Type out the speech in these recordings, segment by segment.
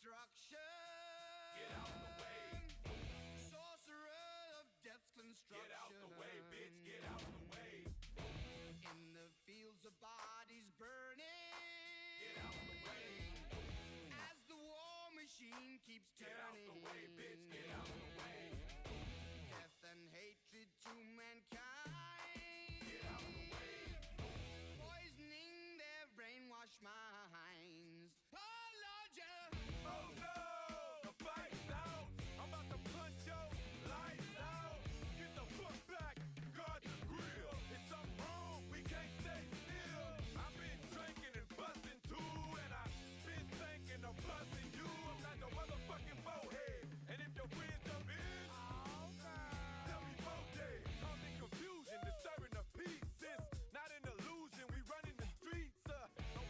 destruction. Get out the way. Sorcerer of death's construction. Get out the way, bitch. Get out the way. In the fields of bodies burning. Get out the way. As the war machine keeps turning. Get out the way, bitch. Get out the way. Death and hatred to mankind. Get out the way. Poisoning their brainwashed minds. Oh, Lord, yeah. Oh no, the fight's out. I'm about to punch your lights out. Get the fuck back, guard the grill. It's something wrong, we can't stay still. I've been drinking and busting too, and I've been thinking of busting you. I'm not your motherfucking bowhead. And if your friends jump in, tell me both days. Causing confusion, disturbing the peace. It's not an illusion, we running the streets. So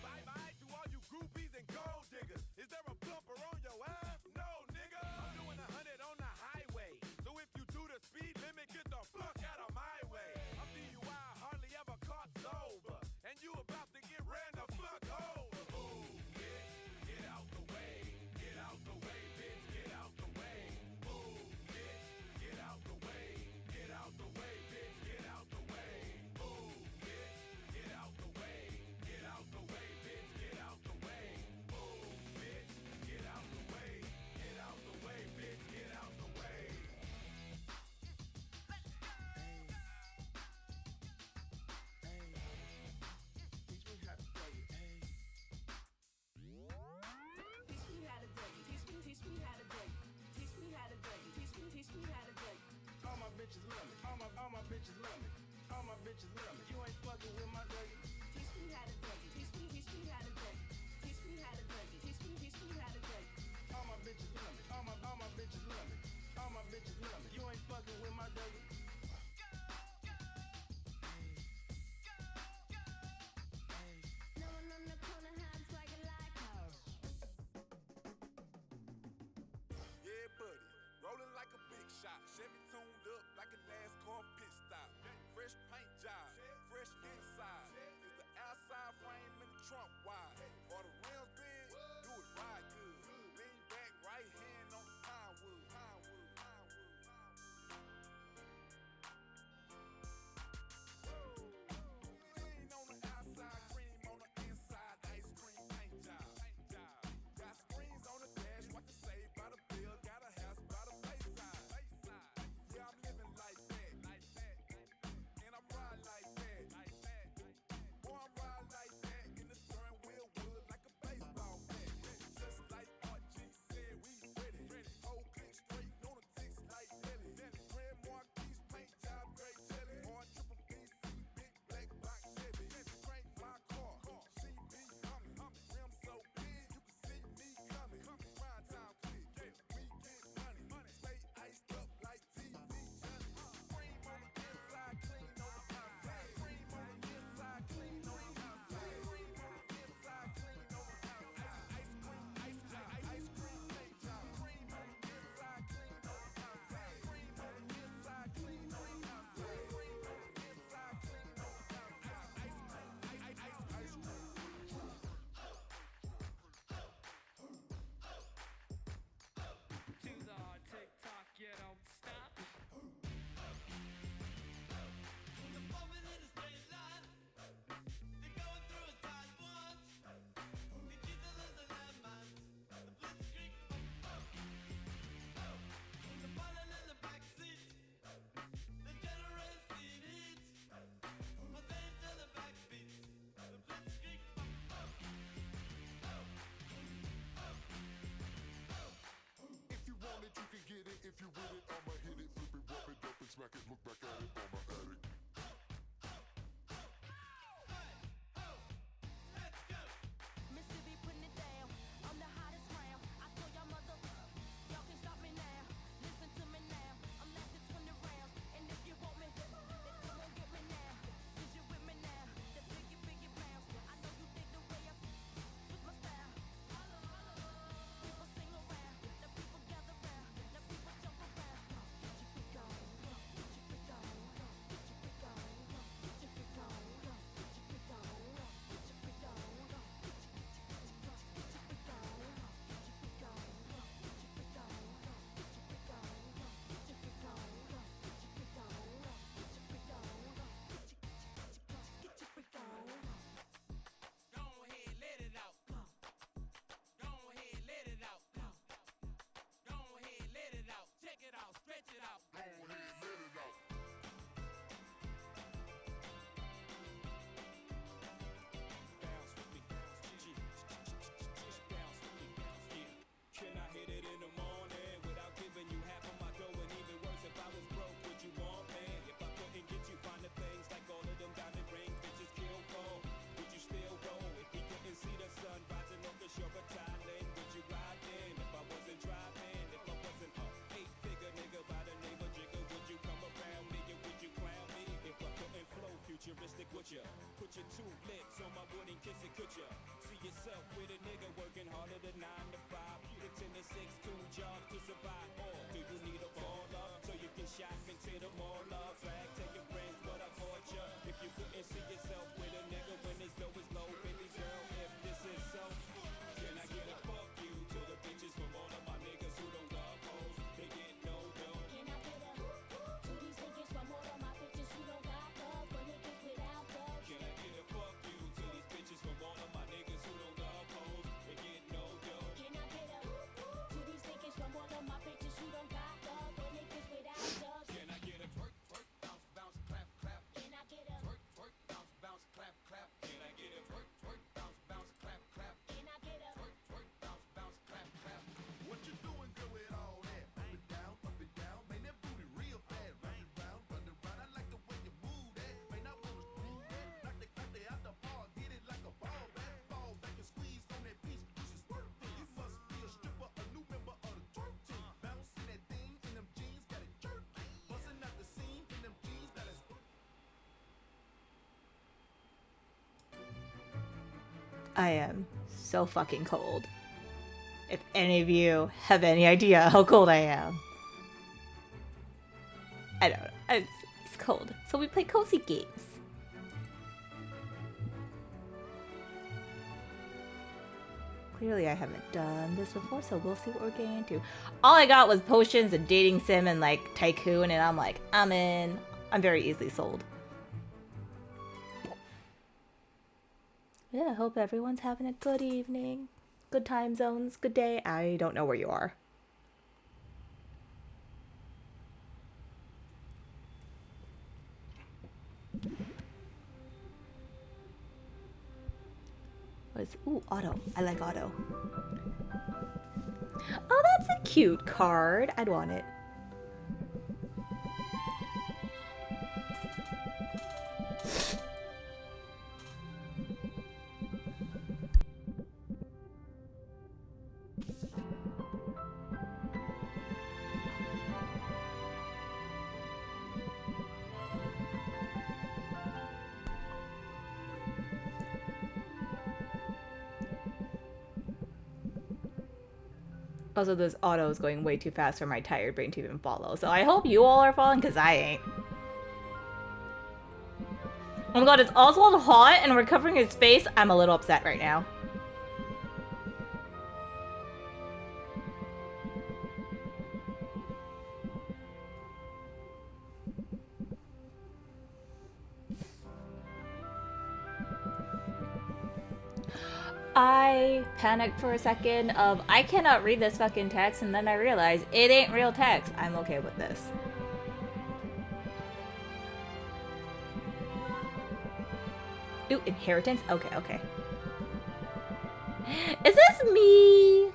bye-bye to all you groupies and gold diggers. Is there a bumper on your ass? No, nigga. I'm doing 100 on the highway. So if you do the speed limit, get the fuck out of my way. I'm DUI, hardly ever caught sober. And you about to get ran the fuck over. Ooh, bitch, get out the way. Get out the way, bitch, get out the way. Ooh, bitch, get out the way. Get out the way, bitch, get out the way. Ooh, bitch, get out the way. Get out the way, bitch, get out the way. Ooh, bitch, get out the way. Get out the way, bitch, get out the way. Teach me how to play it. Hey. Teach me how to date. Teach me how to date. Teach me how to date. Teach me how to date. All my bitches love me. All my bitches love me. All my bitches love me. You ain't fucking with my lady. Teach me how to date. Teach me how to date. Teach me how to date. Teach me how to date. All my bitches love me. All my bitches love me. All my bitches love me. You ain't fucking with my lady. No one on the corner hides like a her. Yeah, buddy. Rolling like a big shot. Chevy tuned up like a NASCAR pit stop. Fresh paint job, fresh inside. Is the outside frame in the trunk wide? Or the rims big? Do it right good. Lean back, right hand on the pine wood. Pine wood, pine wood, pine wood. Clean on the outside, cream on the inside. Ice cream paint job. Got screens on the dash, what to say by the bill. Got a house by the bayside. Yeah, I'm living like that. And I'm riding like that. Boy, I'm riding like that. In the steering wheel wood like a baseball bat. Just like RG said, we ready. Whole click straight on the ticks like Delhi. Grand Marquis paint job, great jelly. Or triple BC, big black box Chevy. Crank my car, she be humming. Rim so big, you can see me coming. Prime time click, we get money. Stay iced up like TV jelly. Cream on the inside, clean on the outside. Cream on the inside, clean on the outside. Cream on the inside, clean on the outside. Ice cream paint job. Cream on the inside, clean on the outside. Cream on the inside, clean on the outside. Cream on the inside, clean on the outside. Ice cream. To the TikTok, you don't stop. The moment in a straight line, they're going through a tight once. The kids are the landmines, the blitzkrieg, the button in the backseat, the generous seat hits, but then to the backbeats, the blitzkrieg. If you want it, you can get it. If you with it, I'ma hit it, flip it, rub it up and smack it. Look back at it on my attic. Let's go! Mississippi putting it down. I'm the hottest round. I told y'all mother, y'all can stop me now. Listen to me now. I'm lasting 20 rounds. And if you want me, then you won't get me now. Cause you with me now. The biggie bounce. I know you dig the way I switch my style. People sing around. The people gather round. The people jump around. Get your freak on. Get your harder than 9 to 5, the 10 to 6, 2 jobs to survive? Or do you need a baller so you can shop into the mall? Swag, tell your friends what I bought you. If you couldn't see yourself with a nigga when his dough is low, baby girl, if this is so, can I get a fuck you to the bitches from all of my niggas who don't love hoes? They get no dough. Can I get a to these niggas from all of my bitches who don't got love for niggas without love? Can I get a fuck you to these bitches from all of my niggas who don't love hoes? They get no dough. Can I get a to these niggas from all of my bitches who don't got love for niggas without love? Can I get a twerk, twerk, bounce, bounce, clap, clap? Can I get a Twerk, twerk, bounce, bounce, clap, clap? Can I get a twerk, twerk, bounce, bounce, clap, clap? can I get a Twerk, twerk, bounce, bounce, clap, clap? What you doing, girl, with all that? Up and down, man, that booty real fat. Run around, I like the way you move that. Man, I wanna screw that. Knock the out the ball, get it like a ball back. Fall back and squeeze on that piece, you should squirt it. You must be a stripper, a new member of the twerk team. Bouncing that thing in them jeans, got it jerky. Busting out the scene in them jeans, got it. I am so fucking cold. If any of you have any idea how cold I am. I don't know. It's cold. So we play cozy games. Clearly I haven't done this before, so we'll see what we're getting into. All I got was potions and dating sim and like tycoon, and I'm like, I'm in. I'm very easily sold. Yeah, I hope everyone's having a good evening. Good time zones, good day. I don't know where you are. Ooh, auto. I like auto. Oh, that's a cute card. I'd want it. Also, this auto is going way too fast for my tired brain to even follow. So I hope you all are following, because I ain't. Oh my god, is Oswald hot and we're covering his face? I'm a little upset right now. I panicked for a second of, I cannot read this fucking text, and then I realized it ain't real text. I'm okay with this. Ooh, inheritance? Okay, okay. Is this me?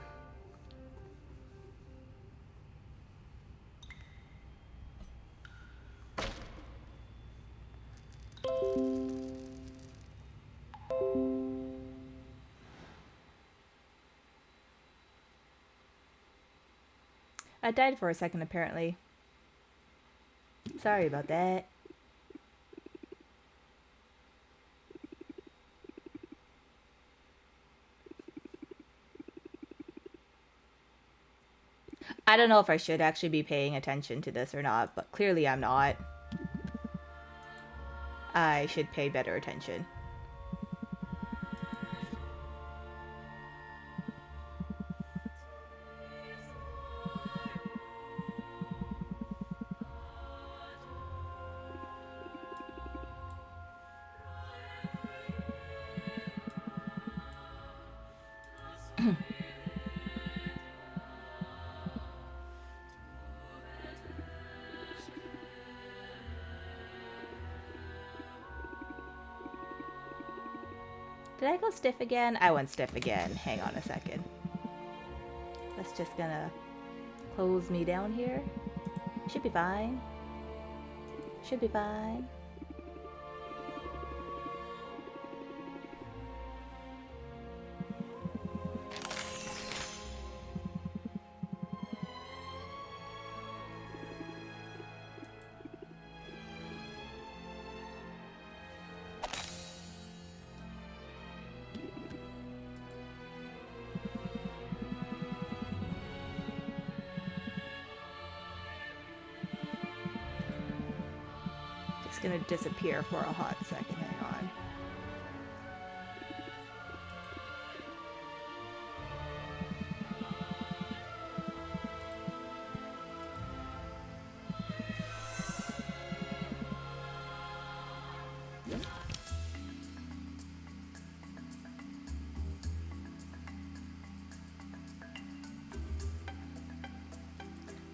I died for a second, apparently. Sorry about that. I don't know if I should actually be paying attention to this or not, but clearly I'm not. I should pay better attention. Did I go stiff again? I went stiff again. Hang on a second. That's just gonna close me down here. Should be fine. Should be fine. gonna disappear for a hot second. Hang on.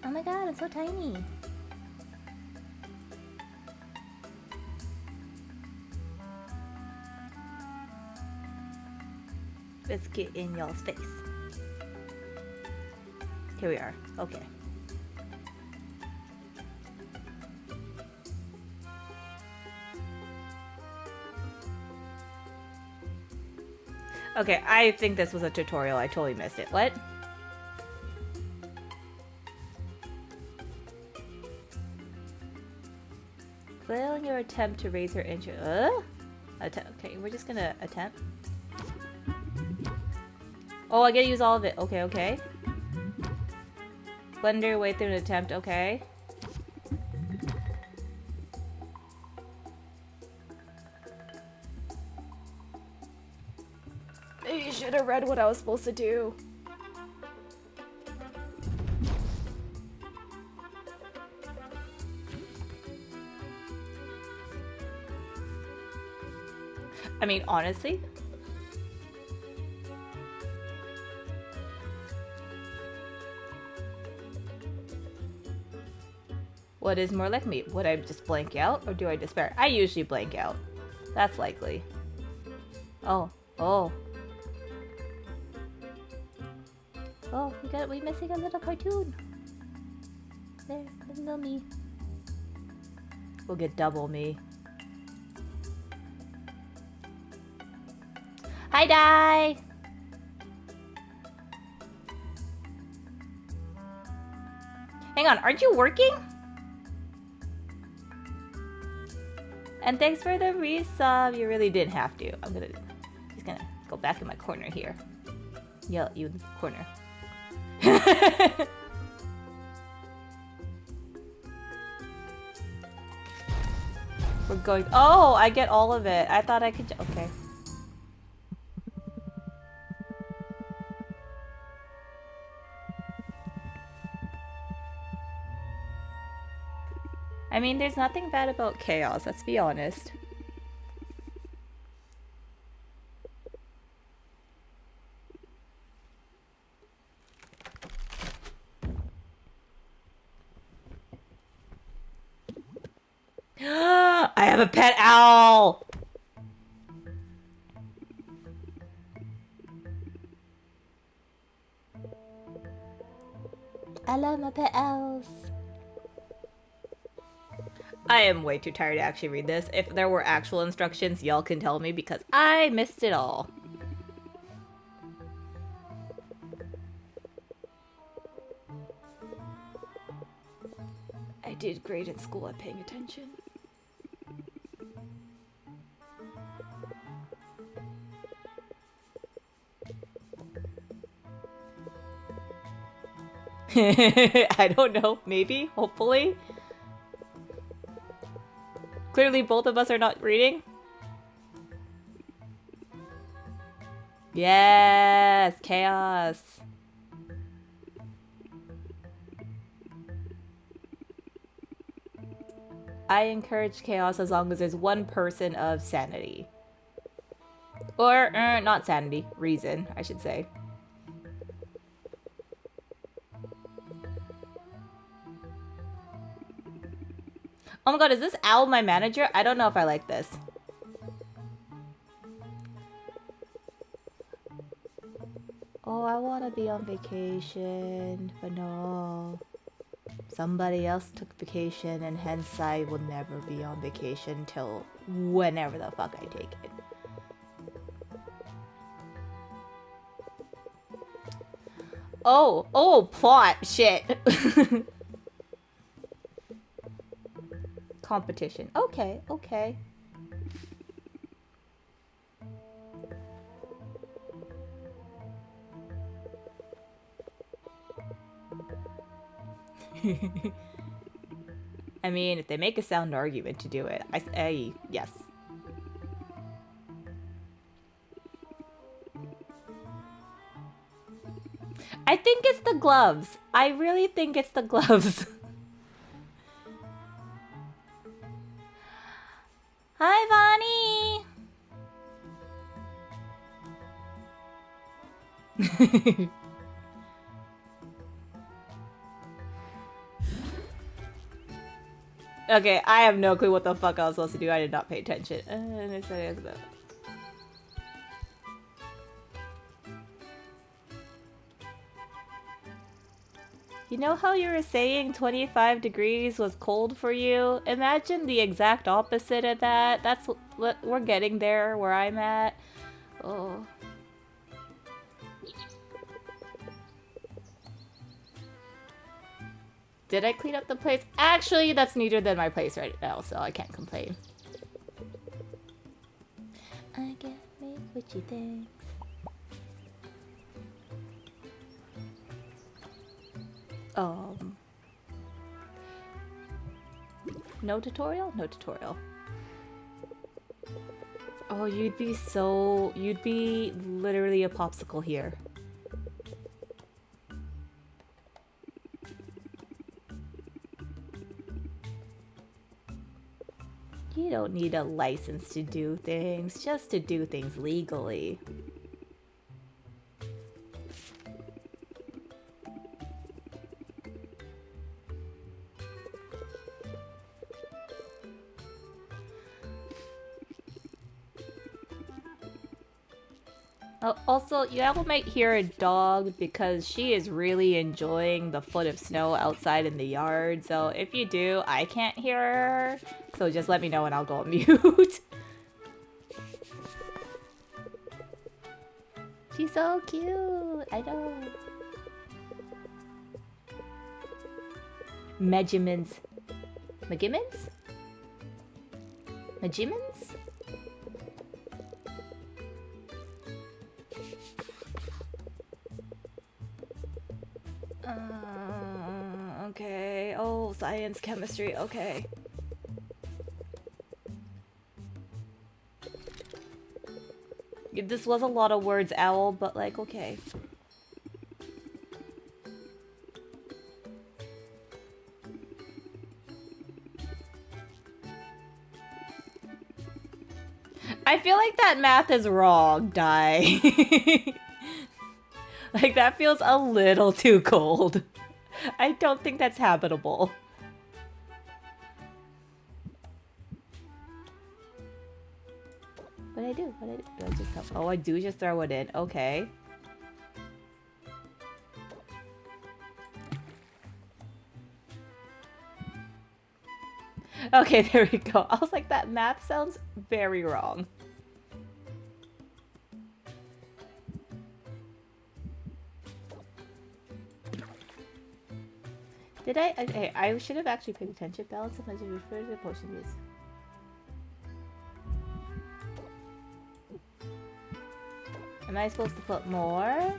Oh my god, I'm so tiny. Let's get in y'all's face. Here we are. Okay. Okay, I think this was a tutorial. I totally missed it. What? Fail in your attempt to raise her interest. Okay, we're just gonna attempt. Oh, I gotta use all of it. Okay, okay. Blender your way through an attempt. Okay. You should have read what I was supposed to do. I mean, honestly. What is more like me? Would I just blank out or do I despair? I usually blank out. That's likely. Oh, oh. Oh, we missing a little cartoon. There, little me. We'll get double me. Hi, Di! Hang on, aren't you working? And thanks for the resub. You really didn't have to. Just gonna go back in my corner here. Yell at you in the corner. We're going. Oh, I get all of it. I thought I could. Okay. I mean, there's nothing bad about chaos, let's be honest. I have a pet owl! I love my pet owls. I am way too tired to actually read this. If there were actual instructions, y'all can tell me because I missed it all. I did great at school at paying attention. I don't know. Maybe. Hopefully. Clearly both of us are not reading. Yes! Chaos! I encourage chaos as long as there's one person of sanity. Or, not sanity. Reason, I should say. Oh my god, is this owl my manager? I don't know if I like this. Oh, I want to be on vacation, but no. Somebody else took vacation, and hence I will never be on vacation till whenever the fuck I take it. Oh, plot, shit. Competition. Okay, okay. I I mean, if they make a sound argument to do it, yes. I think it's the gloves. I really think it's the gloves. Hi, Vonnie. Okay, I have no clue what the fuck I was supposed to do. I did not pay attention. You know how you were saying 25 degrees was cold for you? Imagine the exact opposite of that. That's what we're getting there where I'm at. Oh. Did I clean up the place? Actually, that's neater than my place right now, so I can't complain. I can't make what you think. No tutorial? No tutorial. Oh, you'd be literally a popsicle here. You don't need a license to do things, just to do things legally. Also, you might hear a dog because she is really enjoying the foot of snow outside in the yard. So if you do, I can't hear her. So just let me know and I'll go on mute. She's so cute. I know. Measurements. Measurements? Measurements? Okay. Oh, science, chemistry. Okay. This was a lot of words, Owl, but like, okay. I feel like that math is wrong, Dai. Like, that feels a little too cold. I don't think that's habitable. What do? What do? Do I just help? Oh, I do just throw it in. Okay. Okay, there we go. I was like, that math sounds very wrong. Did I? Okay, I should have actually paid attention. Balance of measure refer to the potion use. Am I supposed to put more?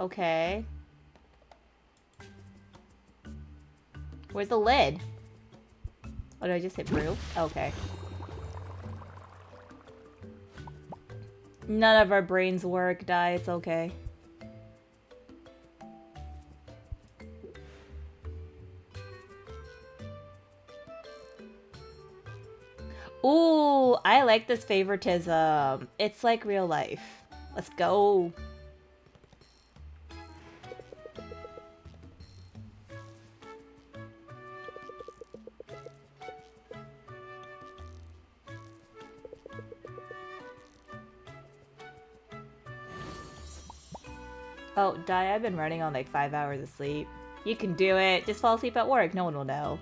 Okay. Where's the lid? Oh, did I just hit brew? Okay. None of our brains work, Dai. It's okay. Ooh, I like this favoritism. It's like real life. Let's go. Oh, Dai, I've been running on like 5 hours of sleep. You can do it. Just fall asleep at work. No one will know.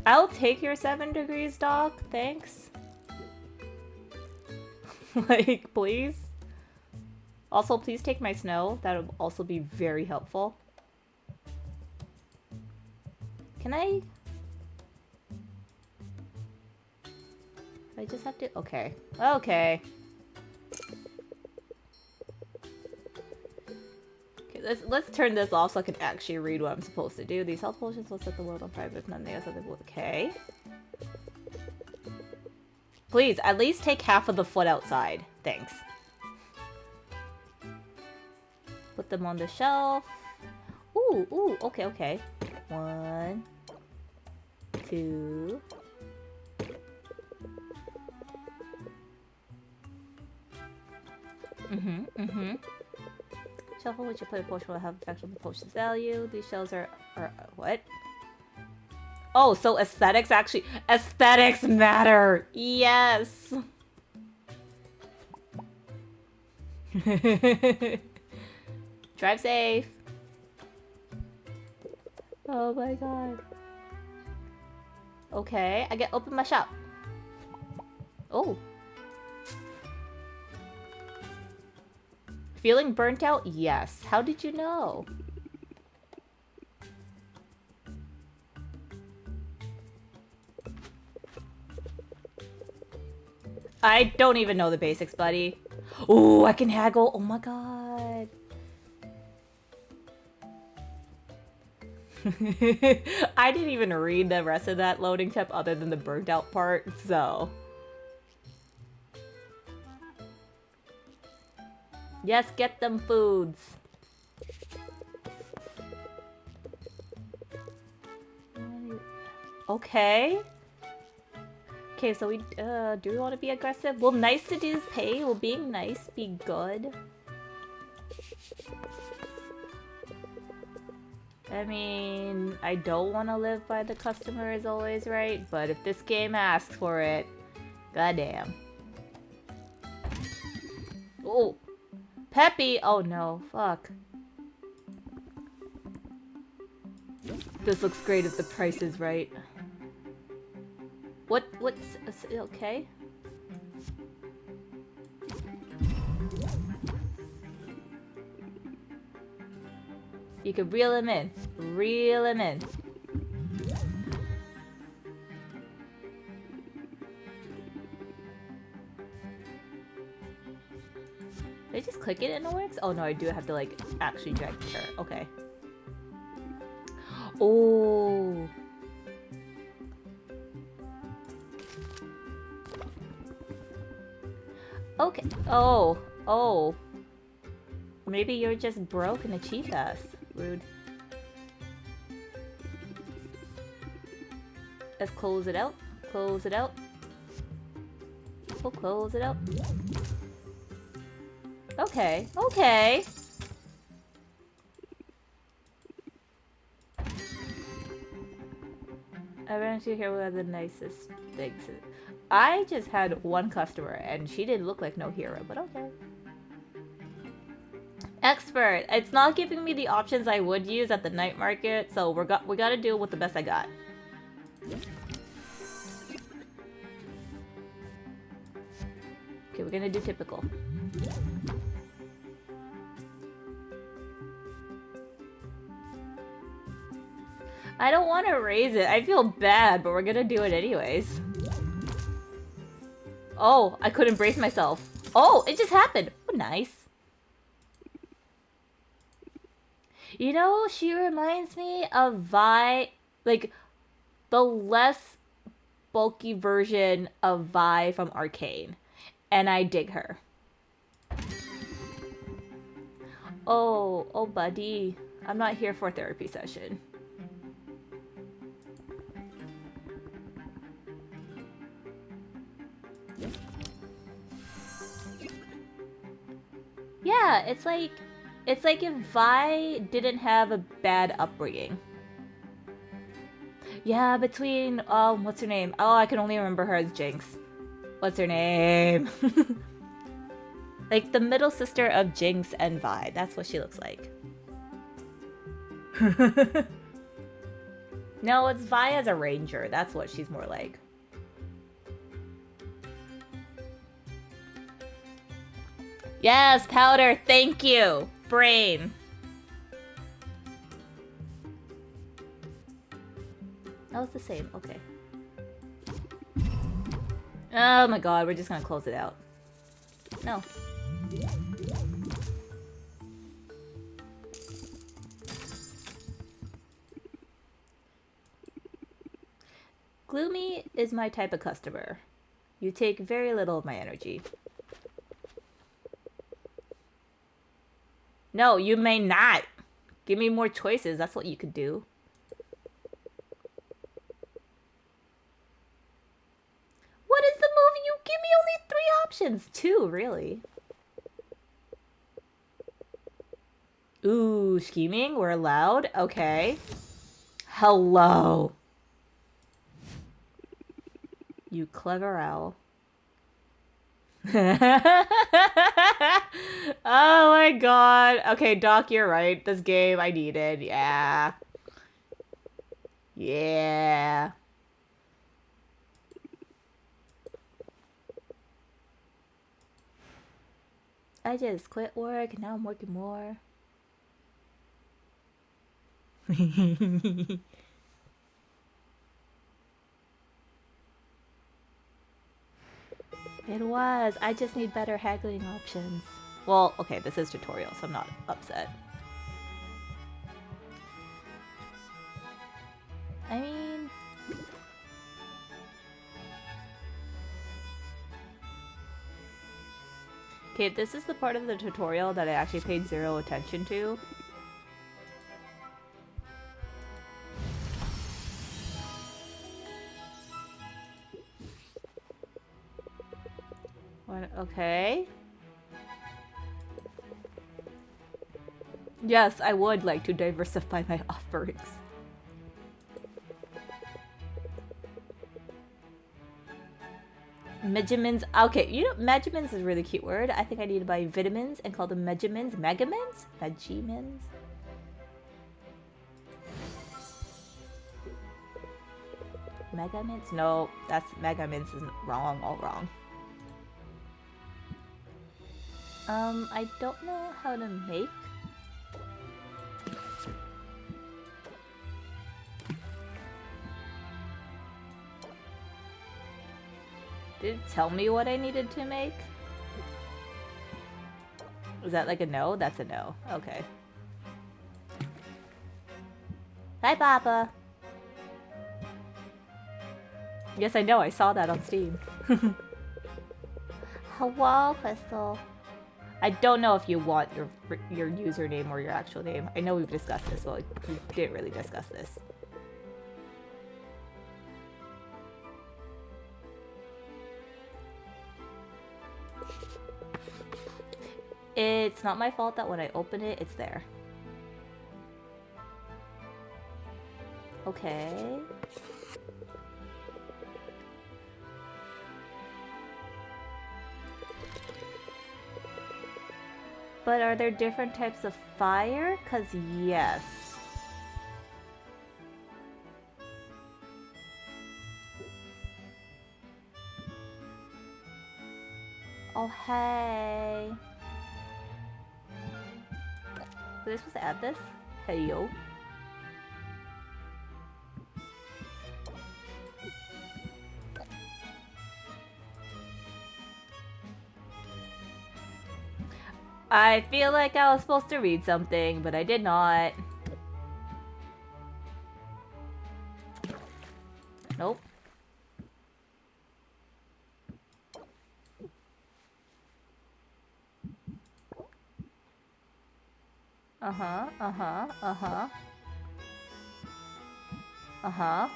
I'll take your 7 degrees, Doc. Thanks. Like, please. Also, please take my snow. That would also be very helpful. Can I? I just have to... Okay. Okay. let's turn this off so I can actually read what I'm supposed to do. These health potions will set the world on fire, but if none else, okay. Please, at least take half of the foot outside. Thanks. Put them on the shelf. Ooh, okay, okay. 1, 2. Shelf on which you put a potion will have effect on the potion's value. These shells are what? Oh, so aesthetics matter. Yes. Drive safe. Oh my god. Okay, I get open my shop. Oh. Feeling burnt out? Yes. How did you know? I don't even know the basics, buddy. Oh, I can haggle. Oh my god. I didn't even read the rest of that loading tip other than the burnt out part, so. Yes, get them foods. Okay. Okay, so we, do we want to be aggressive? Will niceties pay? Will being nice be good? I mean, I don't want to live by the customer is always right, but if this game asks for it, goddamn. Oh, Peppy! Oh no, fuck. This looks great if the price is right. What's okay? You can reel him in. Reel him in. Did I just click it and it works? Oh no, I do have to like actually drag her. Okay. Oh. Okay. Oh. Maybe you're just broke and a cheap ass. Rude. Let's close it out. Close it out. We'll close it out. Okay. Okay. I ran into here with the nicest things. I just had one customer and she didn't look like no hero, but okay. Expert. It's not giving me the options I would use at the night market, so we gotta deal with the best I got. Okay, we're gonna do typical. I don't want to raise it. I feel bad, but we're gonna do it anyways. Oh, I couldn't brace myself. Oh, it just happened. Oh, nice. You know, she reminds me of Vi, like the less bulky version of Vi from Arcane, and I dig her. Oh, buddy, I'm not here for a therapy session. Yeah, it's like if Vi didn't have a bad upbringing. Yeah, between what's her name? Oh, I can only remember her as Jinx. What's her name? Like the middle sister of Jinx and Vi. That's what she looks like. No, it's Vi as a ranger. That's what she's more like. Yes, powder, thank you. Brain. That was the same, okay. Oh my god, we're just gonna close it out. No. Gloomy is my type of customer. You take very little of my energy. No, you may not. Give me more choices. That's what you could do. What is the movie? You give me only 3 options. 2, really. Ooh, scheming? We're allowed? Okay. Hello. You clever owl. Oh my god. Okay, Doc, you're right. This game I needed. Yeah. Yeah. I just quit work and now I'm working more. It was. I just need better haggling options. Well, okay, this is tutorial, so I'm not upset. I mean... Okay, this is the part of the tutorial that I actually paid 0 attention to. What? Okay. Yes, I would like to diversify my offerings. Megamins. Okay, you know, Megamins is a really cute word. I think I need to buy vitamins and call them Megamins. Megamins? Megamins? Megamins? No, that's Megamins is wrong, all wrong. I don't know how to make. Did it tell me what I needed to make? Was that like a no? That's a no. Okay. Hi, Papa. Yes, I know. I saw that on Steam. Hello, Crystal. I don't know if you want your username or your actual name. I know we've discussed this. Well, we didn't really discuss this. It's not my fault that when I open it, it's there. Okay. But are there different types of fire? 'Cause yes. Oh, hey. Was I supposed to add this? Hey, yo. I feel like I was supposed to read something, but I did not. Nope. Uh-huh, uh-huh, uh-huh. Uh-huh.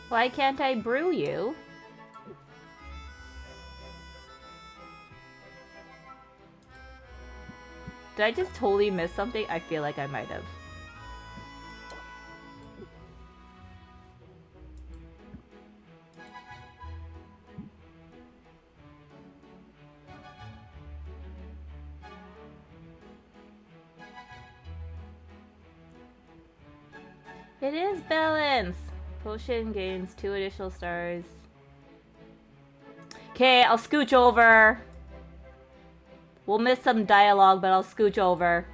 Why can't I brew you? Did I just totally miss something? I feel like I might have. It is balance! Potion gains 2 additional stars. Okay, I'll scooch over. We'll miss some dialogue, but I'll scooch over.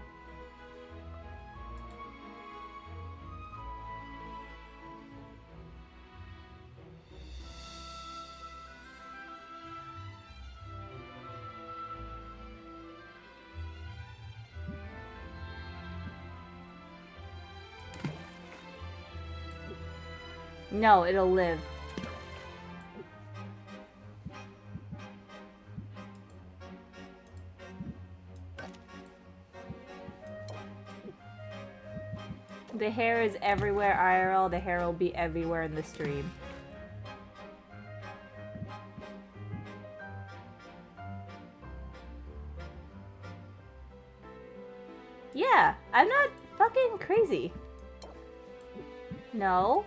No, it'll live. The hair is everywhere IRL. The hair will be everywhere in the stream. Yeah, I'm not fucking crazy. No.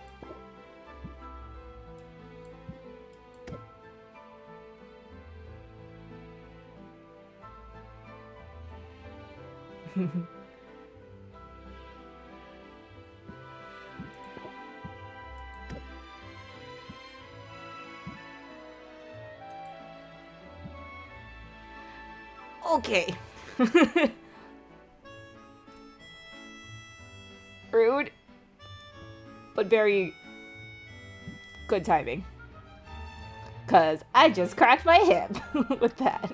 Okay. Rude, but very good timing. 'Cause I just cracked my hip with that.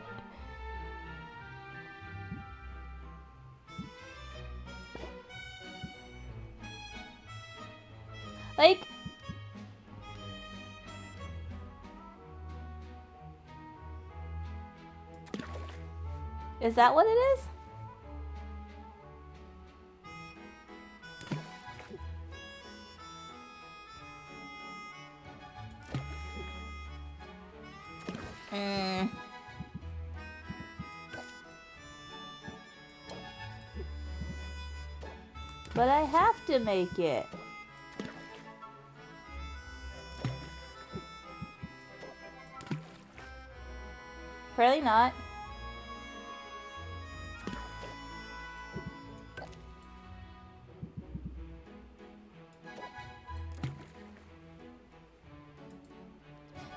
Like, is that what it is? But I have to make it. Apparently not.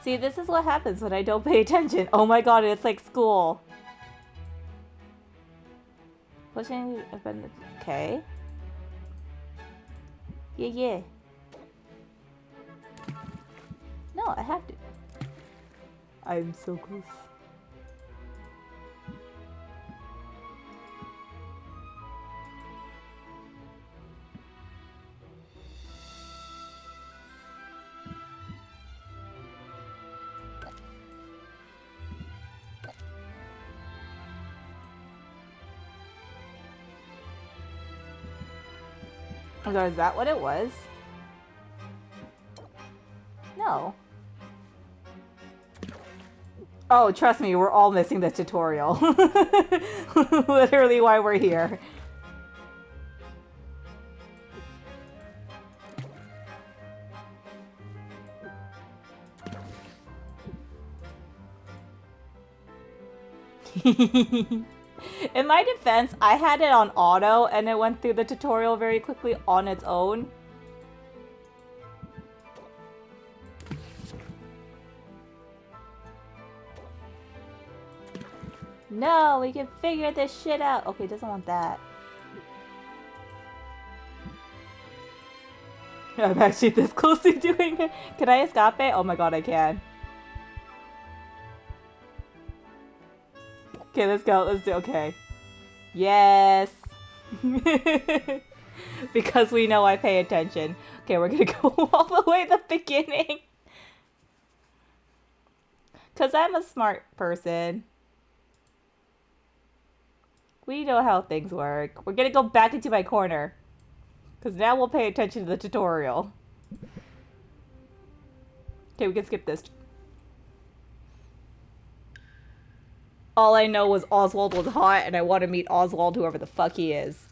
See, this is what happens when I don't pay attention. Oh my god, it's like school. Pushing... Okay. Yeah. No, I have to. I'm so close. So is that what it was? No. Oh, trust me, we're all missing the tutorial. Literally why we're here. In my defense, I had it on auto and it went through the tutorial very quickly on its own. No, we can figure this shit out. Okay, doesn't want that. I'm actually this close to doing it. Can I escape it? Oh my god, I can. Okay, let's go. Let's do. Okay. Yes. Because we know I pay attention. Okay, we're gonna go all the way to the beginning. Because I'm a smart person. We know how things work. We're gonna go back into my corner. Because now we'll pay attention to the tutorial. Okay, we can skip this. All I know was Oswald was hot, and I want to meet Oswald, whoever the fuck he is.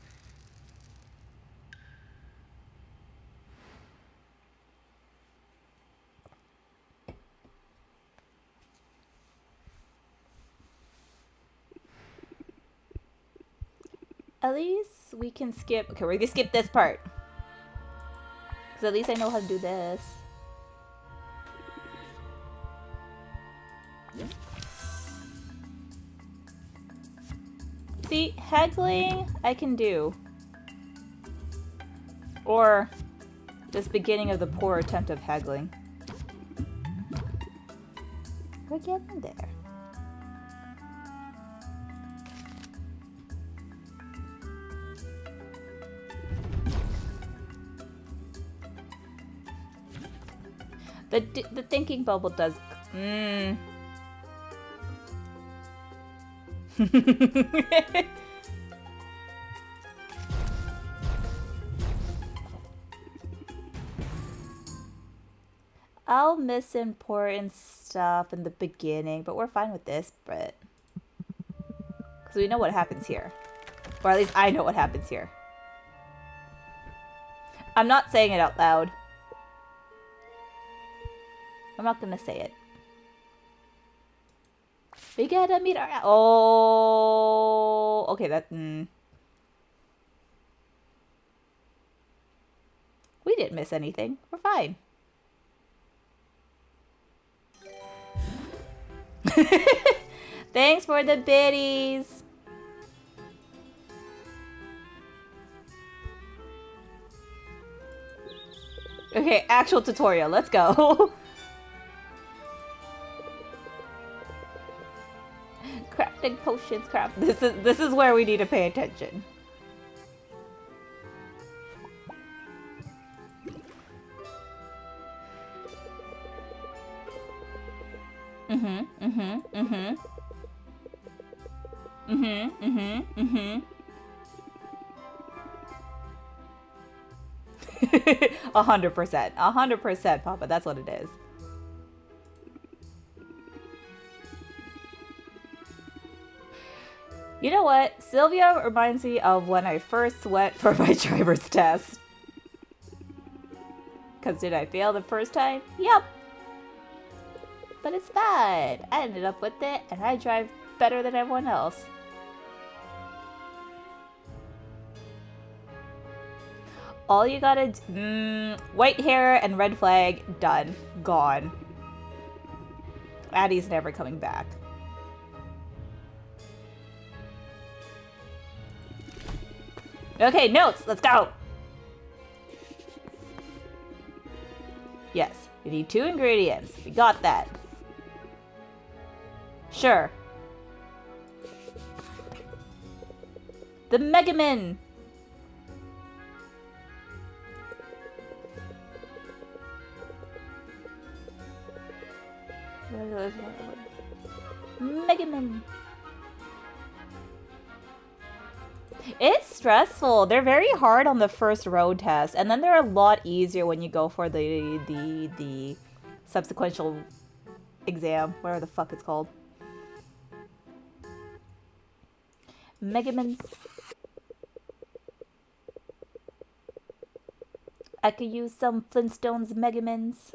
At least we can skip... Okay, we're gonna skip this part. Because at least I know how to do this. See, haggling I can do. Or this beginning of the poor attempt of haggling. We're getting there. the thinking bubble does. I'll miss important stuff in the beginning, but we're fine with this, but because we know what happens here, or at least I know what happens here. I'm not saying it out loud. I'm not gonna say it. We gotta meet our... Oh... Okay, that... We didn't miss anything. We're fine. Thanks for the biddies. Okay, actual tutorial. Let's go. Crafting potions, craft. This is where we need to pay attention. Mm-hmm. 100%. 100%, Papa. That's what it is. You know what? Sylvia reminds me of when I first went for my driver's test. Because did I fail the first time? Yep. But it's fine. I ended up with it, and I drive better than everyone else. All you gotta do... white hair and red flag. Done. Gone. Addy's never coming back. Okay, notes. Let's go. Yes, we need 2 ingredients. We got that. Sure. The Megaman. Megaman. It's stressful. They're very hard on the first road test, and then they're a lot easier when you go for the subsequential exam, whatever the fuck it's called. Megamans. I could use some Flintstones Megamans.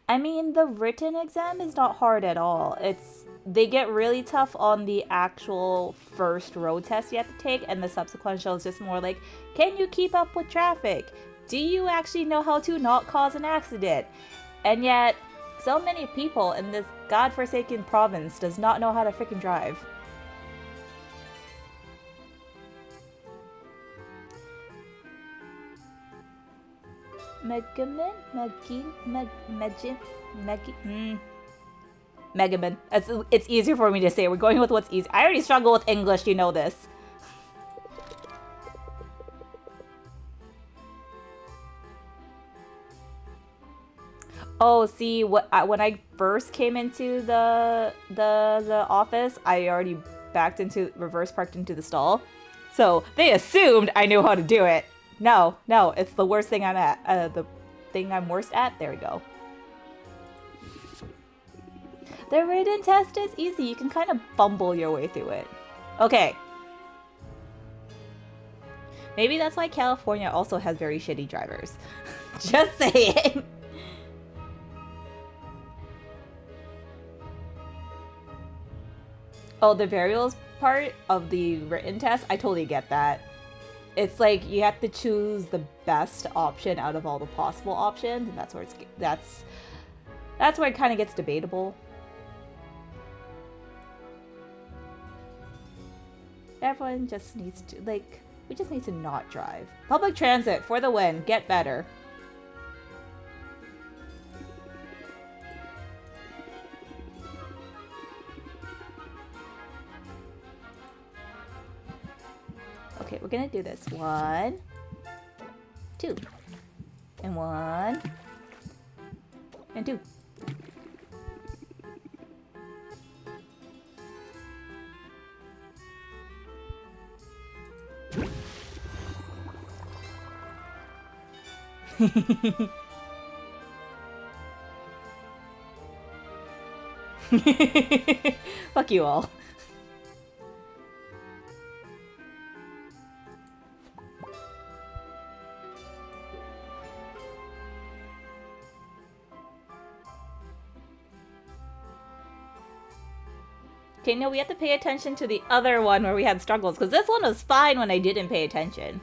I mean, the written exam is not hard at all. They get really tough on the actual first road test you have to take, and the subsequential is just more like, can you keep up with traffic? Do you actually know how to not cause an accident? And yet, so many people in this godforsaken province does not know how to freaking drive. Megaman? Megaman. It's easier for me to say. We're going with what's easy. I already struggle with English, you know this. Oh, see, when I first came into the office, I already reverse parked into the stall. So they assumed I knew how to do it. No, it's the worst thing I'm at. The thing I'm worst at. There we go. The written test is easy. You can kind of bumble your way through it. Okay. Maybe that's why California also has very shitty drivers. Just saying. Oh, the variables part of the written test, I totally get that. It's like you have to choose the best option out of all the possible options, and that's where that's where it kind of gets debatable. Everyone just needs to, like, we just need to not drive. Public transit for the win. Get better. Okay, we're gonna do this. 1, 2. And 1. And 2. Fuck you all. Okay, no, we have to pay attention to the other one where we had struggles, because this one was fine when I didn't pay attention.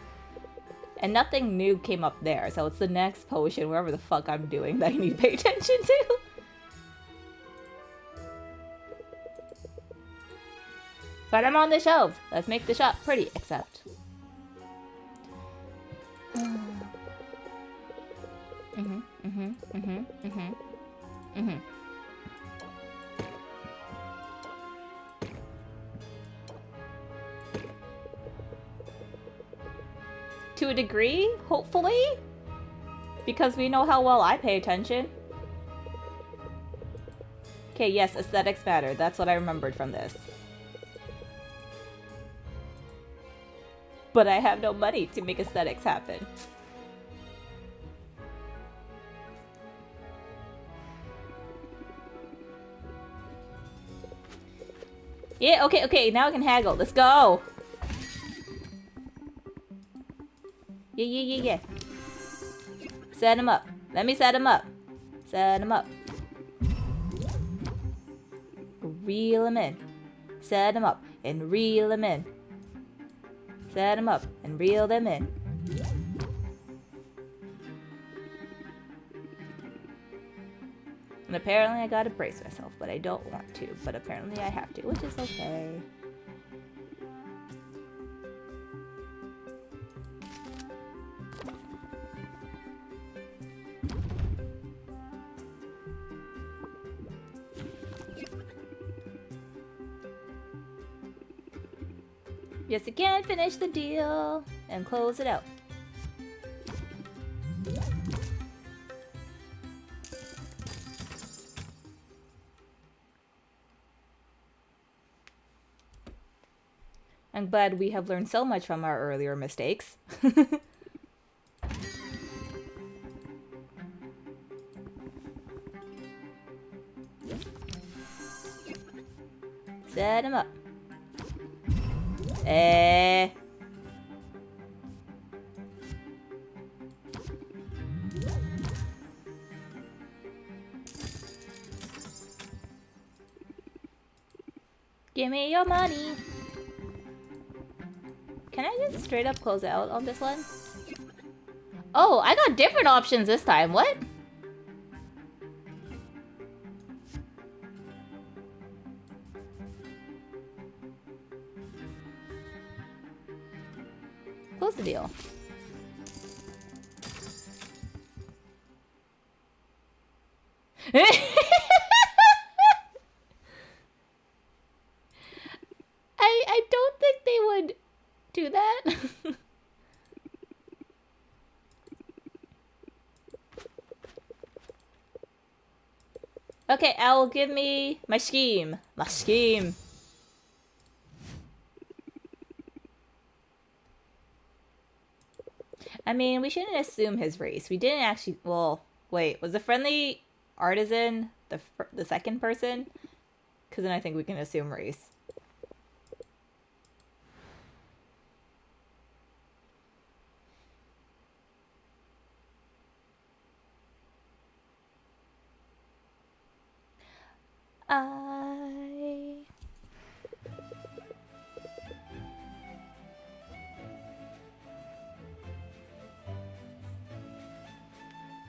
And nothing new came up there, so it's the next potion, wherever the fuck I'm doing, that I need to pay attention to. But I'm on the shelves. Let's make the shop pretty, except. To a degree, hopefully? Because we know how well I pay attention. Okay, yes, aesthetics matter. That's what I remembered from this. But I have no money to make aesthetics happen. Yeah, okay, now I can haggle. Let's go! Yeah. Set him up. Let me set him up. Set him up. Reel him in. Set him up and reel him in. Set him up and reel them in. And apparently I gotta brace myself, but I don't want to. But apparently I have to, which is okay. Yes, again, finish the deal and close it out. I'm glad we have learned so much from our earlier mistakes. Set him up. Give me your money. Can I just straight up close out on this one? Oh, I got different options this time. What? Close the deal. I don't think they would do that. Okay, Owl, give me my scheme. My scheme. I mean, we shouldn't assume his race. We didn't actually... Well, wait. Was the friendly artisan the second person? Because then I think we can assume race.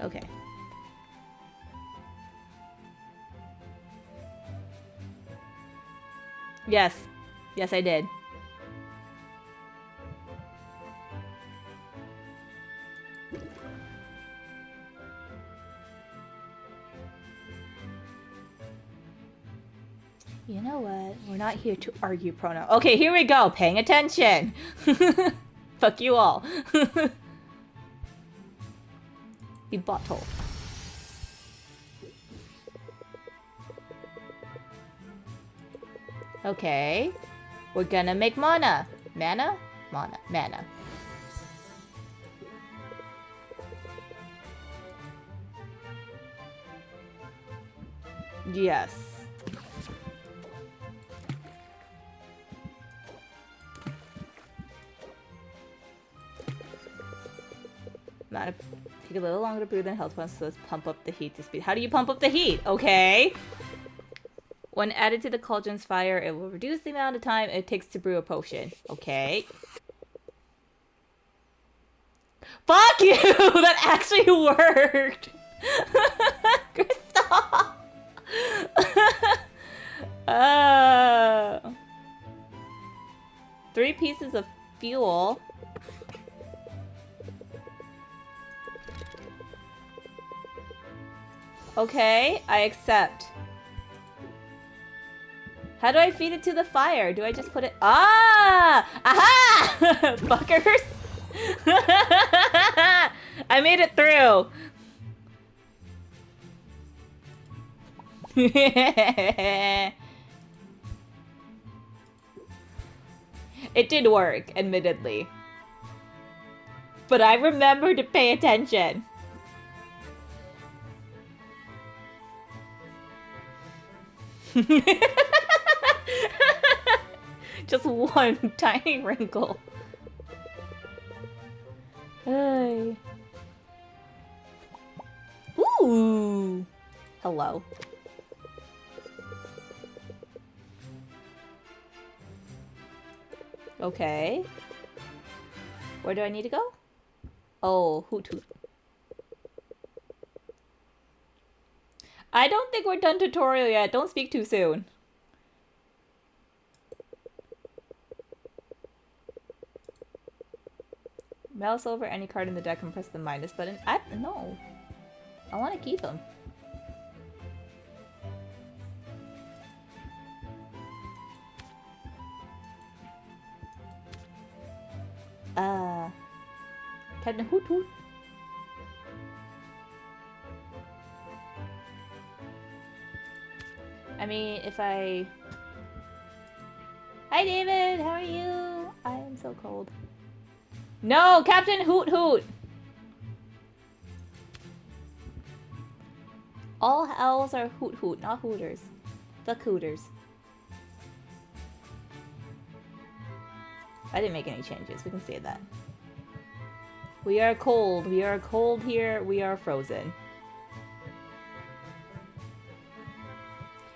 Okay. Yes. Yes, I did. You know what? We're not here to argue pronoun. Okay, here we go. Paying attention. Fuck you all. The bottle. Okay. We're gonna make mana. Mana? Mana. Mana. Yes. Mana. Take a little longer to brew than health points, so let's pump up the heat to speed. How do you pump up the heat? Okay. When added to the cauldron's fire, it will reduce the amount of time it takes to brew a potion. Okay. Fuck you! That actually worked! Crystal! 3 pieces of fuel. Okay, I accept. How do I feed it to the fire? Do I just put it... Ah! Aha! Fuckers! I made it through! It did work, admittedly. But I remember to pay attention. Just one tiny wrinkle. Hey. Ooh. Hello. Okay. Where do I need to go? Oh, hoot hoot. I don't think we're done tutorial yet. Don't speak too soon. Mouse over any card in the deck and press the minus button. No. I want to keep him. Captain Hoot Hoot. I mean, if I... Hi, David! How are you? I am so cold. No! Captain Hoot Hoot! All owls are Hoot Hoot, not Hooters. The Hooters. I didn't make any changes. We can say that. We are cold. We are cold here. We are frozen.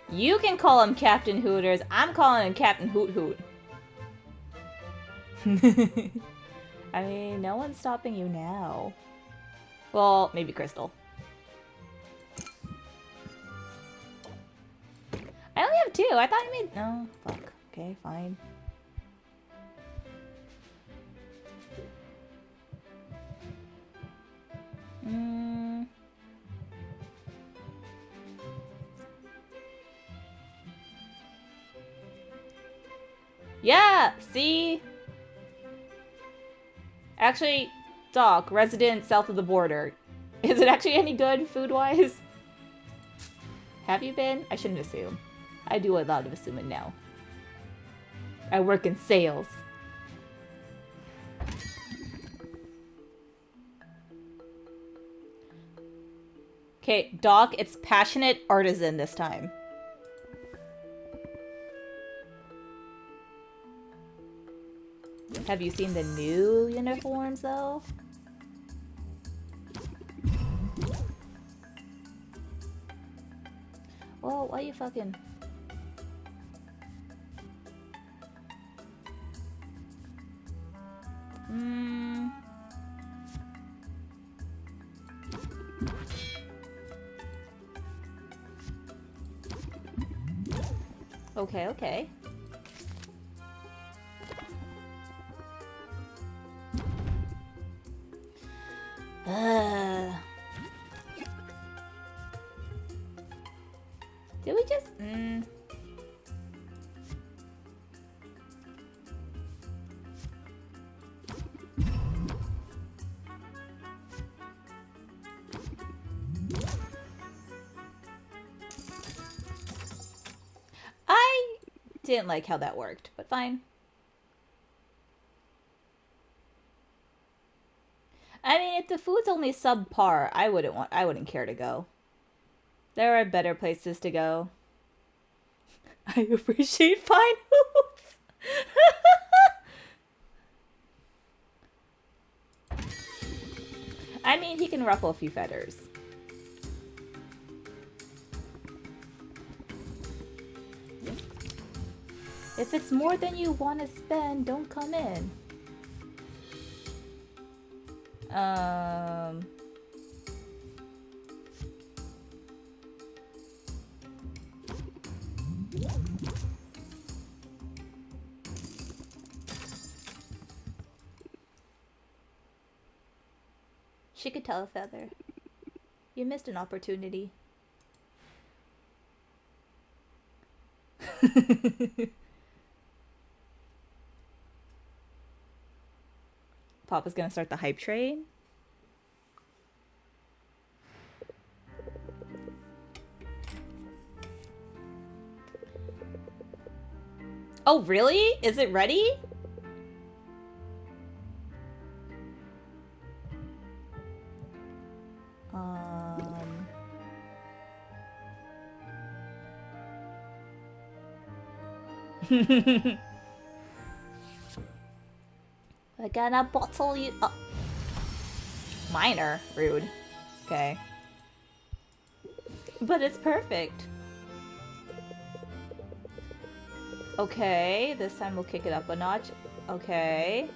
You can call him Captain Hooters. I'm calling him Captain Hoot Hoot. I mean, no one's stopping you now. Well, maybe Crystal. I only have 2. I thought I made... No, fuck. Okay, fine. Yeah, see? Actually, Doc, resident south of the border. Is it actually any good food-wise? Have you been? I shouldn't assume. I do a lot of assuming now. I work in sales. Okay, Doc, it's passionate artisan this time. Have you seen the new uniforms, though? Whoa, why are you fucking... Okay, okay. Did we just... Didn't like how that worked, but fine. I mean, if the food's only subpar, I wouldn't care to go. There are better places to go. I appreciate fine hooves. I mean, he can ruffle a few feathers. If it's more than you want to spend, don't come in. She could tell a feather. You missed an opportunity. Papa's gonna start the hype train. Oh, really? Is it ready? We're gonna bottle you up. Minor. Rude. Okay. But it's perfect. Okay, this time we'll kick it up a notch. Okay.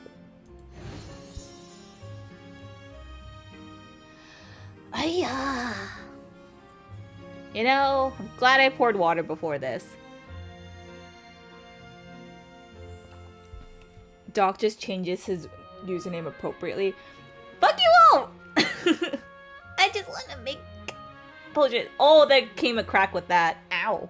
Ayah! You know, I'm glad I poured water before this. Doc just changes his username appropriately. Fuck you all! I just want to make potion. Oh, there came a crack with that. Ow.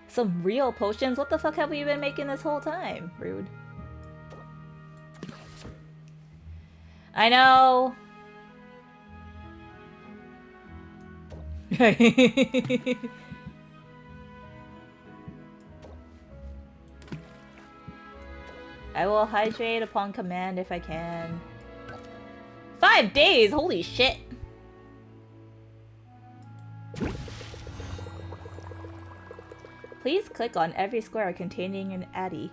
Some real potions? What the fuck have we been making this whole time? Rude. I know. I will hydrate upon command if I can. 5 days? Holy shit. Please click on every square containing an Addy.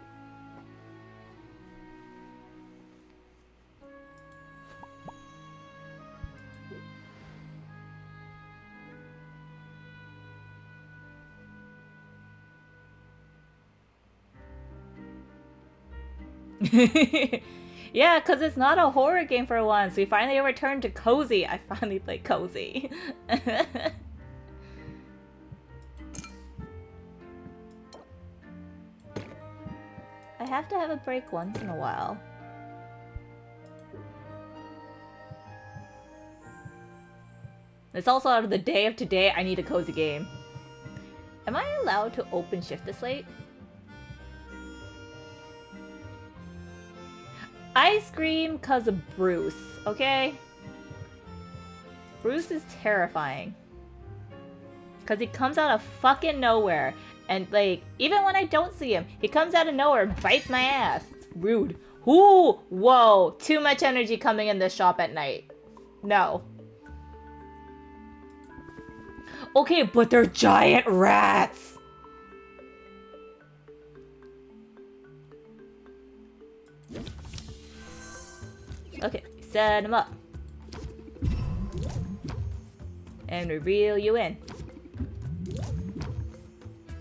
Yeah, because it's not a horror game for once. We finally returned to cozy. I finally played cozy. I have to have a break once in a while. It's also out of the day of today. I need a cozy game. Am I allowed to open shift this late? I scream because of Bruce, okay? Bruce is terrifying. Because he comes out of fucking nowhere. And, like, even when I don't see him, he comes out of nowhere and bites my ass. It's rude. Ooh, whoa. Too much energy coming in this shop at night. No. Okay, but they're giant rats. Okay, set him up. And we reel you in.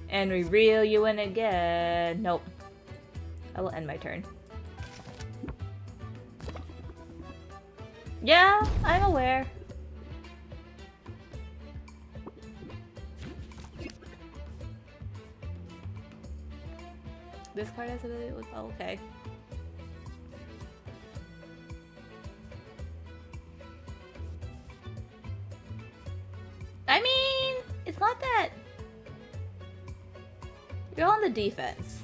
And we reel you in again. Nope. I will end my turn. Yeah, I'm aware. This card has ability with... Oh, okay. I mean, it's not that... You're on the defense.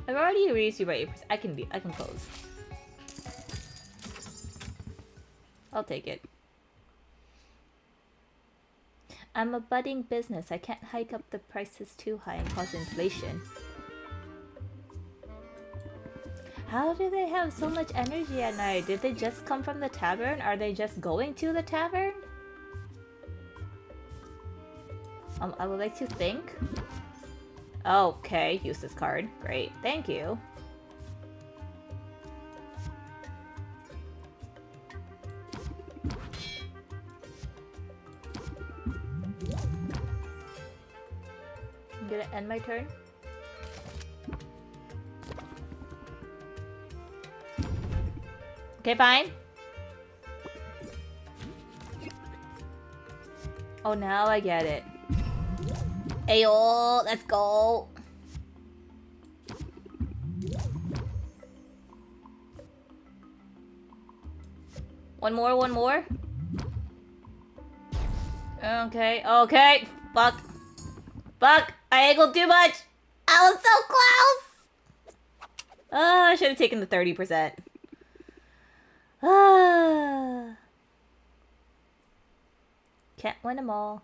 I've already raised you by 8%. I can close. I'll take it. I'm a budding business. I can't hike up the prices too high and cause inflation. How do they have so much energy at night? Did they just come from the tavern? Are they just going to the tavern? I would like to think. Okay, use this card. Great, thank you. I'm gonna end my turn. Okay, fine. Oh, now I get it. Ayo, let's go. One more. Okay, okay. Fuck. I angled too much. I was so close. Oh, I should have taken the 30%. Ah. Can't win them all.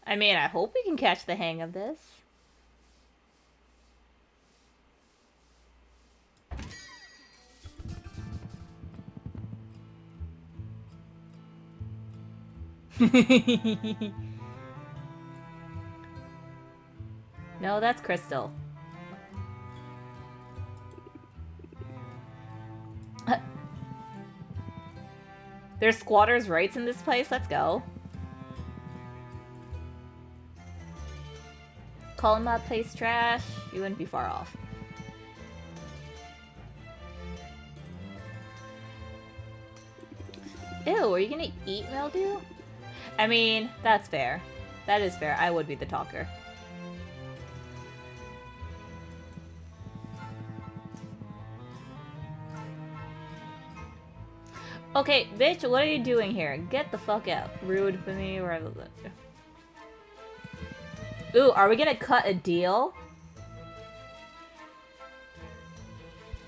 I mean, I hope we can catch the hang of this. No, that's Crystal. There's squatters' rights in this place? Let's go. Calling my place trash? You wouldn't be far off. Ew, are you gonna eat mildew? I mean, that's fair. That is fair. I would be the talker. Okay, bitch, what are you doing here? Get the fuck out. Rude for me. Ooh, are we gonna cut a deal?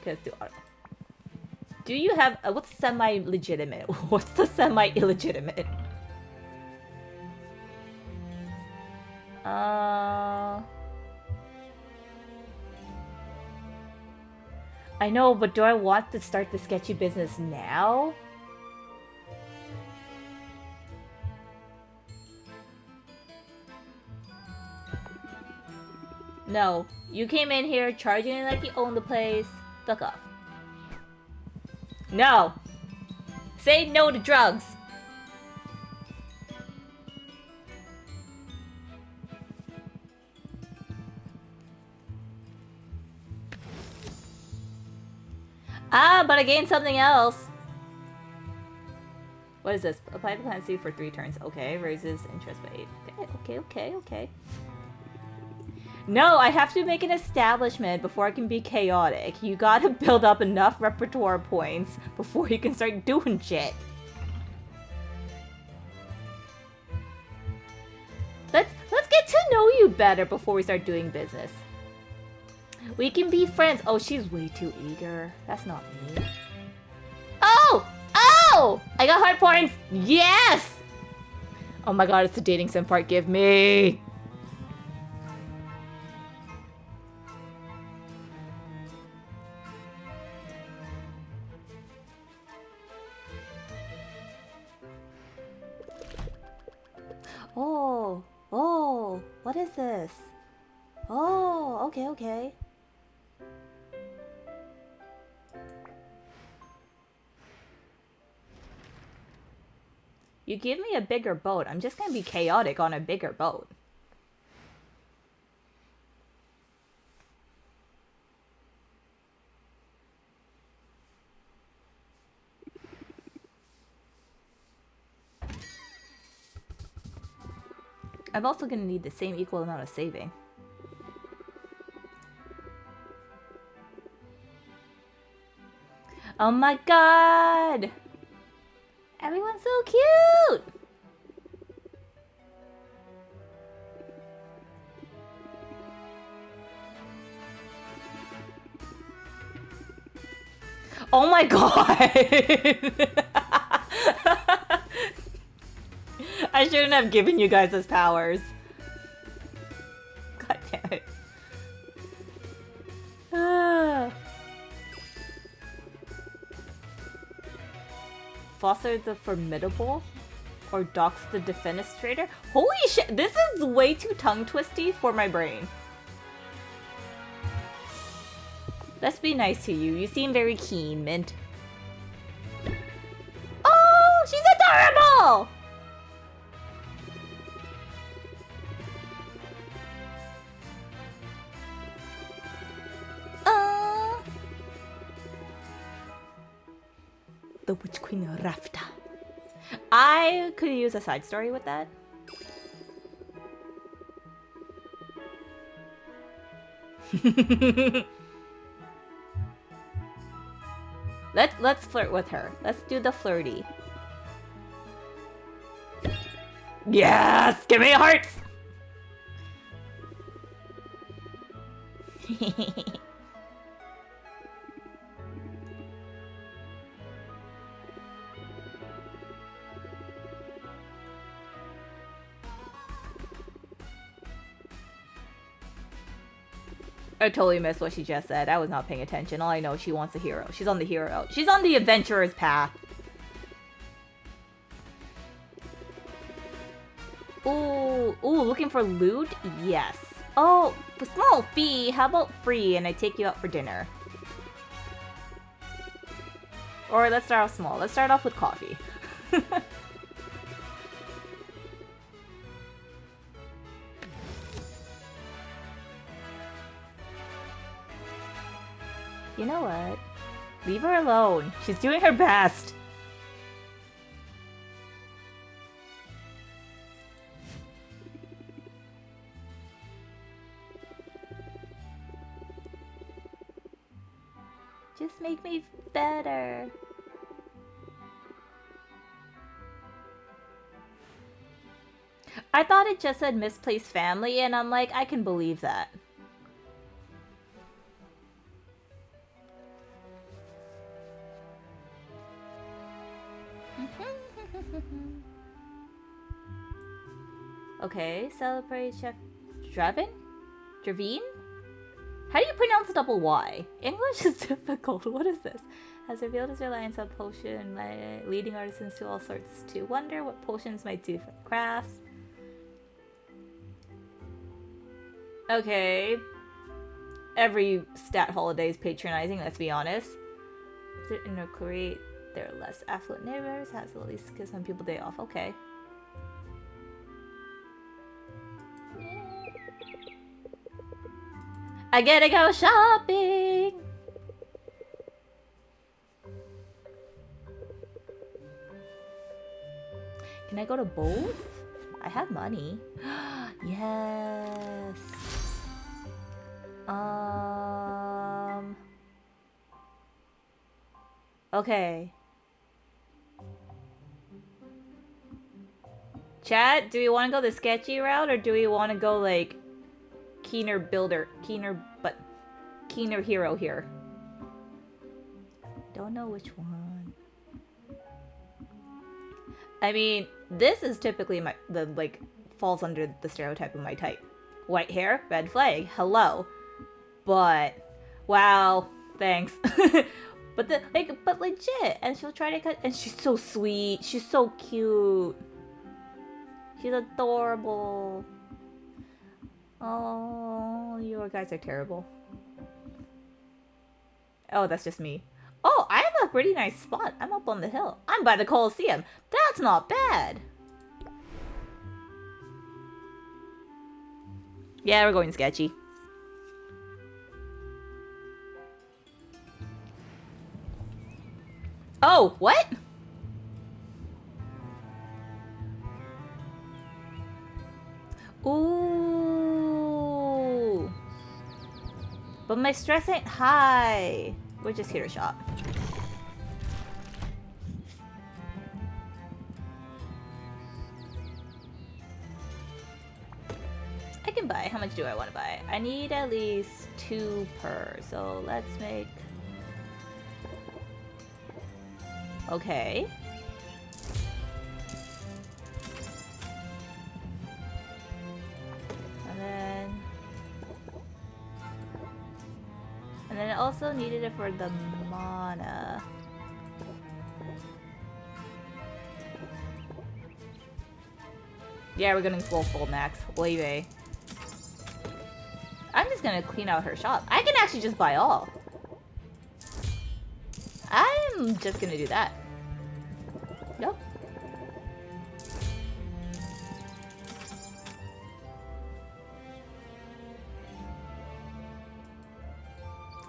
Okay, let's do Do you have what's semi-legitimate? What's the semi-illegitimate? I know, but do I want to start the sketchy business now? No, you came in here charging it like you own the place. Fuck off. No! Say no to drugs! Ah, but I gained something else. What is this? Apply the penalty for 3 turns. Okay, raises interest by 8. Okay. No, I have to make an establishment before I can be chaotic. You gotta build up enough repertoire points before you can start doing shit. Let's get to know you better before we start doing business. We can be friends. Oh, she's way too eager. That's not me. Oh! I got hard points. Yes! Oh my god, it's the dating sim part. Give me. Oh, what is this? Oh, okay. You give me a bigger boat, I'm just gonna be chaotic on a bigger boat. I'm also gonna need the same equal amount of saving. Oh my god! Everyone's so cute! Oh my god! I shouldn't have given you guys his powers. God damn it. Foster the Formidable? Or Dox the Defenestrator? Holy shit, this is way too tongue-twisty for my brain. Let's be nice to you. You seem very keen, Mint. Oh, she's adorable! The Witch Queen Rafta. I could use a side story with that. Let's flirt with her. Let's do the flirty. Yes! Give me hearts! I totally missed what she just said. I was not paying attention. All I know is she wants a hero. She's on the hero. She's on the adventurer's path. Ooh, looking for loot? Yes. Oh, for small fee, how about free and I take you out for dinner? Or let's start off small. Let's start off with coffee. You know what? Leave her alone. She's doing her best. Just make me better. I thought it just said misplaced family, and I'm like, I can believe that. Okay, celebrate Chef Dravin? Dravine? How do you pronounce the double Y? English is difficult. What is this? Has revealed his reliance on potion, leading artisans to all sorts to wonder what potions might do for crafts. Okay. Every stat holiday is patronizing, let's be honest. In a create their less affluent neighbors, has at least give some people day off. Okay. I gotta go shopping! Can I go to both? I have money. Yes. Okay. Chat, do we want to go the sketchy route or do we want to go like keener hero here? Don't know which one. I mean, this is typically falls under the stereotype of my type. White hair, red flag, hello. But wow, thanks. but legit, and she'll try to cut, and she's so sweet, she's so cute. She's adorable. Oh, you guys are terrible. Oh, that's just me. Oh, I have a pretty nice spot. I'm up on the hill. I'm by the Coliseum. That's not bad. Yeah, we're going sketchy. Oh, what? Ooh. But my stress ain't high. We're just here to shop. I can buy. How much do I want to buy? I need at least 2 per. So let's make Okay. And then I also needed it for the mana. Yeah, we're gonna go full max. Oy. I'm just gonna clean out her shop. I can actually just buy all. I'm just gonna do that. Yep.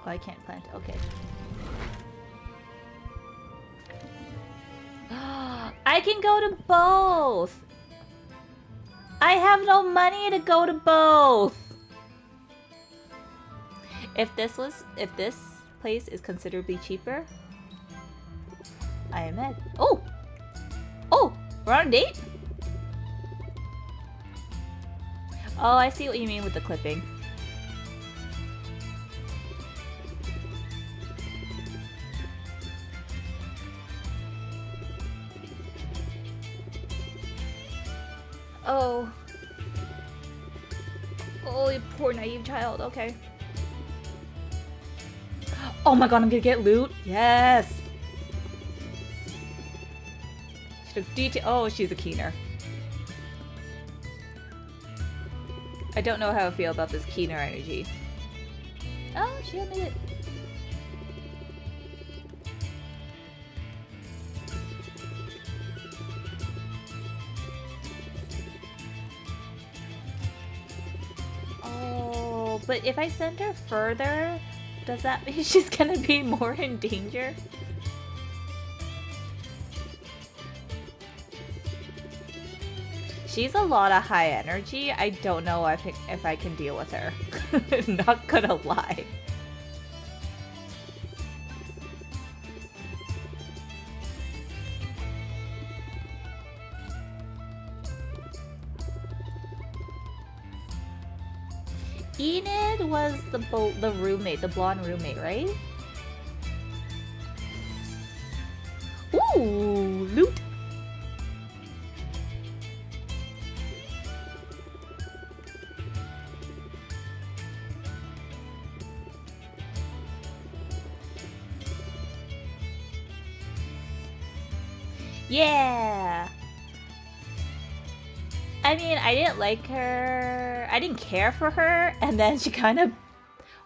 Oh, I can't plant. Okay. I can go to both! I have no money to go to both! If this place is considerably cheaper, I am mad. Oh! Oh! We're on a date? Oh, I see what you mean with the clipping. Oh. Oh, you poor naive child. Okay. Oh my god, I'm gonna get loot. Yes. Oh, she's a keener. I don't know how I feel about this keener energy. Oh, she admitted it. Oh, but if I send her further, does that mean she's gonna be more in danger? She's a lot of high energy. I don't know if I can deal with her. Not gonna lie. Enid was the roommate, the blonde roommate, right? Ooh, loot! Yeah! I mean, I didn't like her. I didn't care for her, and then she kind of...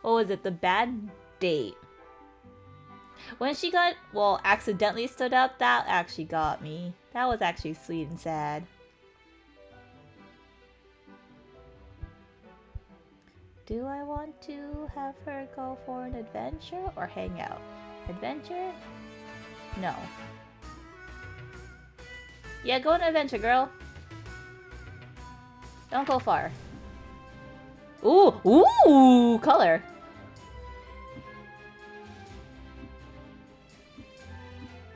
What was it? The bad date. When she got, well, accidentally stood up, that actually got me. That was actually sweet and sad. Do I want to have her go for an adventure or hang out? Adventure? No. Yeah, go on an adventure, girl. Don't go far. Ooh, ooh, color.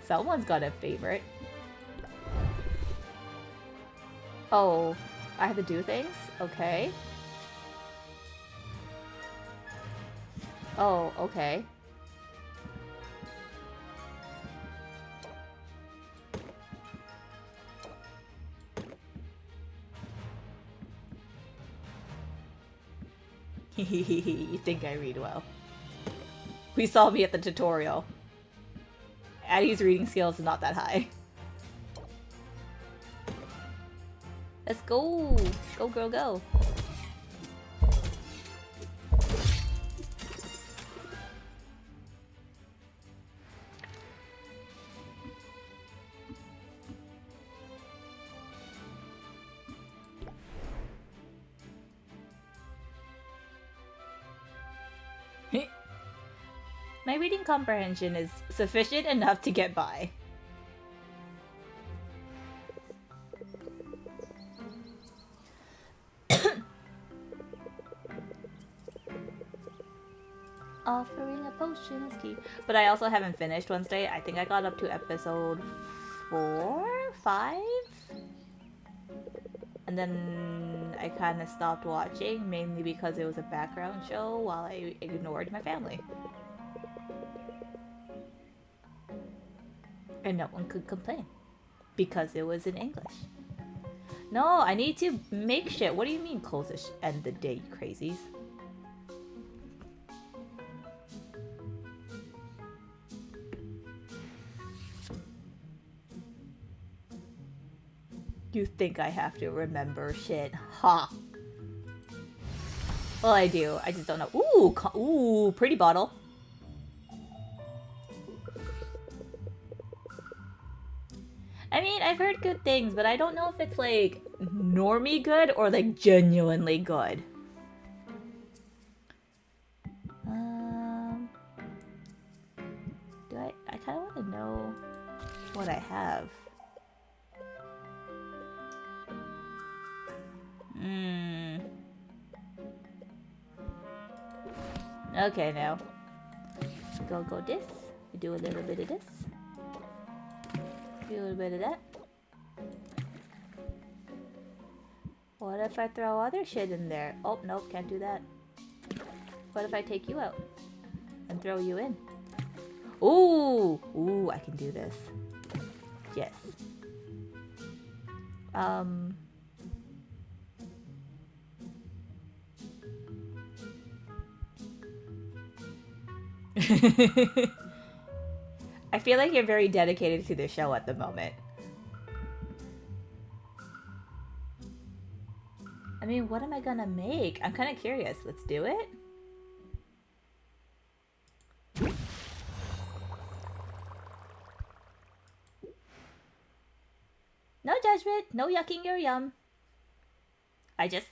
Someone's got a favorite. Oh, I have to do things? Okay. Oh, okay. You think I read well. We saw me at the tutorial. Addy's reading skills is not that high. Let's go! Go, girl, go! My reading comprehension is sufficient enough to get by. Offering a potion is key. But I also haven't finished Wednesday. I think I got up to episode 4? 5? And then I kind of stopped watching, mainly because it was a background show while I ignored my family. And no one could complain. Because it was in English. No, I need to make shit. What do you mean close the end the day, you crazies? You think I have to remember shit? Ha! Well, I do. I just don't know. Ooh, ooh, pretty bottle. I mean, I've heard good things, but I don't know if it's like normie good or like genuinely good. I kind of want to know what I have. Okay, now. Go this. Do a little bit of this. Do a little bit of that. What if I throw other shit in there? Oh, nope, can't do that. What if I take you out and throw you in? Ooh! Ooh, I can do this. Yes. I feel like you're very dedicated to the show at the moment. I mean, what am I gonna make? I'm kind of curious. Let's do it. No judgment, no yucking your yum. I just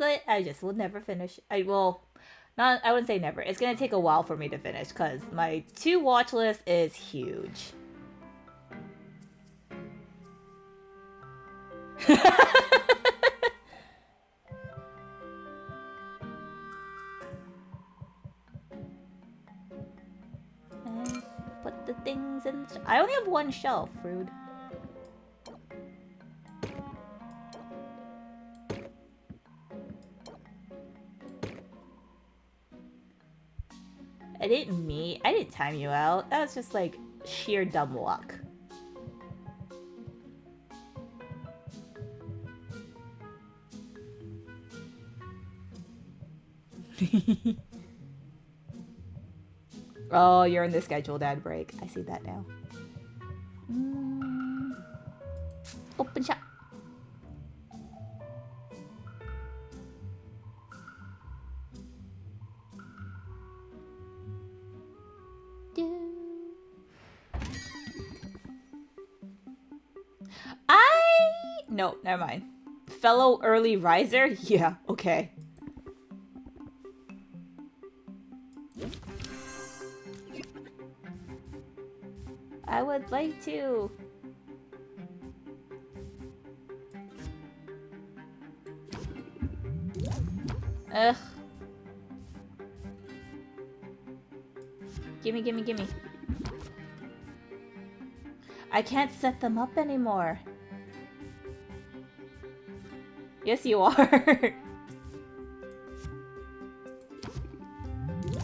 will never finish. I wouldn't say never. It's gonna take a while for me to finish because my 2 watch list is huge. And put the things in. I only have 1 shelf, rude. I didn't time you out. That was just like sheer dumb luck. Oh, you're in the scheduled ad break. I see that now. Open shop. No, never mind. Fellow early riser? Yeah, okay. I would like to. Ugh. Gimme, gimme, gimme. I can't set them up anymore. Yes, you are.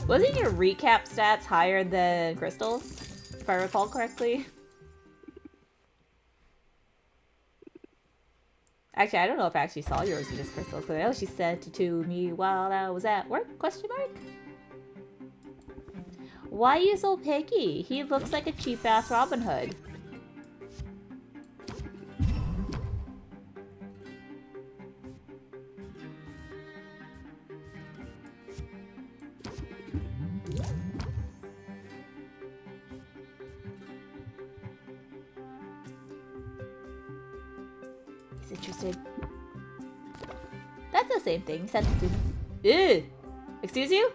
Wasn't your recap stats higher than Crystal's, if I recall correctly? Actually, I don't know if I actually saw yours or just Crystal's, because I know she sent it to me while I was at work, question mark? Why are you so picky? He looks like a cheap-ass Robin Hood. Interested. That's the same thing. Sent it to. Ew. Excuse you?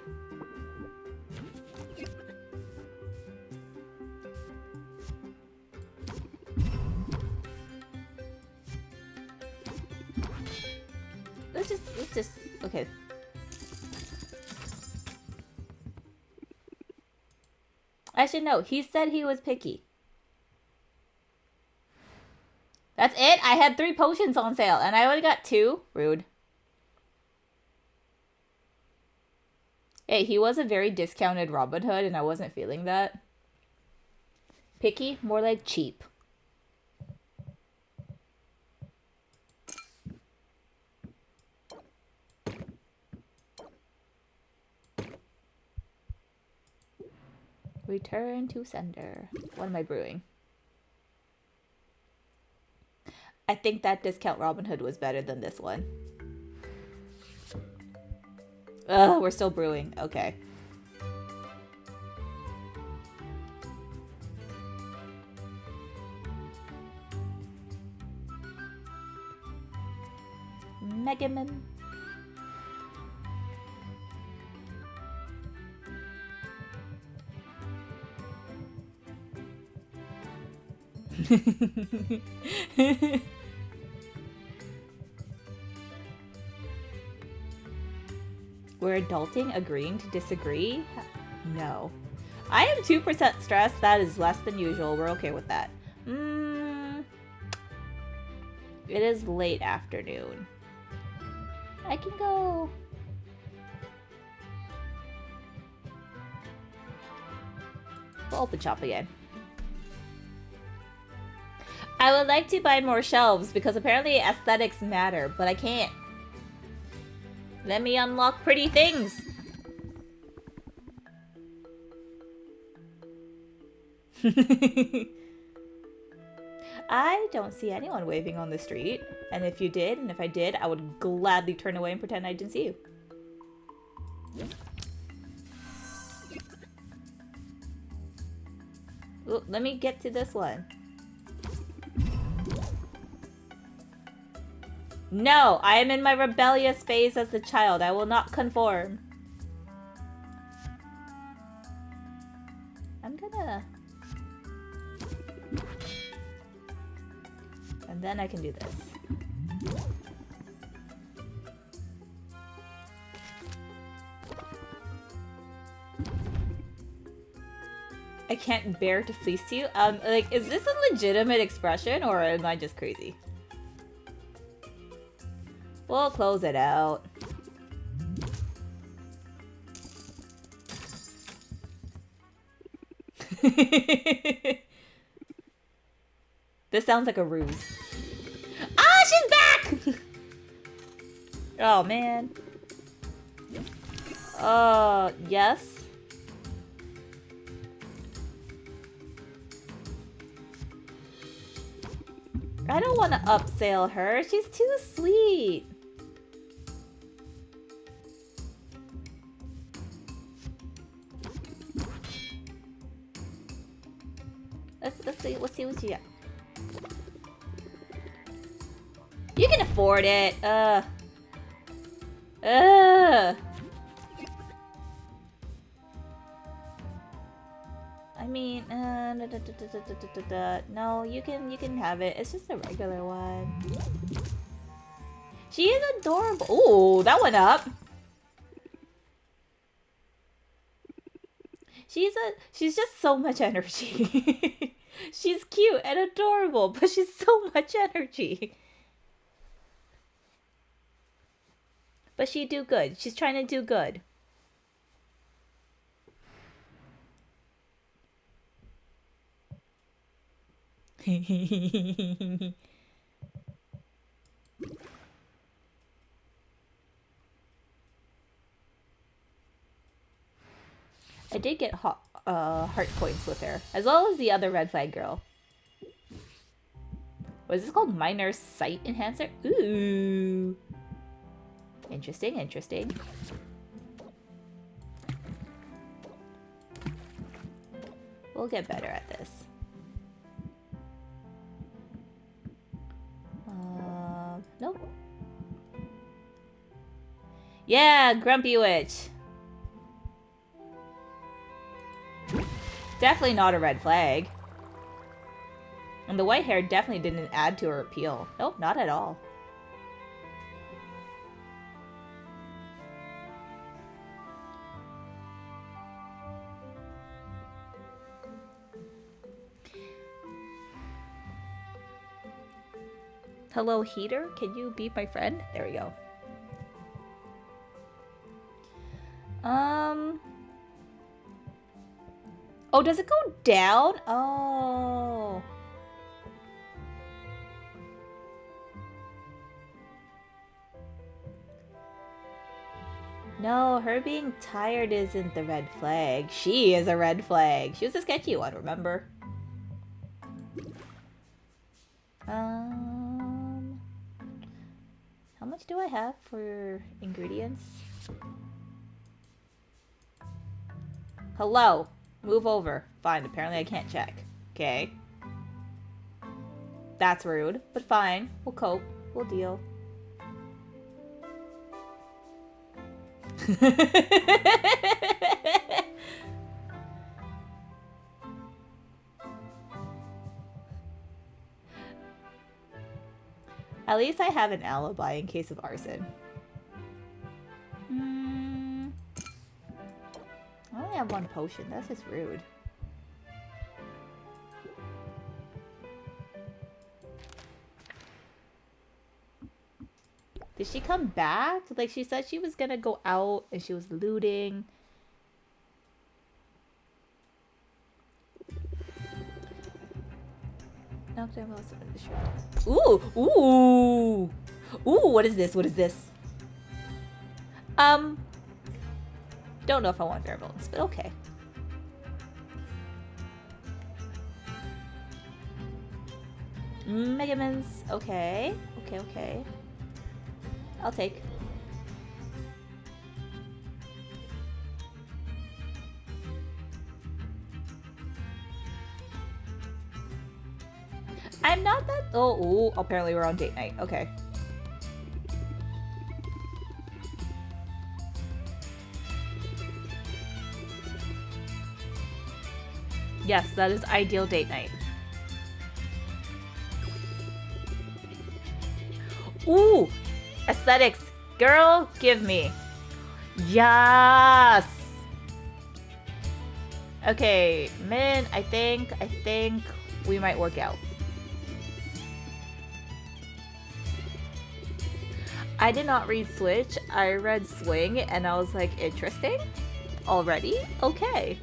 Let's just. Okay. Actually, no. He said he was picky. That's it? I had 3 potions on sale, and I only got 2? Rude. Hey, he was a very discounted Robin Hood, and I wasn't feeling that. Picky? More like cheap. Return to sender. What am I brewing? I think that discount Robin Hood was better than this one. Ugh, we're still brewing. Okay. Megaman. We're adulting, agreeing to disagree? No. I am 2% stressed. That is less than usual. We're okay with that. It is late afternoon. I can go... We'll open shop again. I would like to buy more shelves because apparently aesthetics matter, but I can't. Let me unlock pretty things. I don't see anyone waving on the street. And if you did, and if I did, I would gladly turn away and pretend I didn't see you. Ooh, let me get to this one. No, I am in my rebellious phase as the child. I will not conform. I'm gonna... And then I can do this. I can't bear to fleece you. Like, is this a legitimate expression or am I just crazy? We'll close it out. This sounds like a ruse. Ah, she's back! Oh, man. Yes. I don't want to upsell her. She's too sweet. Let's see what you got. You can afford it. I mean, no, you can have it. It's just a regular one. She is adorable. Ooh, that went up. She's just so much energy. She's cute and adorable, but she's so much energy. But she do good. She's trying to do good. I did get heart points with her, as well as the other red flag girl. Was this called Minor Sight Enhancer? Ooh. Interesting, interesting. We'll get better at this. Nope. Yeah, Grumpy Witch. Definitely not a red flag. And the white hair definitely didn't add to her appeal. Nope, not at all. Hello, Heater. Can you be my friend? There we go. Oh, does it go down? Oh. No, her being tired isn't the red flag. She is a red flag. She was a sketchy one, remember? How much do I have for ingredients? Hello. Move over. Fine, apparently I can't check. Okay. That's rude, but fine. We'll cope. We'll deal. At least I have an alibi in case of arson. I only have one potion. That's just rude. Did she come back? Like, she said she was gonna go out and she was looting. Knockdown also in the shirt. Ooh! Ooh! Ooh, what is this? What is this? Don't know if I want pheromones, but okay. Megamans. Okay. Okay, okay. I'll take. I'm not that. Oh, ooh, apparently we're on date night. Okay. Yes, that is ideal date night. Ooh! Aesthetics! Girl, give me. Yes! Okay, Min, I think we might work out. I did not read Switch, I read Swing, and I was like, interesting? Already? Okay.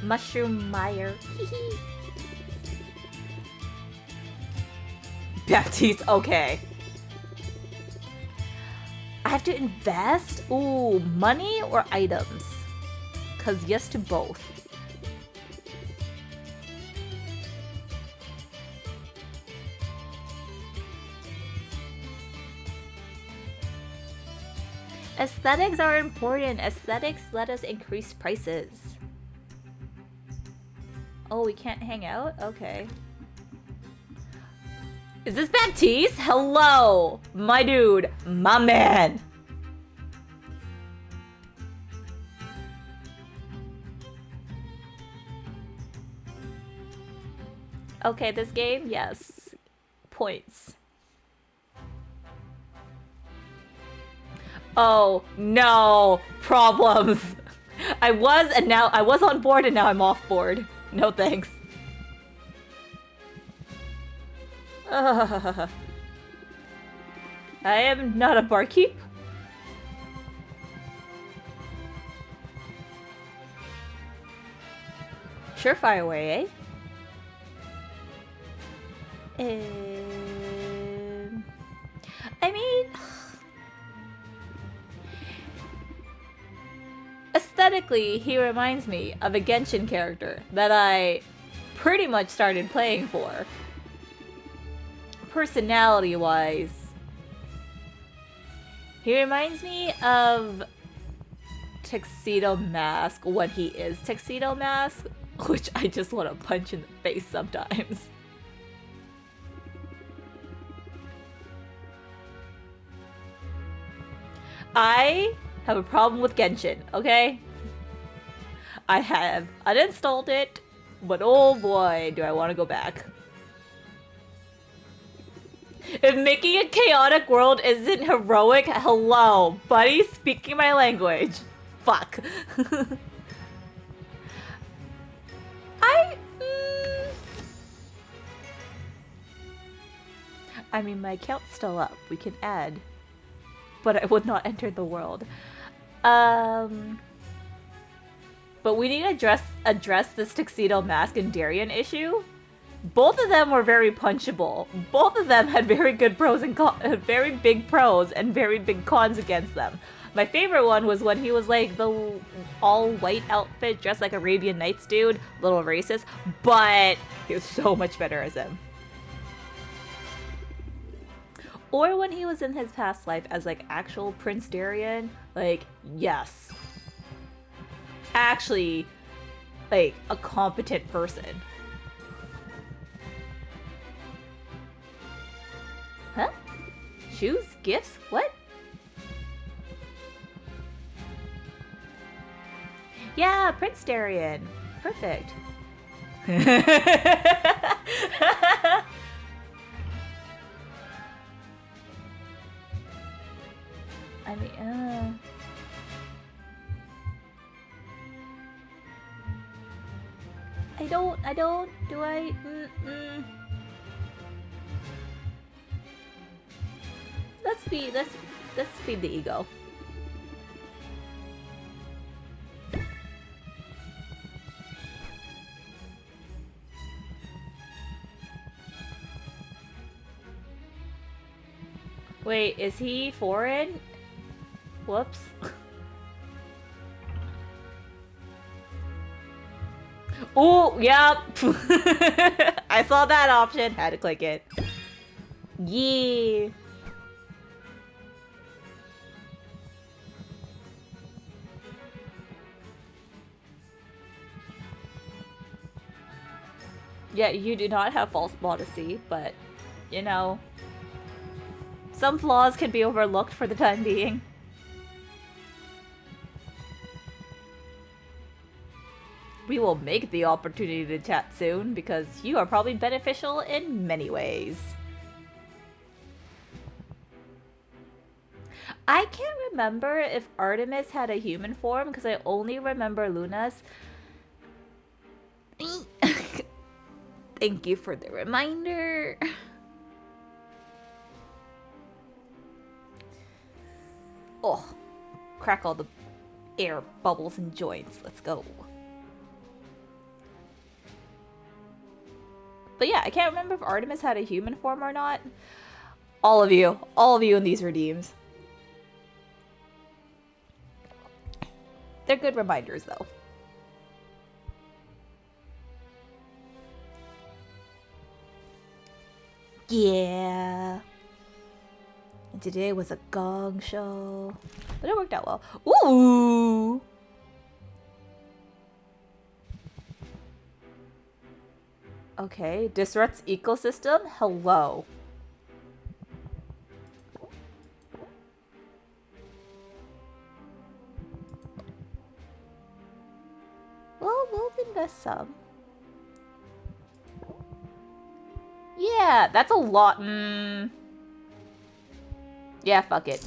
Mushroom Meyer. Baptiste, okay. I have to invest? Ooh, money or items? Cause yes to both. Aesthetics are important. Aesthetics let us increase prices. Oh, we can't hang out? Okay. Is this Baptiste? Hello! My dude. My man. Okay, this game? Yes. Points. Oh, no. Problems. I was on board and now I'm off board. No thanks. I am not a barkeep. Sure, fire away, eh? I mean, aesthetically, he reminds me of a Genshin character that I pretty much started playing for. Personality-wise, he reminds me of Tuxedo Mask when he is Tuxedo Mask, which I just want to punch in the face sometimes. I have a problem with Genshin, okay? I have uninstalled it, but oh boy, do I want to go back. If making a chaotic world isn't heroic, hello, buddy, speaking my language. Fuck. I mean, my account's still up. We can add. But I would not enter the world. But we need to address this Tuxedo Mask and Darien issue. Both of them were very punchable. Both of them had very good pros and very big pros and very big cons against them. My favorite one was when he was like the all-white outfit, dressed like Arabian Nights dude, little racist, but he was so much better as him. Or when he was in his past life as like actual Prince Darien, like, yes. Actually, like, a competent person. Huh? Shoes? Gifts? What? Yeah, Prince Darien. Perfect. I mean, do I? Let's feed the ego. Wait, is he foreign? Whoops. Oh, yep. I saw that option. Had to click it. Yeah. Yeah, you do not have false modesty, but, you know, some flaws can be overlooked for the time being. We will make the opportunity to chat soon, because you are probably beneficial in many ways. I can't remember if Artemis had a human form, because I only remember Luna's. Thank you for the reminder. Oh, crack all the air bubbles and joints. Let's go. But yeah, I can't remember if Artemis had a human form or not. All of you in these redeems. They're good reminders, though. Yeah. And today was a gong show. But it worked out well. Ooh! Okay, disrupts ecosystem? Hello. Well, we'll invest some. Yeah, that's a lot. Yeah, fuck it.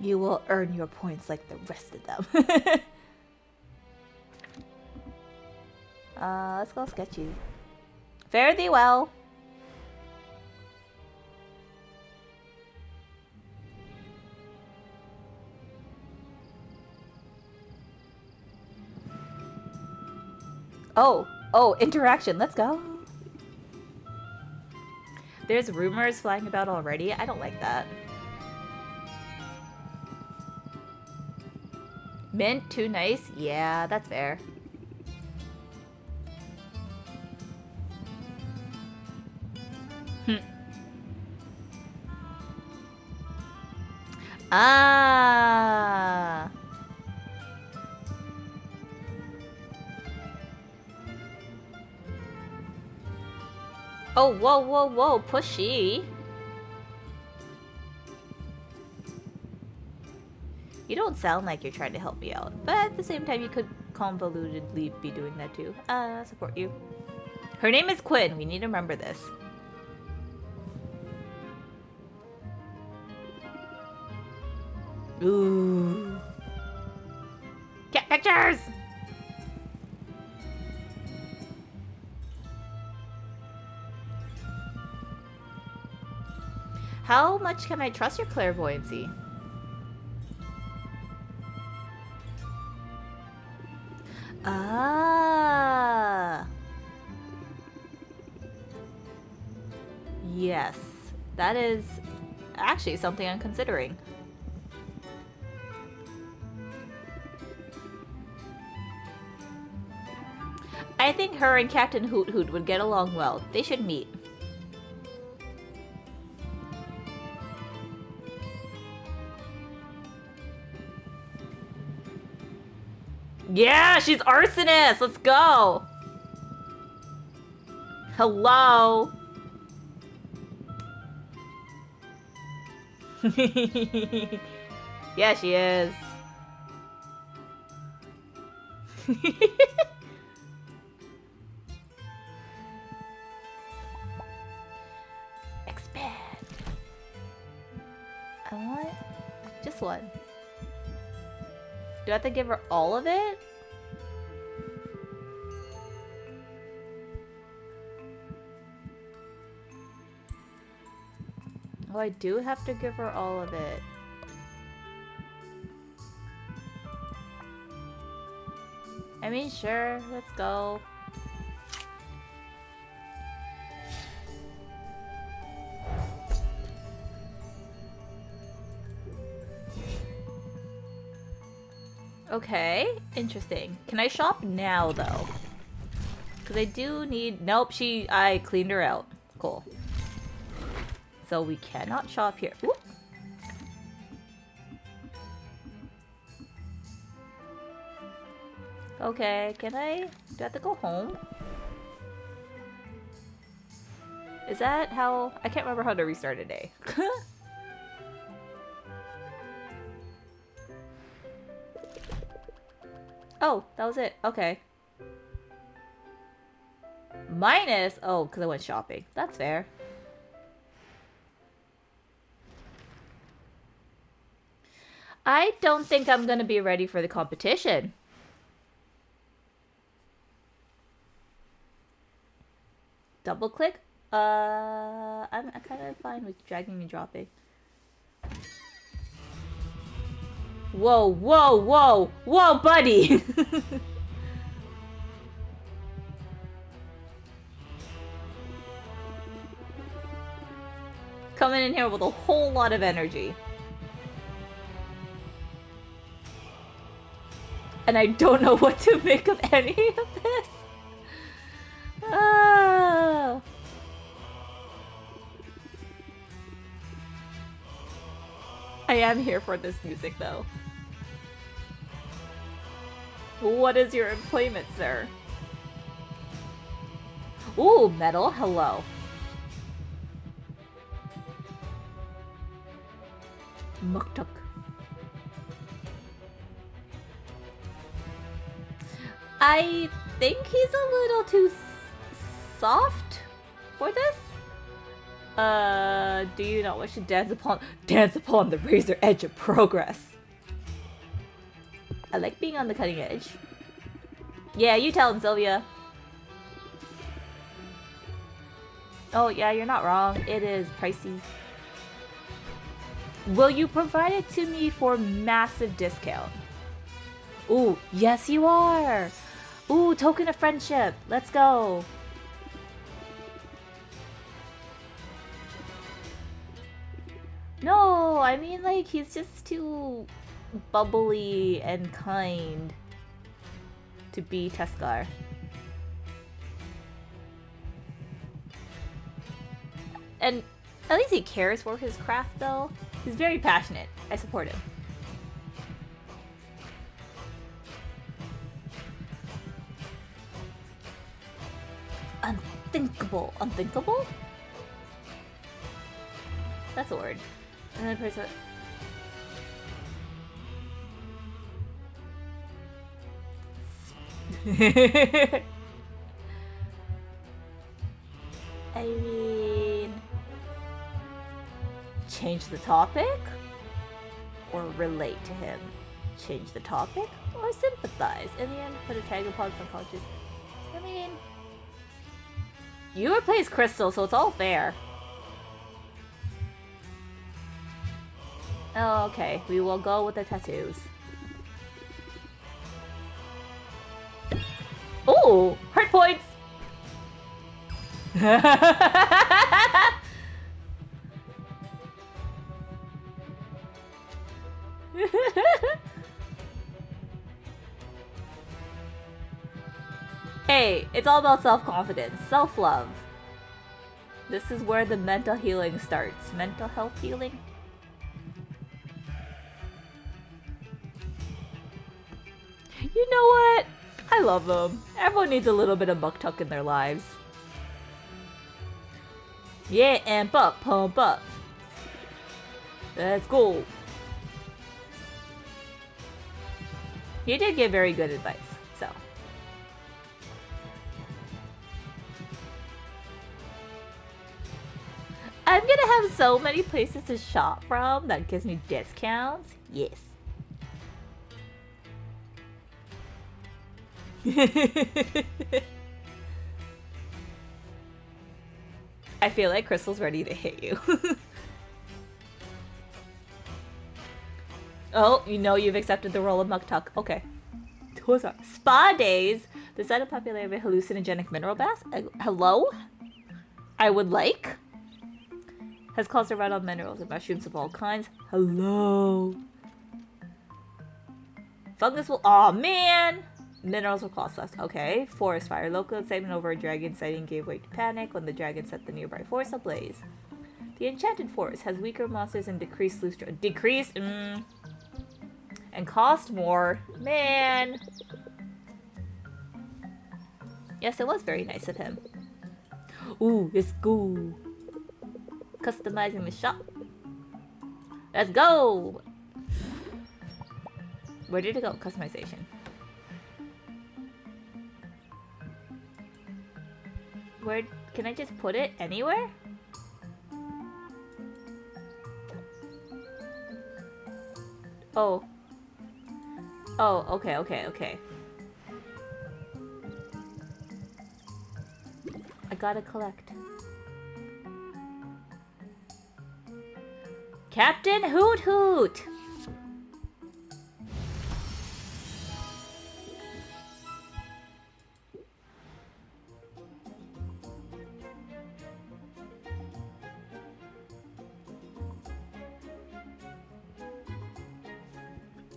You will earn your points like the rest of them. Let's go sketchy. Fare thee well. Oh, interaction. Let's go. There's rumors flying about already. I don't like that. Mint, too nice? Yeah, that's fair. Ah. Oh, whoa, pushy. You don't sound like you're trying to help me out, but at the same time, you could convolutedly be doing that too. Support you. Her name is Quinn. We need to remember this. Ooh. Get pictures! How much can I trust your clairvoyancy? Ah. Yes. That is actually something I'm considering. I think her and Captain Hoot Hoot would get along well. They should meet. Yeah, she's arsonist. Let's go. Hello. Yeah, she is. Expand. I want just one. Do I have to give her all of it? Oh, I do have to give her all of it. I mean, sure, let's go. Okay, interesting. Can I shop now, though? Because I do need... Nope, I cleaned her out. Cool. So we cannot shop here. Ooh. Okay, do I have to go home? Is that how... I can't remember how to restart a day. Oh, that was it. Okay. Minus... Oh, because I went shopping. That's fair. I don't think I'm gonna be ready for the competition. Double click? I'm kind of fine with dragging and dropping. Whoa, whoa, whoa, whoa, buddy! Coming in here with a whole lot of energy. And I don't know what to make of any of this. Oh. I am here for this music, though. What is your employment, sir? Ooh, metal. Hello. Muktuk. I think he's a little too soft for this. Do you not wish to dance upon the razor edge of progress? I like being on the cutting edge. Yeah, you tell him, Sylvia. Oh yeah, you're not wrong. It is pricey. Will you provide it to me for massive discount? Ooh, yes you are. Ooh, token of friendship. Let's go. No, I mean like he's just too bubbly and kind to be Teskar. And at least he cares for his craft though. He's very passionate. I support him. Unthinkable. Unthinkable? That's a word. And then person. I mean, change the topic or relate to him. Change the topic or sympathize. In the end, put a tag upon unconscious. I mean, you replace Crystal, so it's all fair. Oh, okay, we will go with the tattoos. Ooh, hurt points. Hey, it's all about self-confidence, self-love. This is where the mental healing starts. Mental health healing? You know what? I love them. Everyone needs a little bit of Muktuk in their lives. Yeah, amp up, pump up. Let's go. He did give very good advice, so. I'm gonna have so many places to shop from that gives me discounts. Yes. I feel like Crystal's ready to hit you. Oh, you know you've accepted the role of Muktuk. Okay. Spa days. The sudden popularity of hallucinogenic mineral baths. Hello? I would like. Has caused a run on minerals and mushrooms of all kinds. Hello. Fungus will. Aw, man! Minerals will cost less. Okay. Forest fire. Local excitement over a dragon sighting gave way to panic when the dragon set the nearby forest ablaze. The enchanted forest has weaker monsters and decreased loose. Decreased? And cost more. Man! Yes, it was very nice of him. Ooh, let's go. Customizing the shop. Let's go! Where did it go? Customization. Where can I just put it anywhere? Oh. Oh, okay, okay, okay. I gotta collect. Captain Hoot Hoot!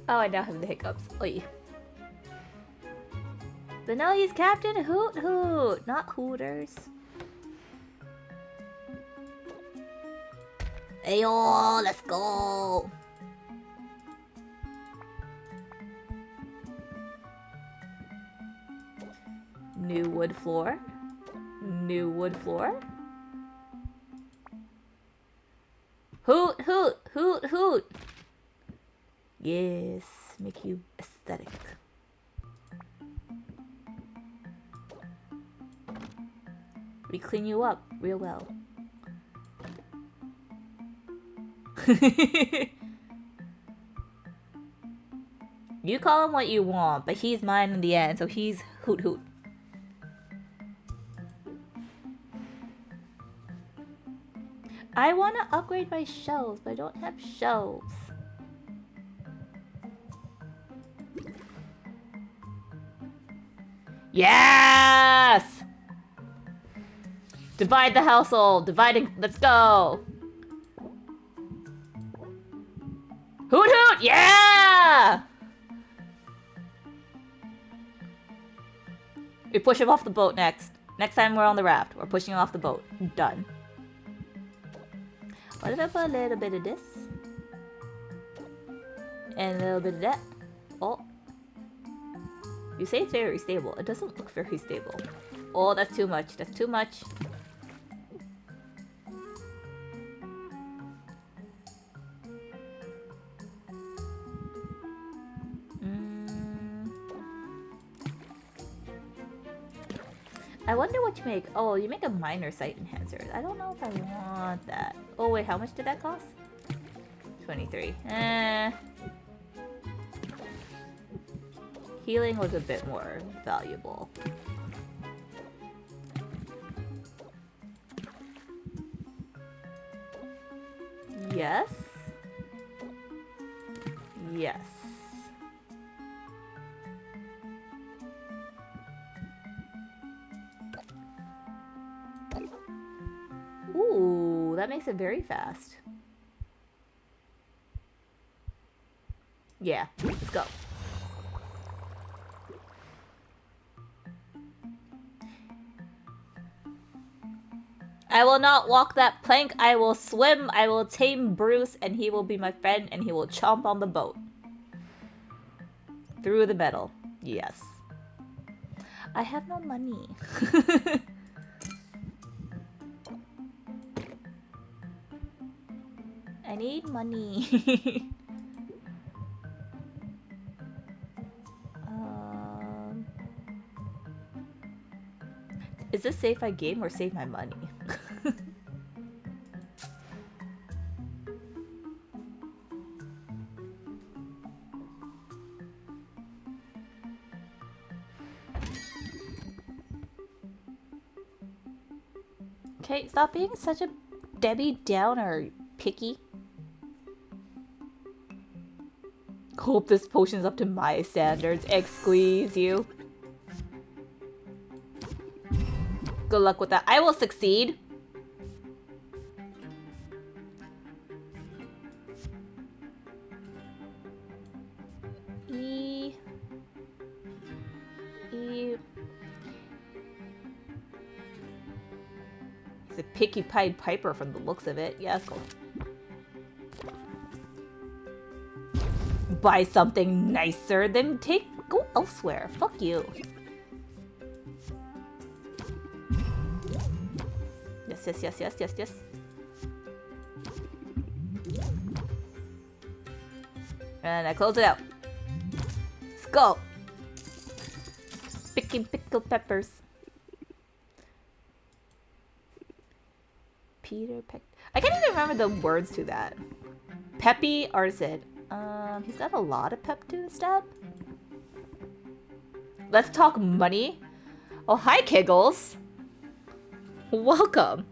Oh, I now have the hiccups. Oy. But no, he's Captain Hoot Hoot, not Hooters. Ayo, let's go. New wood floor. New wood floor. Hoot, hoot, hoot, hoot. Yes, make you aesthetic. We clean you up real well. You call him what you want, but he's mine in the end, so he's Hoot Hoot. I want to upgrade my shelves, but I don't have shelves. Yes! Divide the household. Dividing. Let's go. Hoot hoot! Yeah! We push him off the boat next. Next time we're on the raft, we're pushing him off the boat. Done. What if I put a little bit of this? And a little bit of that? Oh. You say it's very stable. It doesn't look very stable. Oh, that's too much. That's too much. I wonder what you make. Oh, you make a minor sight enhancer. I don't know if I want that. Oh wait, how much did that cost? 23. Healing was a bit more valuable. Yes. Yes. that makes it very fast. Yeah, let's go. I will not walk that plank. I will swim. I will tame Bruce, and he will be my friend, and he will chomp on the boat. Through the metal. Yes. I have no money. I need money. Is this save my game or save my money? Okay, stop being such a Debbie Downer, picky. Hope this potion's up to my standards. Excuse you. Good luck with that. I will succeed. E. He's a picky Pied Piper from the looks of it. Yeah, let's go. Buy something nicer, then go elsewhere. Fuck you. Yes. And I close it out. Let's go. Picking pickled peppers. Peter Peck. I can't even remember the words to that. Peppy Arson. He's got a lot of pep to his step. Let's talk money. Oh, hi, Kiggles. Welcome.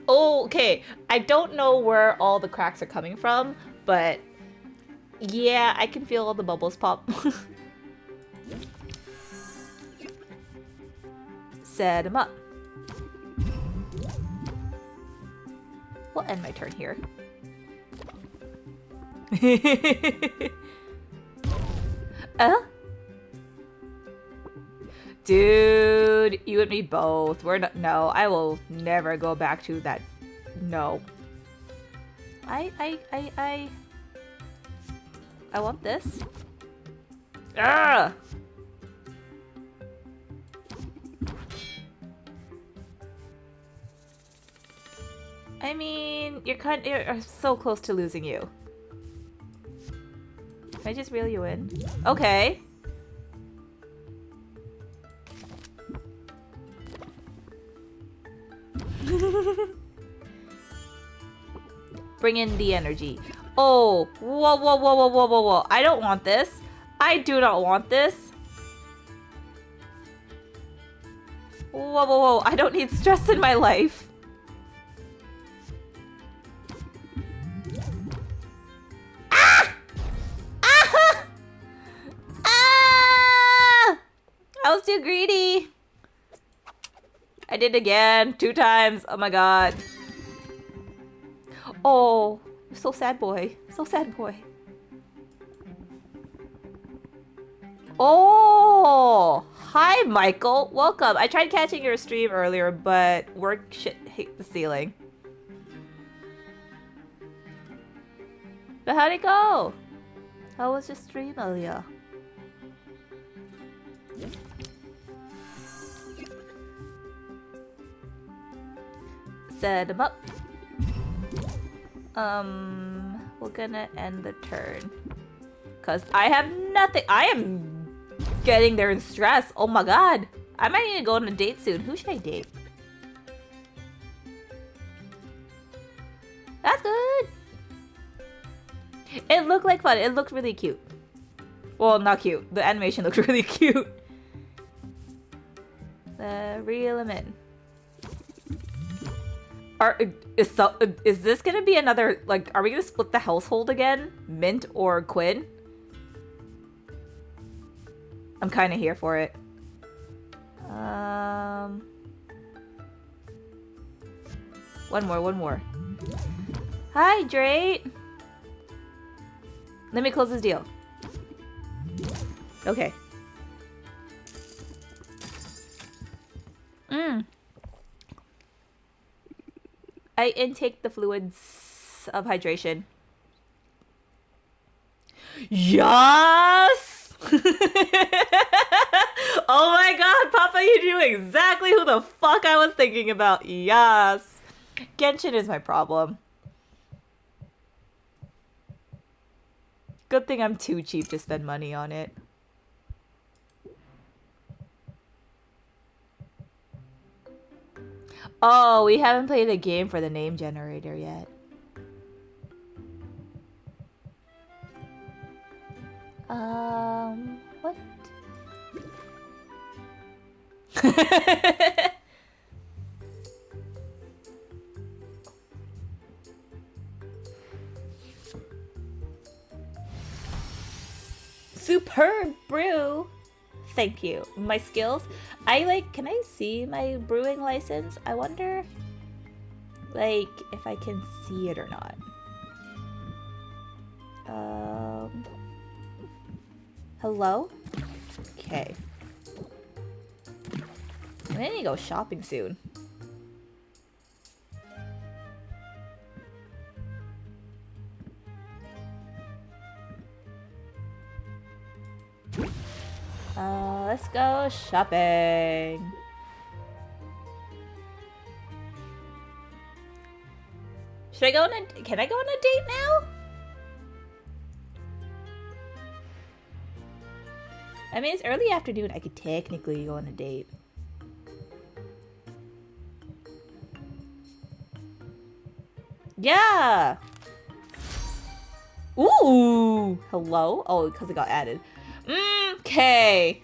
Okay, I don't know where all the cracks are coming from, but yeah, I can feel all the bubbles pop. Set him up. We'll end my turn here. Dude, you and me both. We're not. No, I will never go back to that. No. I want this. Ah! I mean, you're so close to losing you. Can I just reel you in? Okay. Bring in the energy. Oh, whoa. I don't want this. I do not want this. Whoa. I don't need stress in my life. Ah! Ah! Ah! I was too greedy. I did it again. 2 times. Oh my god. Oh, you're so sad, boy. So sad, boy. Oh, hi, Michael. Welcome. I tried catching your stream earlier, but work shit hit the ceiling. But how'd it go? How was your stream earlier? Set him up. We're gonna end the turn. Cause I have nothing. I am getting there in stress. Oh my god. I might need to go on a date soon. Who should I date? That's good. It looked like fun. It looked really cute. Well, not cute. The animation looked really cute. Reel him in. Is this gonna be another, like, are we gonna split the household again? Mint or Quinn? I'm kind of here for it. One more. Hydrate! Let me close this deal. Okay. I intake the fluids of hydration. Yes! Oh my god, Papa, you knew exactly who the fuck I was thinking about. Yes. Genshin is my problem. Good thing I'm too cheap to spend money on it. Oh, we haven't played a game for the name generator yet. What? Superb brew. Thank you. My skills. Can I see my brewing license? I wonder, like, if I can see it or not. Hello? Okay. I need to go shopping soon. Let's go shopping. Should I go on a... Can I go on a date now? I mean, it's early afternoon. I could technically go on a date. Yeah! Ooh! Hello? Oh, because it got added. Okay.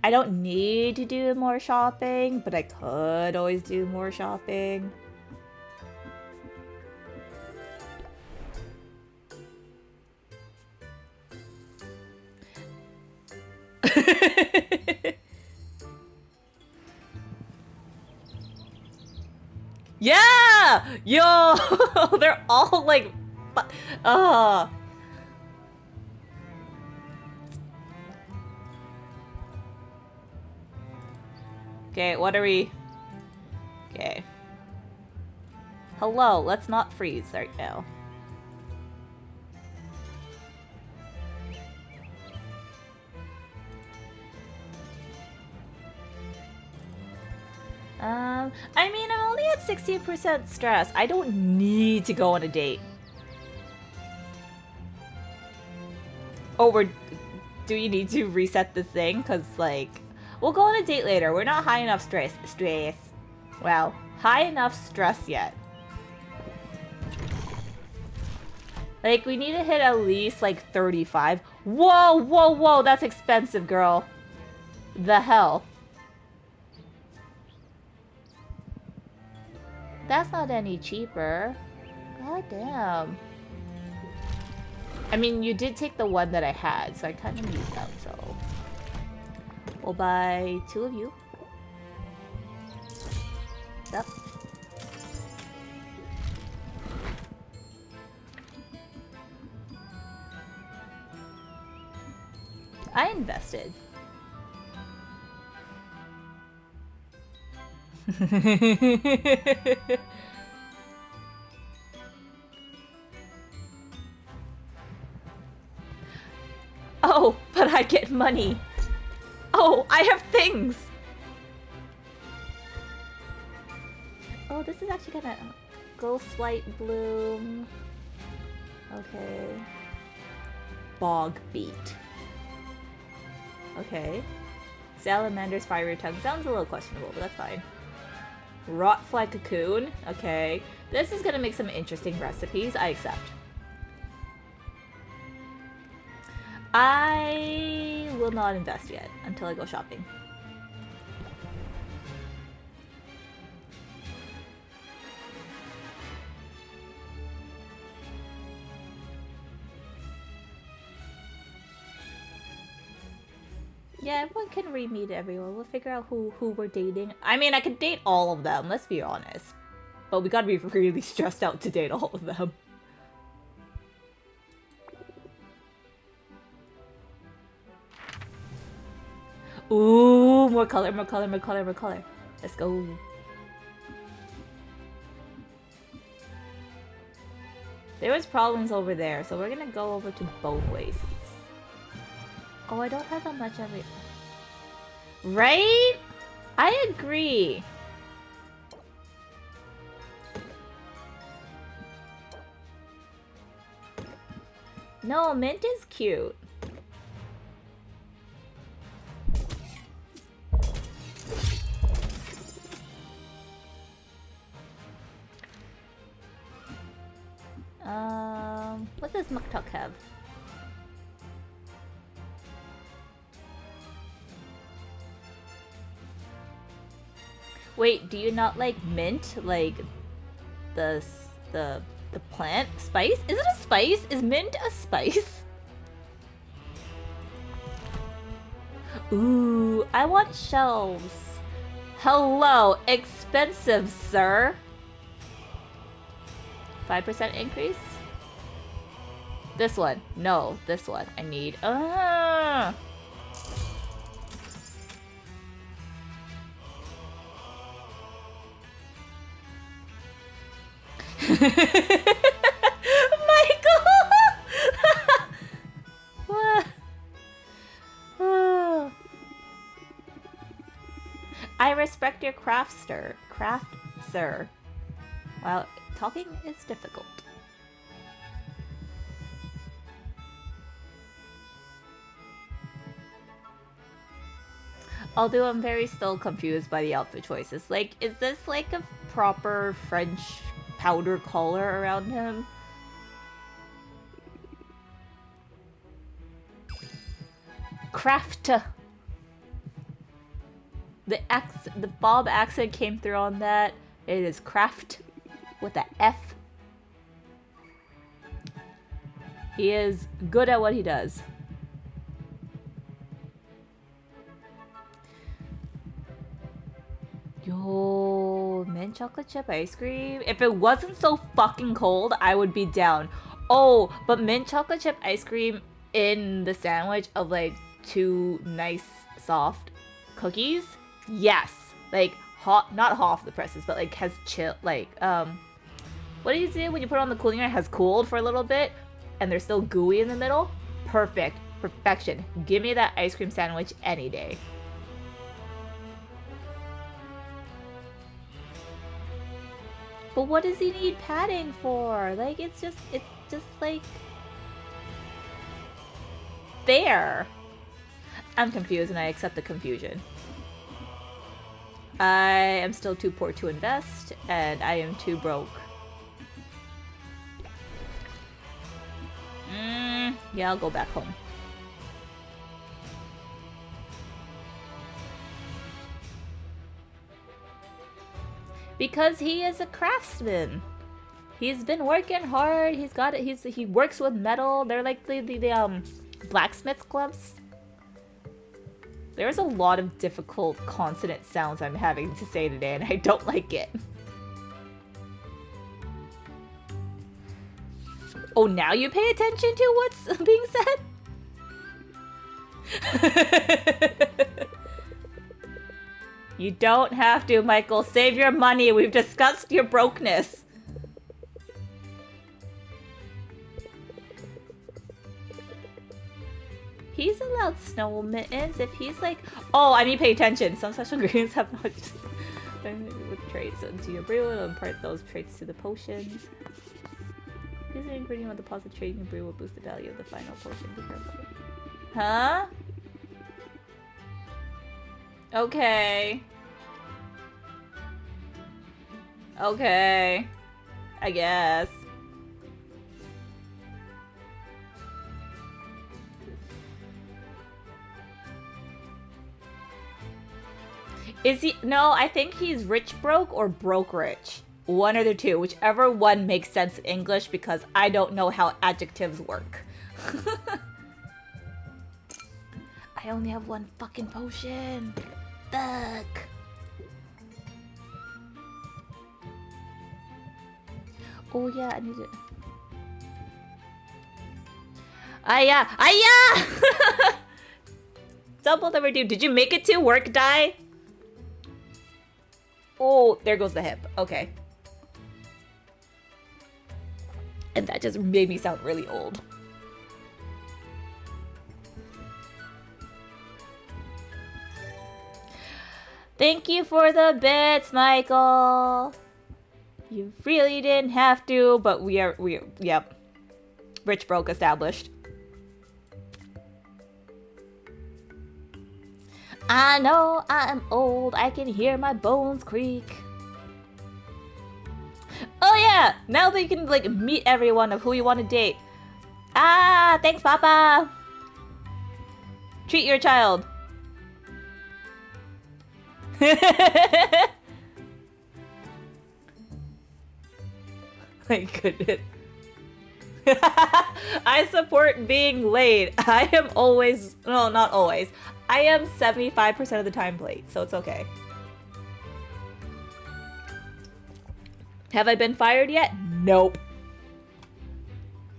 I don't need to do more shopping, but I could always do more shopping. Yeah! Yo! They're all like... Okay, what are we... Okay. Hello, let's not freeze right now. I mean, I'm only at 60% stress. I don't need to go on a date. Oh, do you need to reset the thing? Because, like, we'll go on a date later. We're not high enough stress. Well, high enough stress yet. Like, we need to hit at least, like, 35. Whoa, that's expensive, girl. The hell? That's not any cheaper. God damn. I mean, you did take the one that I had, so I kind of need that, so... We'll buy 2 of you. Yep. I invested. Oh, but I get money. Oh, I have things. Oh, this is actually gonna Ghost Light Bloom. Okay. Bog Beat. Okay. Salamander's Fiery Tongue sounds a little questionable, but that's fine. Rotfly Cocoon. Okay. This is gonna make some interesting recipes. I accept. I will not invest yet until I go shopping. Yeah, everyone can re-meet everyone. We'll figure out who we're dating. I mean, I could date all of them, let's be honest. But we gotta be really stressed out to date all of them. Ooh, more color, more color, more color, more color. Let's go. There was problems over there, so we're gonna go over to both wastes. Oh, I don't have that much of it. Right? I agree. No, mint is cute. What does Muktuk have? Wait, do you not like mint? Like the plant spice? Is it a spice? Is mint a spice? Ooh, I want shelves. Hello, expensive, sir. 5% increase? This one. No, this one. I need. Michael! What? I respect your craft, sir. Well, talking is difficult. Although I'm very still confused by the outfit choices. Like, is this like a proper French powder collar around him? Craft. The Bob accent came through on that. It is craft with a F. He is good at what he does. Yo, mint chocolate chip ice cream. If it wasn't so fucking cold, I would be down. Oh, but mint chocolate chip ice cream in the sandwich of like 2 nice soft cookies? Yes. Like hot, not hot off the presses, but like has chill, like what do you do when you put it on the cooling rack? Has cooled for a little bit and they're still gooey in the middle? Perfect. Perfection. Give me that ice cream sandwich any day. But what does he need padding for? Like, it's just like there. I'm confused and I accept the confusion. I am still too poor to invest and I am too broke. Yeah, I'll go back home. Because he is a craftsman. He's been working hard. He's got it. He works with metal. They're like the blacksmith gloves. There's a lot of difficult consonant sounds I'm having to say today, and I don't like it. Oh, now you pay attention to what's being said? You don't have to, Michael. Save your money. We've discussed your brokenness. He's allowed snow mittens if he's like... Oh, I need to pay attention. Some special ingredients have not just... with traits into your brew and impart those traits to the potions. Use an ingredient with deposit trait in your brew will boost the value of the final potion. Be careful. Huh? Okay. Okay. I guess. Is he? No, I think he's rich broke or broke rich. One or the two. Whichever one makes sense in English because I don't know how adjectives work. I only have one fucking potion. Fuck. Oh yeah, I need it. Aya! Aya! Double the redeem. Did you make it to work die? Oh, there goes the hip. Okay. And that just made me sound really old. Thank you for the bits, Michael. You really didn't have to, but yep. Rich broke established. I know I'm old, I can hear my bones creak. Oh yeah, now that you can like meet everyone of who you want to date. Ah, thanks Papa. Treat your child. My goodness. I support being late. I am always, no, not always. I am 75% of the time late, so it's okay. Have I been fired yet? Nope.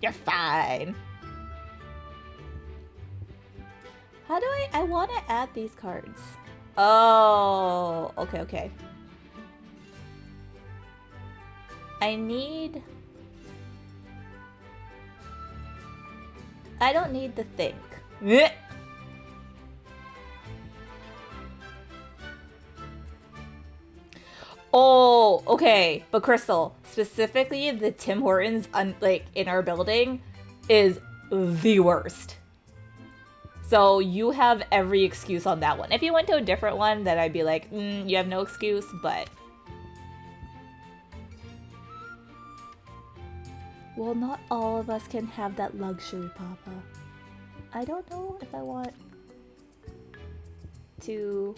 You're fine. How do I want to add these cards. Oh, okay, okay. I don't need the think. Oh, okay. But Crystal, specifically the Tim Hortons like in our building is the worst. So you have every excuse on that one. If you went to a different one, then I'd be like, you have no excuse, but... Well, not all of us can have that luxury, Papa. I don't know if I want to...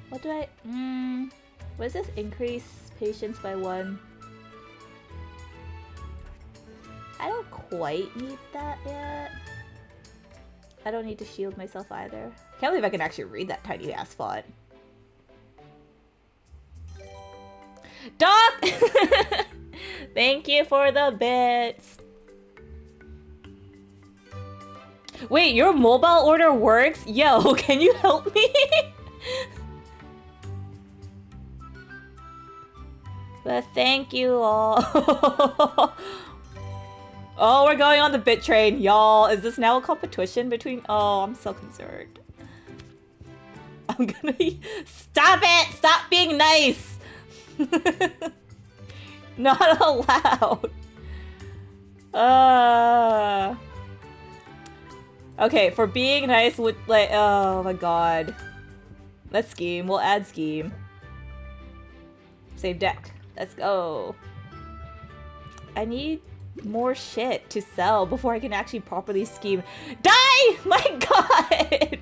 What do I... What is this? Increase patience by 1. I don't quite need that yet. I don't need to shield myself either. Can't believe I can actually read that tiny ass font. Doc! Thank you for the bits. Wait, your mobile order works? Yo, can you help me? But thank you all. Oh, we're going on the bit train, y'all. Is this now a competition between... Oh, I'm so concerned. I'm gonna... Stop it! Stop being nice! Not allowed. Okay, for being nice with like... Oh my god. Let's scheme. We'll add scheme. Save deck. Let's go. I need more shit to sell before I can actually properly scheme. Die! My god!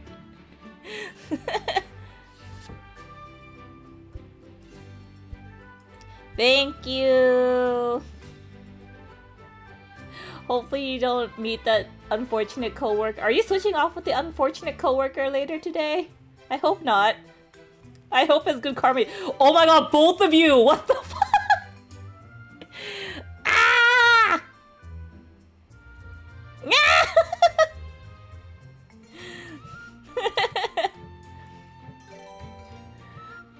Thank you. Hopefully you don't meet that unfortunate coworker. Are you switching off with the unfortunate coworker later today? I hope not. I hope it's good karma. Oh my god, both of you! What the fuck? Ah!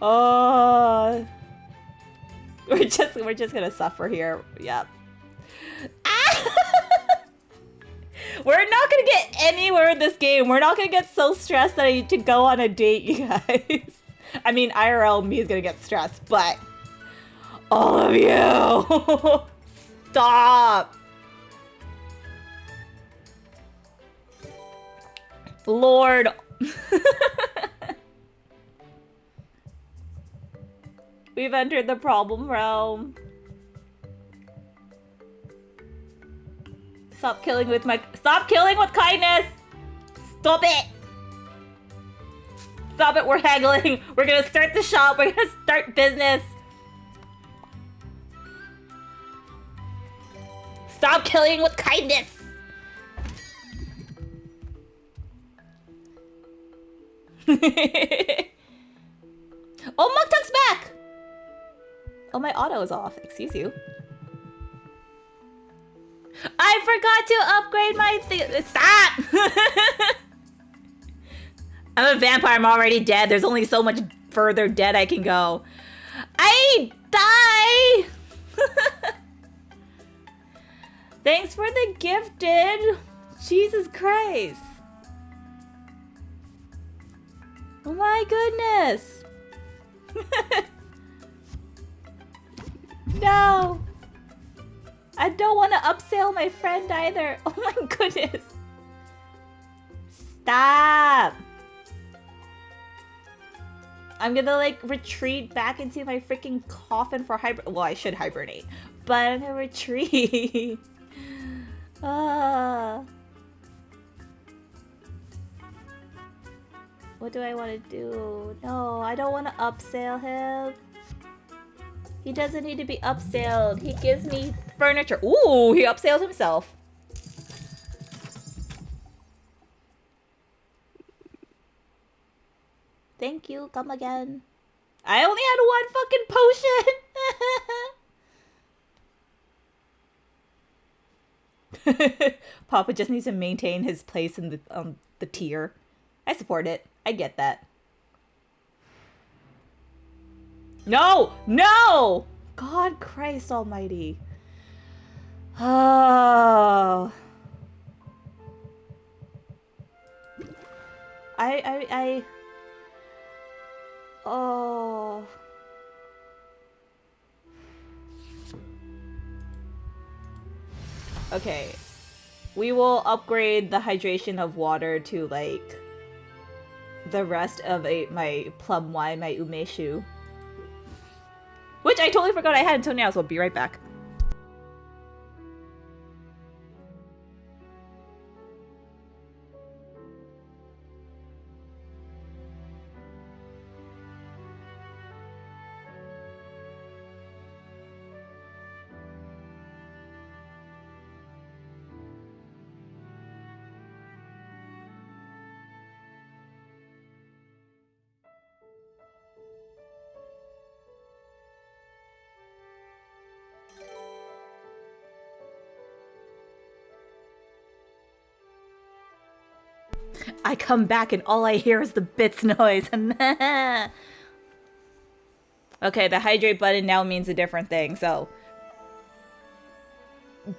Oh, we're just gonna suffer here. Yep. Ah! We're not gonna get anywhere in this game. We're not gonna get so stressed that I need to go on a date, you guys. I mean, IRL me is gonna get stressed, but all of you, stop. Lord. We've entered the problem realm. Stop killing with kindness! Stop it! Stop it, we're haggling. We're gonna start the shop, we're gonna start business. Stop killing with kindness! Oh, Muktuk's back! Oh, my auto is off. Excuse you. I forgot to upgrade my thing. Stop! I'm a vampire. I'm already dead. There's only so much further dead I can go. I die! Thanks for the gifted. Jesus Christ. Oh my goodness. No. I don't want to upsell my friend either. Oh my goodness. Stop. I'm gonna like retreat back into my freaking coffin for well, I should hibernate, but I'm gonna retreat. What do I want to do? No, I don't want to upsell him. He doesn't need to be upselled. He gives me furniture. Ooh, he upsells himself. Thank you. Come again. I only had one fucking potion. Papa just needs to maintain his place in the tier. I support it. I get that. No! No! God Christ almighty. Oh. Oh. Okay. We will upgrade the hydration of water to, like, the rest of my plum wine, my umeshu. Which I totally forgot I had until now, so I'll be right back. I come back and all I hear is the bits noise. Okay, the hydrate button now means a different thing, so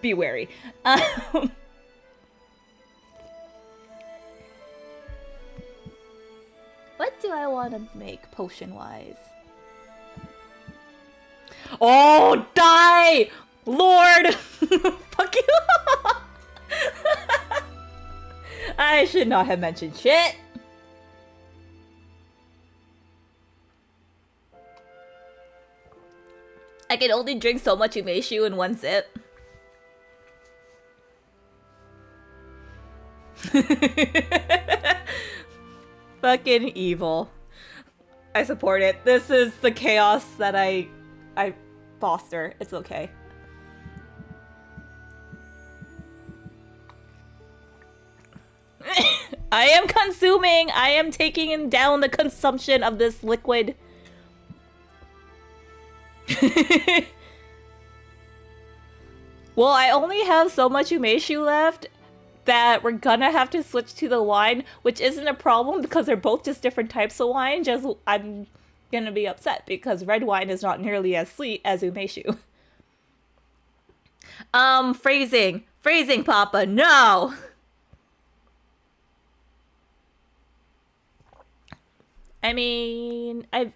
be wary. What do I want to make potion-wise? Oh, die! Lord! Fuck you! I should not have mentioned shit. I can only drink so much umeshu in one sip. Fucking evil. I support it. This is the chaos that I foster. It's okay. I am consuming. I am taking down the consumption of this liquid. Well, I only have so much umeshu left that we're gonna have to switch to the wine, which isn't a problem because they're both just different types of wine. Just I'm gonna be upset because red wine is not nearly as sweet as umeshu. Phrasing, Papa, no. I mean, an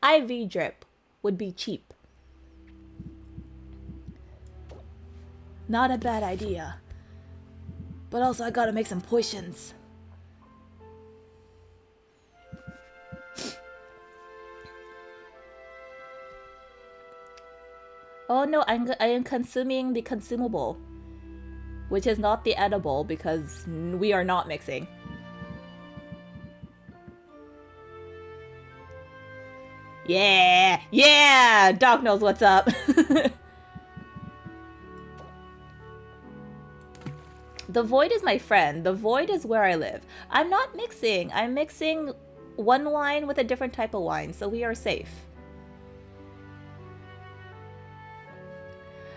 IV drip would be cheap. Not a bad idea. But also, I gotta make some potions. Oh no, I am consuming the consumable, which is not the edible because we are not mixing. Yeah, yeah, Doc knows what's up. The void is my friend. The void is where I live. I'm not mixing. I'm mixing one wine with a different type of wine, so we are safe.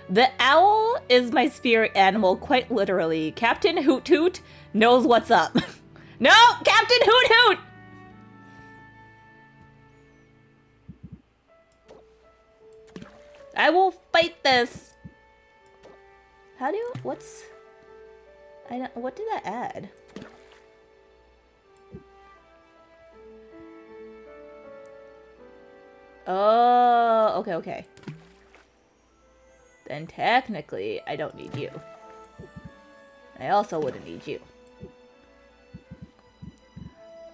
The owl is my spirit animal, quite literally. Captain Hoot Hoot knows what's up. No! Captain Hoot Hoot! I will fight this. How do you... What's... I don't... What did that add? Oh, okay, okay. Then technically, I don't need you. I also wouldn't need you.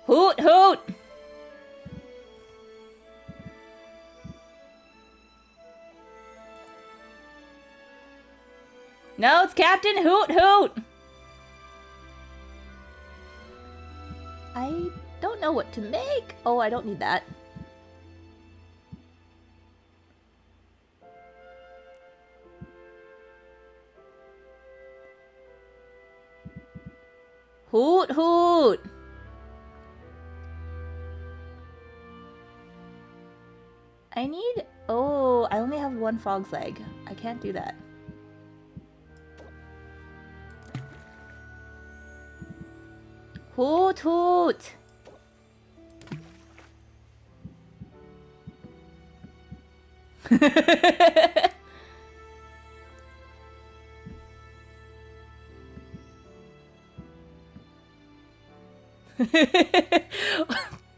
Hoot Hoot! No, it's Captain Hoot Hoot! I don't know what to make. Oh, I don't need that. Hoot Hoot! I need... Oh, I only have one frog's leg. I can't do that. Hoot Hoot!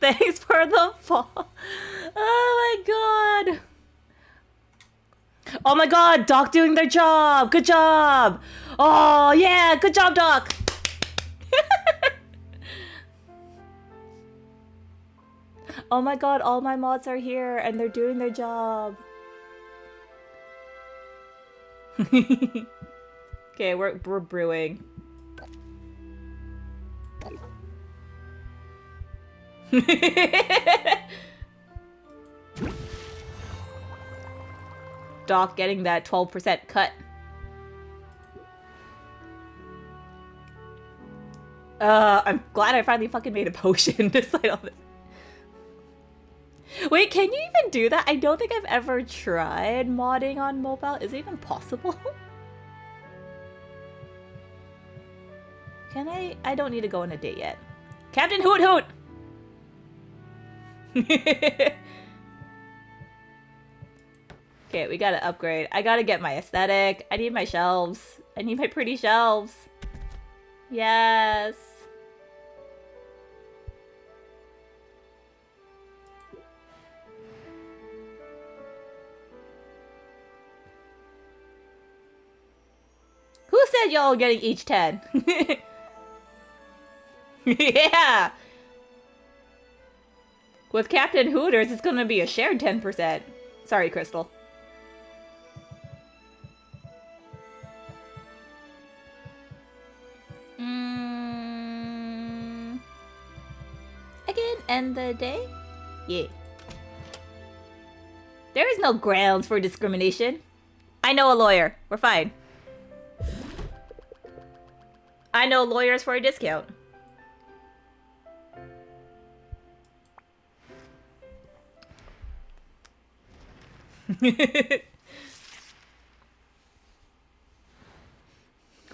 Thanks for the fall. Oh my god. Oh my god, Doc doing their job. Good job. Oh yeah, good job, Doc. Oh my god, all my mods are here and they're doing their job. Okay, we're brewing. Doc getting that 12% cut. I'm glad I finally fucking made a potion despite all this. Wait, can you even do that? I don't think I've ever tried modding on mobile. Is it even possible? Can I? I don't need to go on a date yet. Captain Hoot Hoot! Okay, we gotta upgrade. I gotta get my aesthetic. I need my shelves. I need my pretty shelves. Yes. Who said y'all getting each 10? Yeah! With Captain Hooters, it's gonna be a shared 10%. Sorry, Crystal. I can end the day? Yeah. There is no grounds for discrimination. I know a lawyer. We're fine. I know lawyers for a discount.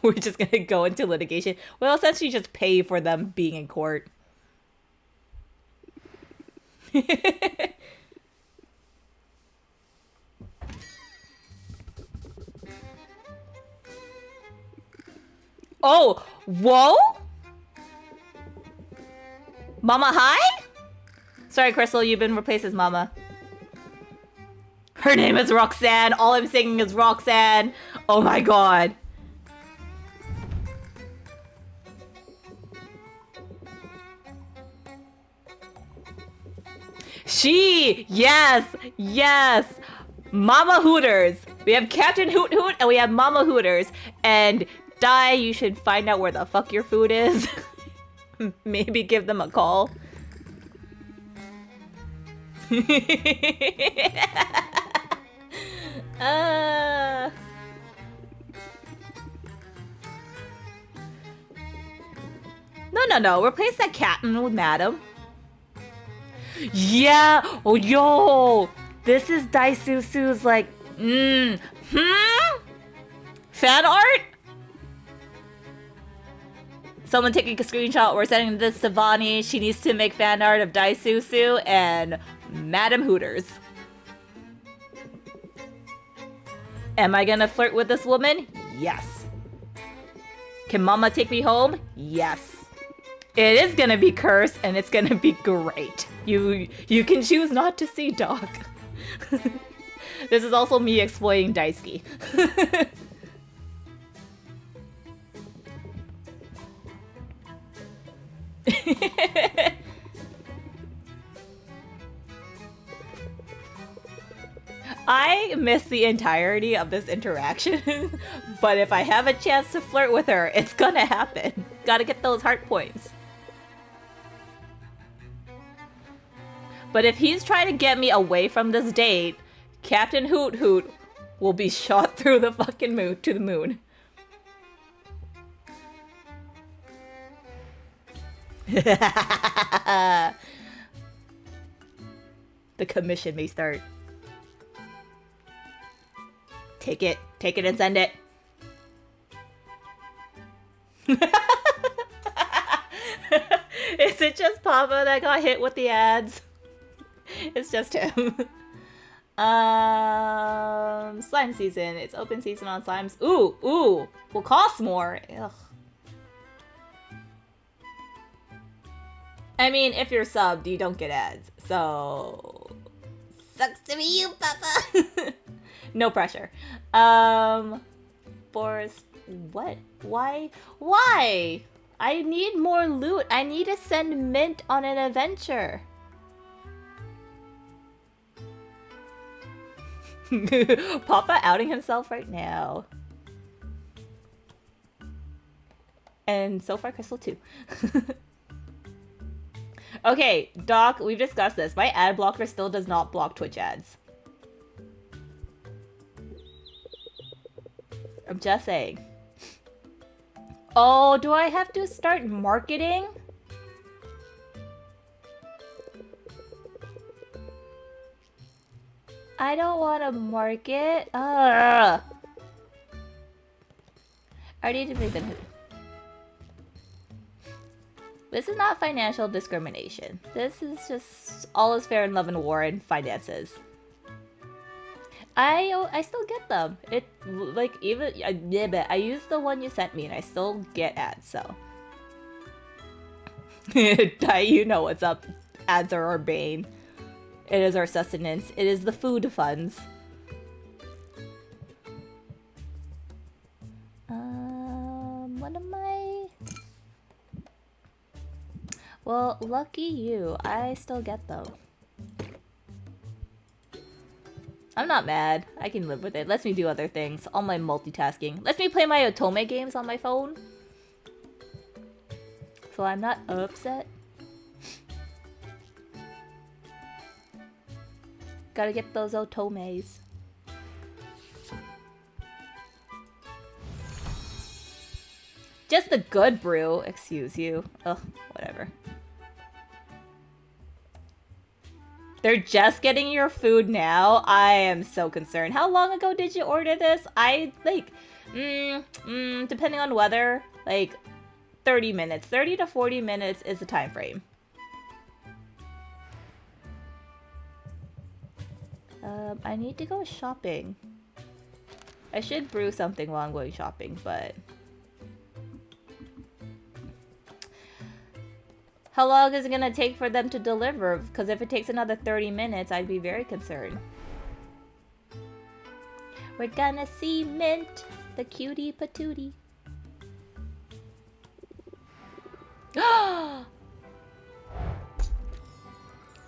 We're just gonna go into litigation. Well, essentially just pay for them being in court. Oh, whoa? Mama hi? Sorry, Crystal, you've been replaced as Mama. Her name is Roxanne. All I'm singing is Roxanne. Oh my god. Yes, yes. Mama Hooters. We have Captain Hoot Hoot and we have Mama Hooters. And Di, you should find out where the fuck your food is. Maybe give them a call. No. Replace that captain with madam. Yeah. Oh, yo. This is Daisusu's like, fan art? Someone taking a screenshot. We're sending this to Vani. She needs to make fan art of Daisusu and Madam Hooters. Am I gonna flirt with this woman? Yes. Can Mama take me home? Yes. It is gonna be cursed and it's gonna be great. You can choose not to see, dog. This is also me exploiting Daisuke. I miss the entirety of this interaction, but if I have a chance to flirt with her, it's gonna happen. Gotta get those heart points. But if he's trying to get me away from this date, Captain Hoot Hoot will be shot through the fucking moon to the moon. The commission may start. Take it and send it. Is it just Papa that got hit with the ads? It's just him. Slime season. It's open season on slimes. Ooh, will cost more. Ugh. I mean, if you're subbed, you don't get ads. So sucks to be you, Papa. No pressure. Boris, what? Why? I need more loot. I need to send Mint on an adventure. Papa outing himself right now. And so far, Crystal too. Okay, Doc, we've discussed this. My ad blocker still does not block Twitch ads. I'm just saying. Oh, do I have to start marketing? I don't want to market. I need to make them. This is not financial discrimination. This is just all is fair in love and war and finances. I still get them. It like even I use the one you sent me and I still get ads. So you know what's up. Ads are our bane. It is our sustenance. It is the food funds. What am I? Well, lucky you. I still get them. I'm not mad. I can live with it. Lets me do other things. All my multitasking. Lets me play my Otome games on my phone. So I'm not upset. Gotta get those Otomes. Just the good brew. Excuse you. Ugh, whatever. They're just getting your food now? I am so concerned. How long ago did you order this? I, like, depending on weather, like, 30 minutes. 30 to 40 minutes is the time frame. I need to go shopping. I should brew something while I'm going shopping, but... How long is it gonna take for them to deliver? Because if it takes another 30 minutes, I'd be very concerned. We're gonna see Mint, the cutie patootie.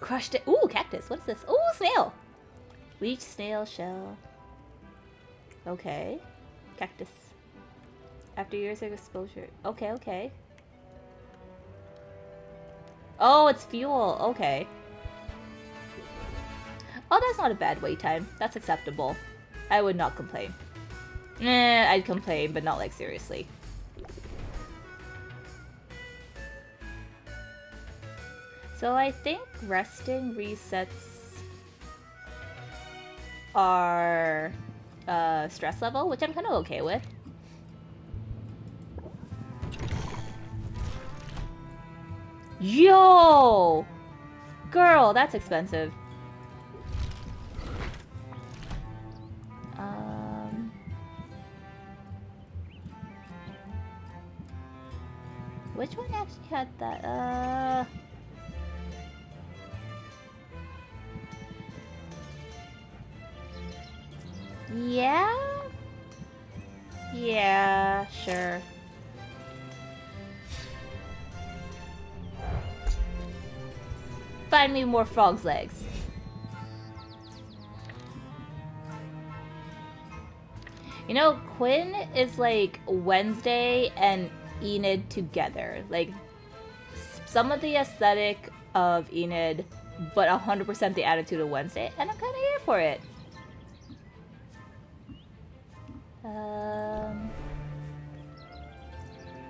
Crushed it. Ooh, cactus. What's this? Ooh, snail. Leech, snail, shell. Okay. Cactus. After years of exposure. Okay, okay. Oh, it's fuel. Okay. Oh, that's not a bad wait time. That's acceptable. I would not complain. I'd complain, but not like seriously. So I think resting resets our stress level, which I'm kind of okay with. Yo! Girl, that's expensive. Which one actually had that? Yeah? Yeah, sure. Find me more frog's legs. You know, Quinn is like Wednesday and Enid together. Like, some of the aesthetic of Enid, but 100% the attitude of Wednesday, and I'm kind of here for it.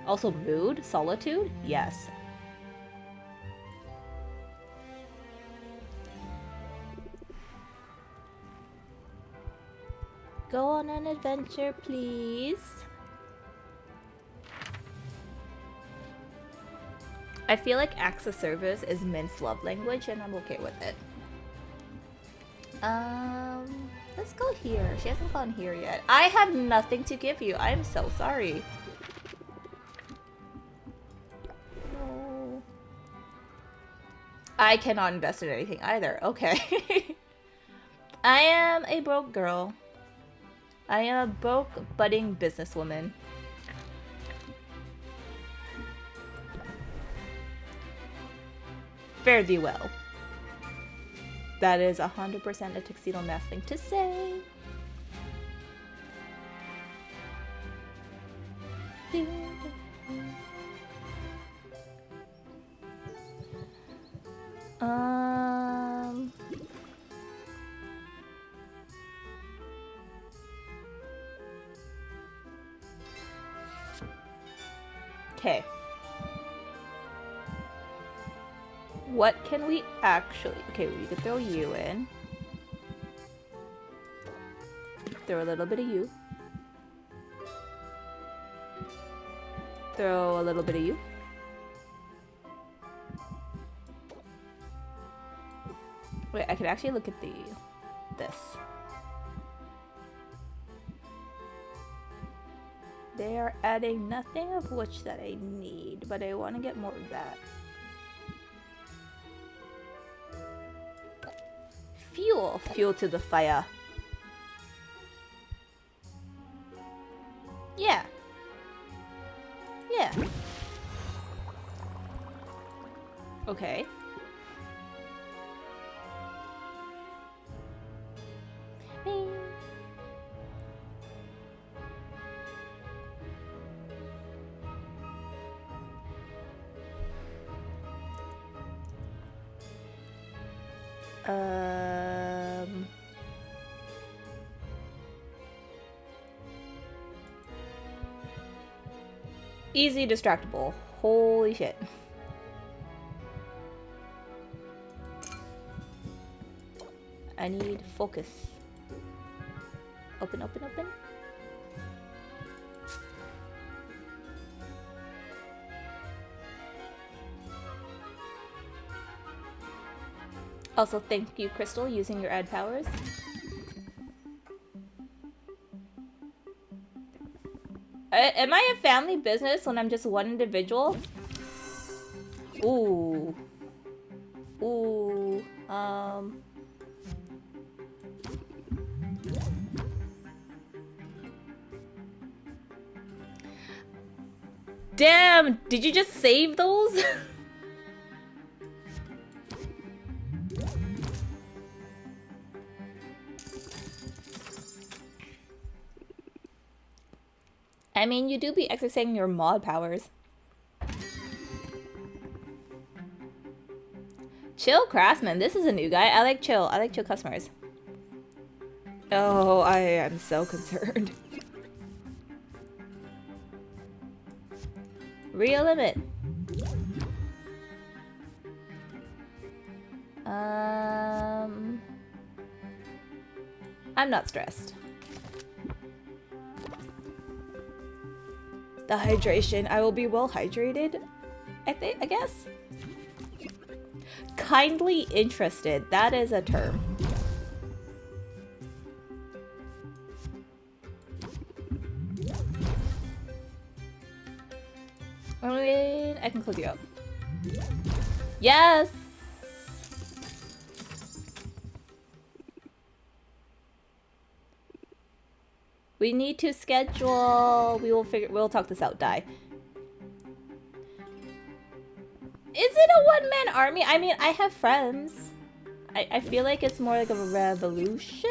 Also mood, solitude, yes. Go on an adventure, please. I feel like acts of service is Mint's love language, and I'm okay with it. Let's go here. She hasn't gone here yet. I have nothing to give you. I am so sorry. No. I cannot invest in anything either. Okay. I am a broke girl. I am a broke, budding businesswoman. Fare thee well. That is 100% a Tuxedo Mask thing to say. Okay. What can we actually... Okay, we could throw you in. Throw a little bit of you. Throw a little bit of you. Wait, I could actually look at this. They are adding nothing of which that I need, but I want to get more of that. Fuel. Fuel to the fire. Yeah. Yeah. Okay. Easy distractible. Holy shit. I need focus. Open, open, open. Also, thank you, Crystal, using your ad powers. Am I a family business when I'm just one individual? Ooh. Ooh. Damn, did you just save those? I mean, you do be exercising your mod powers. Chill Craftsman, this is a new guy. I like chill customers. Oh, I am so concerned. Real limit. I'm not stressed. The hydration. I will be well hydrated. I guess. Kindly interested. That is a term. Alright, I can close you up. Yes! We need to schedule. We'll talk this out, Die. Is it a one-man army? I mean, I have friends. I feel like it's more like a revolution?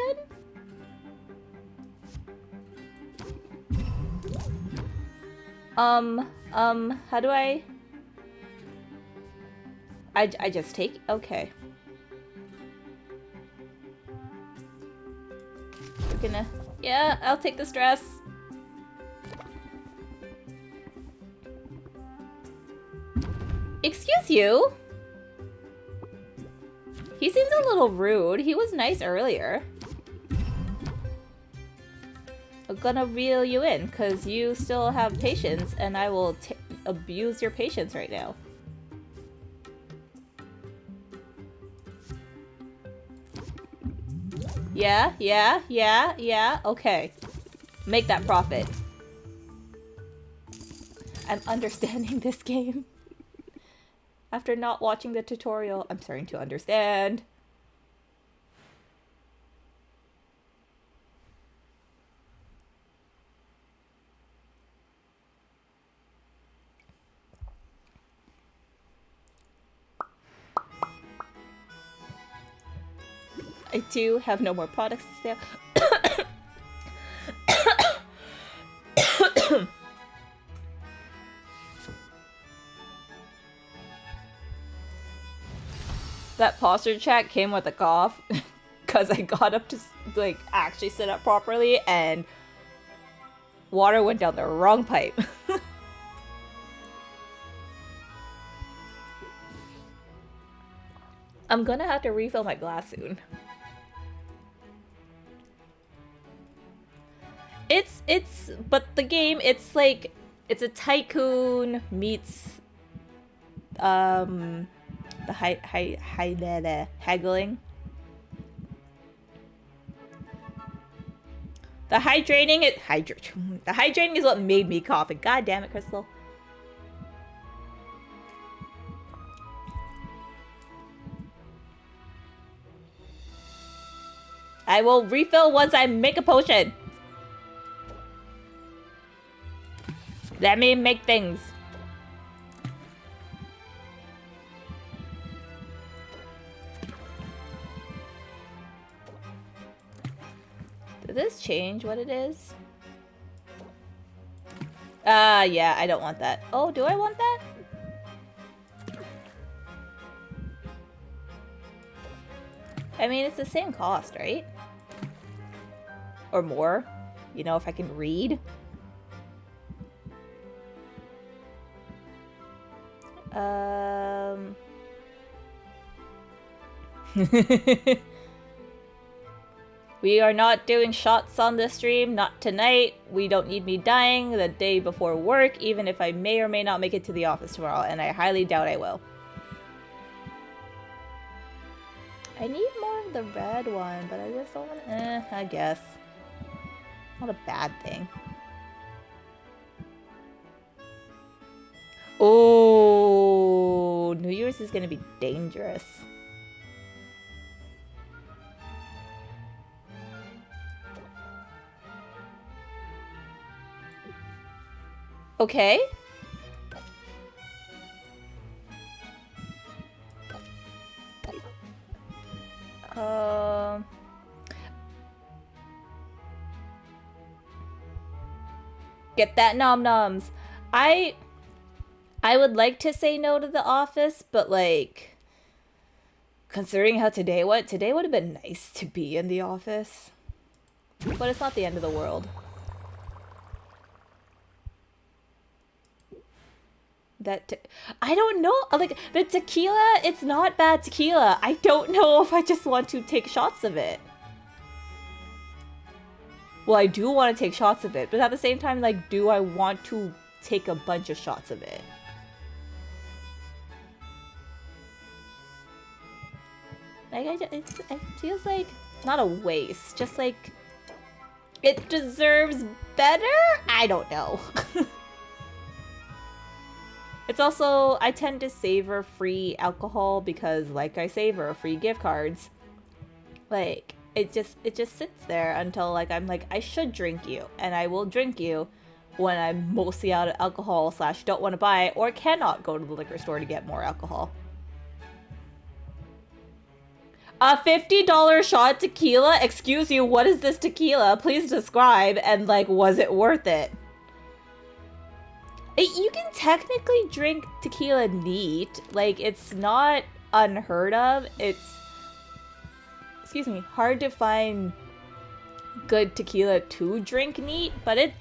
How do I just take? Okay. We're gonna... Yeah, I'll take the stress. Excuse you? He seems a little rude. He was nice earlier. I'm gonna reel you in because you still have patience and I will abuse your patience right now. Yeah. Okay. Make that profit. I'm understanding this game. After not watching the tutorial, I'm starting to understand. I do have no more products to sell. That posture check came with a cough because I got up to like actually sit up properly and water went down the wrong pipe. I'm gonna have to refill my glass soon. But the game, it's like, it's a tycoon meets, the haggling. The hydrating is what made me cough. And God damn it, Crystal. I will refill once I make a potion. Let me make things. Did this change what it is? Yeah, I don't want that. Oh, do I want that? I mean, it's the same cost, right? Or more, you know, if I can read. We are not doing shots on this stream, not tonight. We don't need me dying the day before work, even if I may or may not make it to the office tomorrow, and I highly doubt I will. I need more of the red one, but I just don't want to... I guess. Not a bad thing. Oh, New Year's is gonna be dangerous. Okay. Get that nom-noms. I would like to say no to the office, but like, considering how today went, today would have been nice to be in the office. But it's not the end of the world. I don't know, like, the tequila, it's not bad tequila. I don't know if I just want to take shots of it. well, I do want to take shots of it, but at the same time, like, do I want to take a bunch of shots of it? Like, it feels like not a waste, just like it deserves better? I don't know. It's also, I tend to savor free alcohol because, like, I savor free gift cards. Like, it just sits there until, like, I'm like, I should drink you, and I will drink you when I'm mostly out of alcohol / don't want to buy or cannot go to the liquor store to get more alcohol. A $50 shot tequila? Excuse you, what is this tequila? Please describe, and, like, was it worth it? You can technically drink tequila neat. Like, it's not unheard of. It's, excuse me, hard to find good tequila to drink neat, but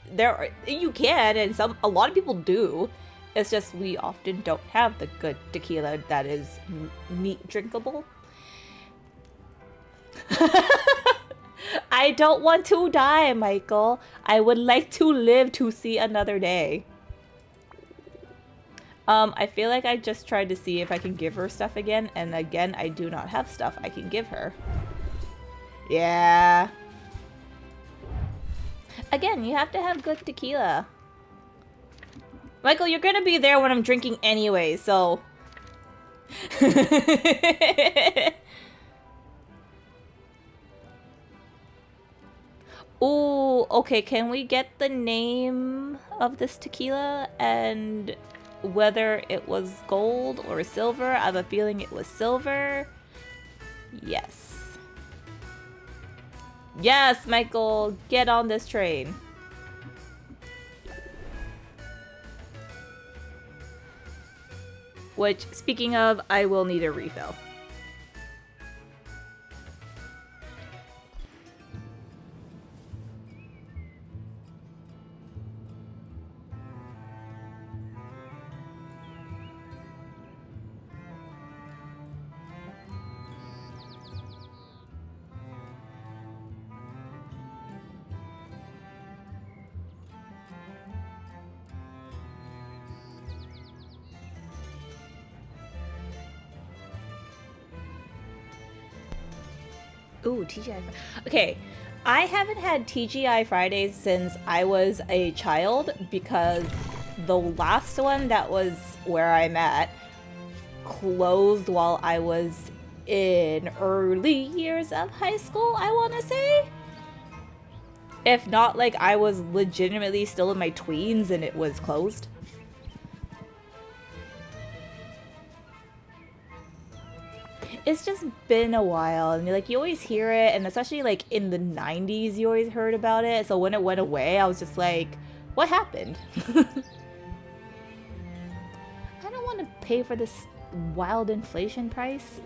you can, and a lot of people do. It's just we often don't have the good tequila that is neat drinkable. I don't want to die, Michael. I would like to live to see another day. I feel like I just tried to see if I can give her stuff again, and again, I do not have stuff I can give her. Yeah. Again, you have to have good tequila. Michael, you're gonna be there when I'm drinking anyway, so... Ooh, okay, can we get the name of this tequila and whether it was gold or silver? I have a feeling it was silver. Yes. Yes, Michael, get on this train. Which, speaking of, I will need a refill. Ooh, TGI. Okay, I haven't had TGI Fridays since I was a child because the last one that was where I'm at closed while I was in early years of high school, I want to say. If not, like, I was legitimately still in my tweens and it was closed. It's just been a while, and like you always hear it, and especially like in the 90s you always heard about it, so when it went away I was just like, what happened? I don't want to pay for this wild inflation price.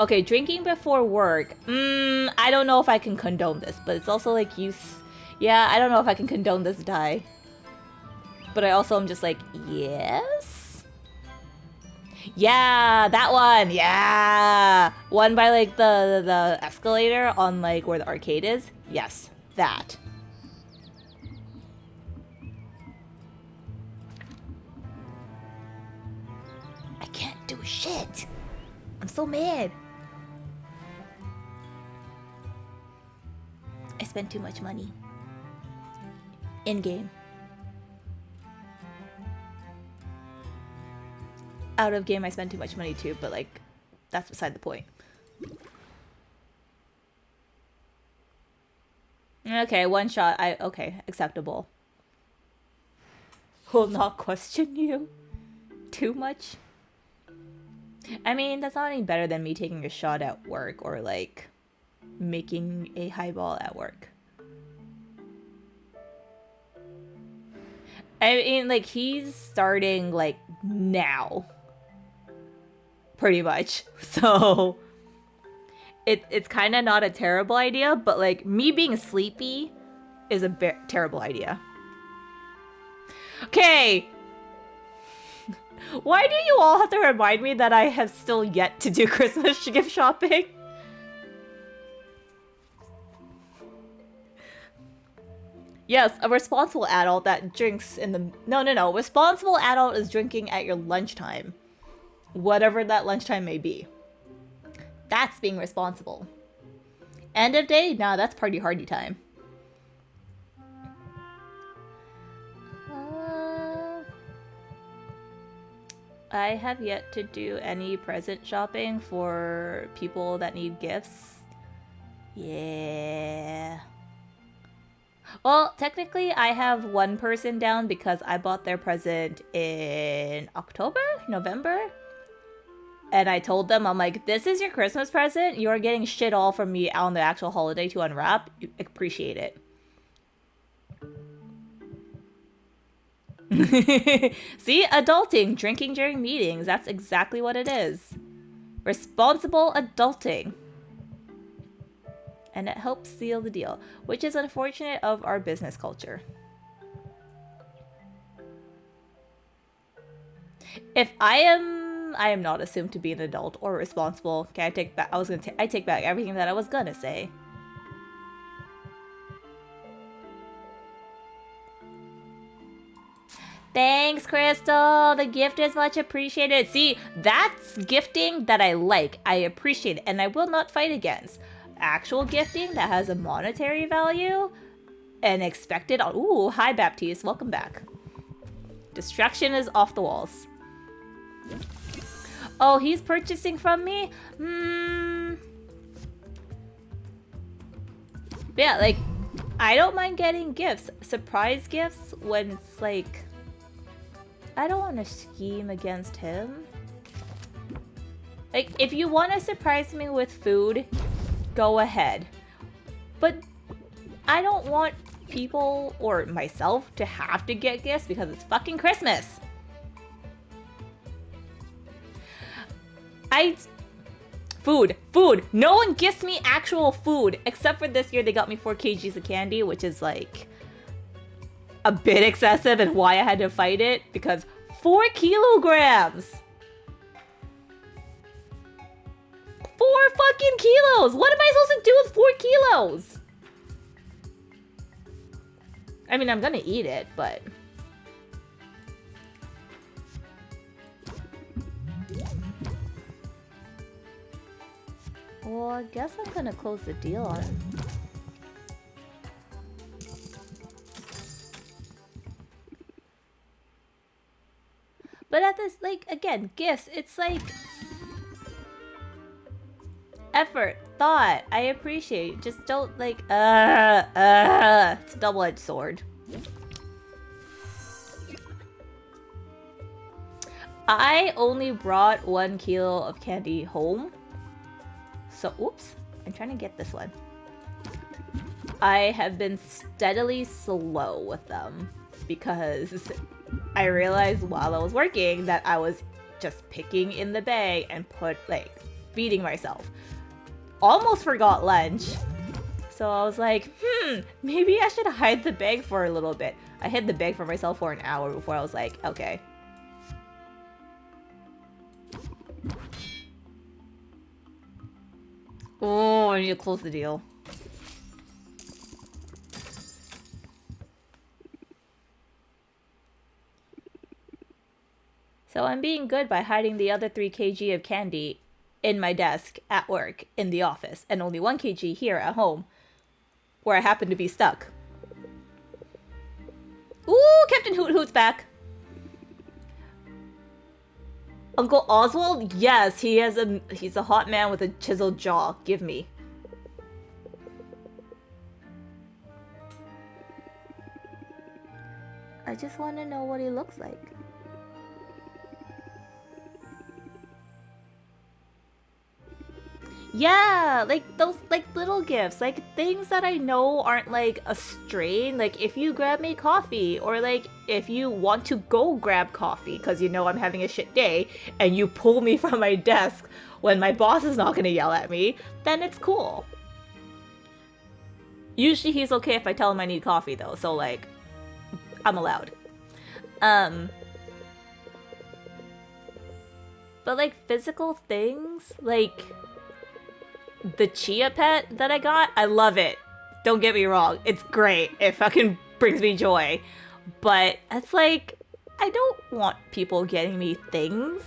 Okay, drinking before work. I don't know if I can condone this, but it's also like yeah, I don't know if I can condone this die. But I also am just like, yes? Yeah, that one, yeah! One by like the escalator on like where the arcade is. Yes, that. I can't do shit. I'm so mad. I spent too much money. In-game. Out of game I spend too much money too, but like, that's beside the point. Okay, one shot, okay, acceptable. Will not question you too much. I mean, that's not any better than me taking a shot at work or like making a highball at work. I mean, like, he's starting, like, now. Pretty much. So, it's kind of not a terrible idea, but, like, me being sleepy is a terrible idea. Okay! Why do you all have to remind me that I have still yet to do Christmas gift shopping? Yes, a responsible adult that drinks in the... No. Responsible adult is drinking at your lunchtime. Whatever that lunchtime may be. That's being responsible. End of day? Nah, that's party hardy time. I have yet to do any present shopping for people that need gifts. Yeah. Well, technically, I have one person down because I bought their present in October? November? And I told them, I'm like, this is your Christmas present. You're getting shit all from me on the actual holiday to unwrap. Appreciate it. See? Adulting. Drinking during meetings. That's exactly what it is. Responsible adulting. And it helps seal the deal, which is unfortunate of our business culture. If I am not assumed to be an adult or responsible. Okay, I take back everything that I was gonna say. Thanks, Crystal. The gift is much appreciated. See, that's gifting that I like. I appreciate it, and I will not fight against. Actual gifting that has a monetary value and expected. Ooh, hi Baptiste, welcome back. Distraction is off the walls. Oh, he's purchasing from me? Yeah, like, I don't mind getting gifts. Surprise gifts when it's like, I don't want to scheme against him. Like, if you want to surprise me with food, go ahead. But I don't want people or myself to have to get gifts because it's fucking Christmas. Food. No one gifts me actual food except for this year they got me 4 kgs of candy, which is like a bit excessive and why I had to fight it because 4 kilograms. 4 fucking kilos! What am I supposed to do with 4 kilos? I mean, I'm gonna eat it, but... Well, I guess I'm gonna close the deal on it. But at this, like, again, gifts, it's like... effort, thought, I appreciate. Just don't, like, it's a double-edged sword. I only brought 1 kilo of candy home. So, oops, I'm trying to get this one. I have been steadily slow with them because I realized while I was working that I was just picking in the bag and feeding myself. Almost forgot lunch. So I was like, maybe I should hide the bag for a little bit. I hid the bag for myself for an hour before I was like, okay. Oh, I need to close the deal. So I'm being good by hiding the other 3 kg of candy in my desk at work in the office and only 1 kg here at home where I happen to be stuck. Ooh, Captain Hoot Hoot's back. Uncle Oswald? Yes, he's a hot man with a chiseled jaw. Give me. I just want to know what he looks like. Yeah, like those little gifts, like things that I know aren't like a strain. Like if you grab me coffee or like if you want to go grab coffee because you know I'm having a shit day and you pull me from my desk when my boss is not going to yell at me, then it's cool. Usually he's okay if I tell him I need coffee though, so like I'm allowed. But like physical things, like the chia pet that I got, I love it. Don't get me wrong, it's great. It fucking brings me joy. But it's like, I don't want people getting me things.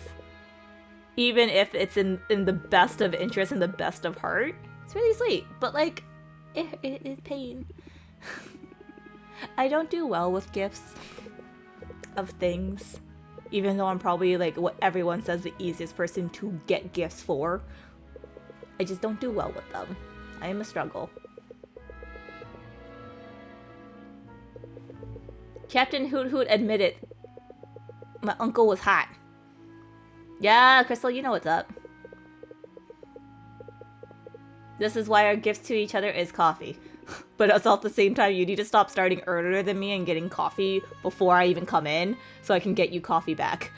Even if it's in the best of interest and the best of heart. It's really sweet. But like, it's pain. I don't do well with gifts of things. Even though I'm probably like what everyone says the easiest person to get gifts for. I just don't do well with them. I am a struggle. Captain Hoot Hoot admitted my uncle was hot. Yeah, Crystal, you know what's up. This is why our gifts to each other is coffee. But also at the same time, you need to stop starting earlier than me and getting coffee before I even come in, so I can get you coffee back.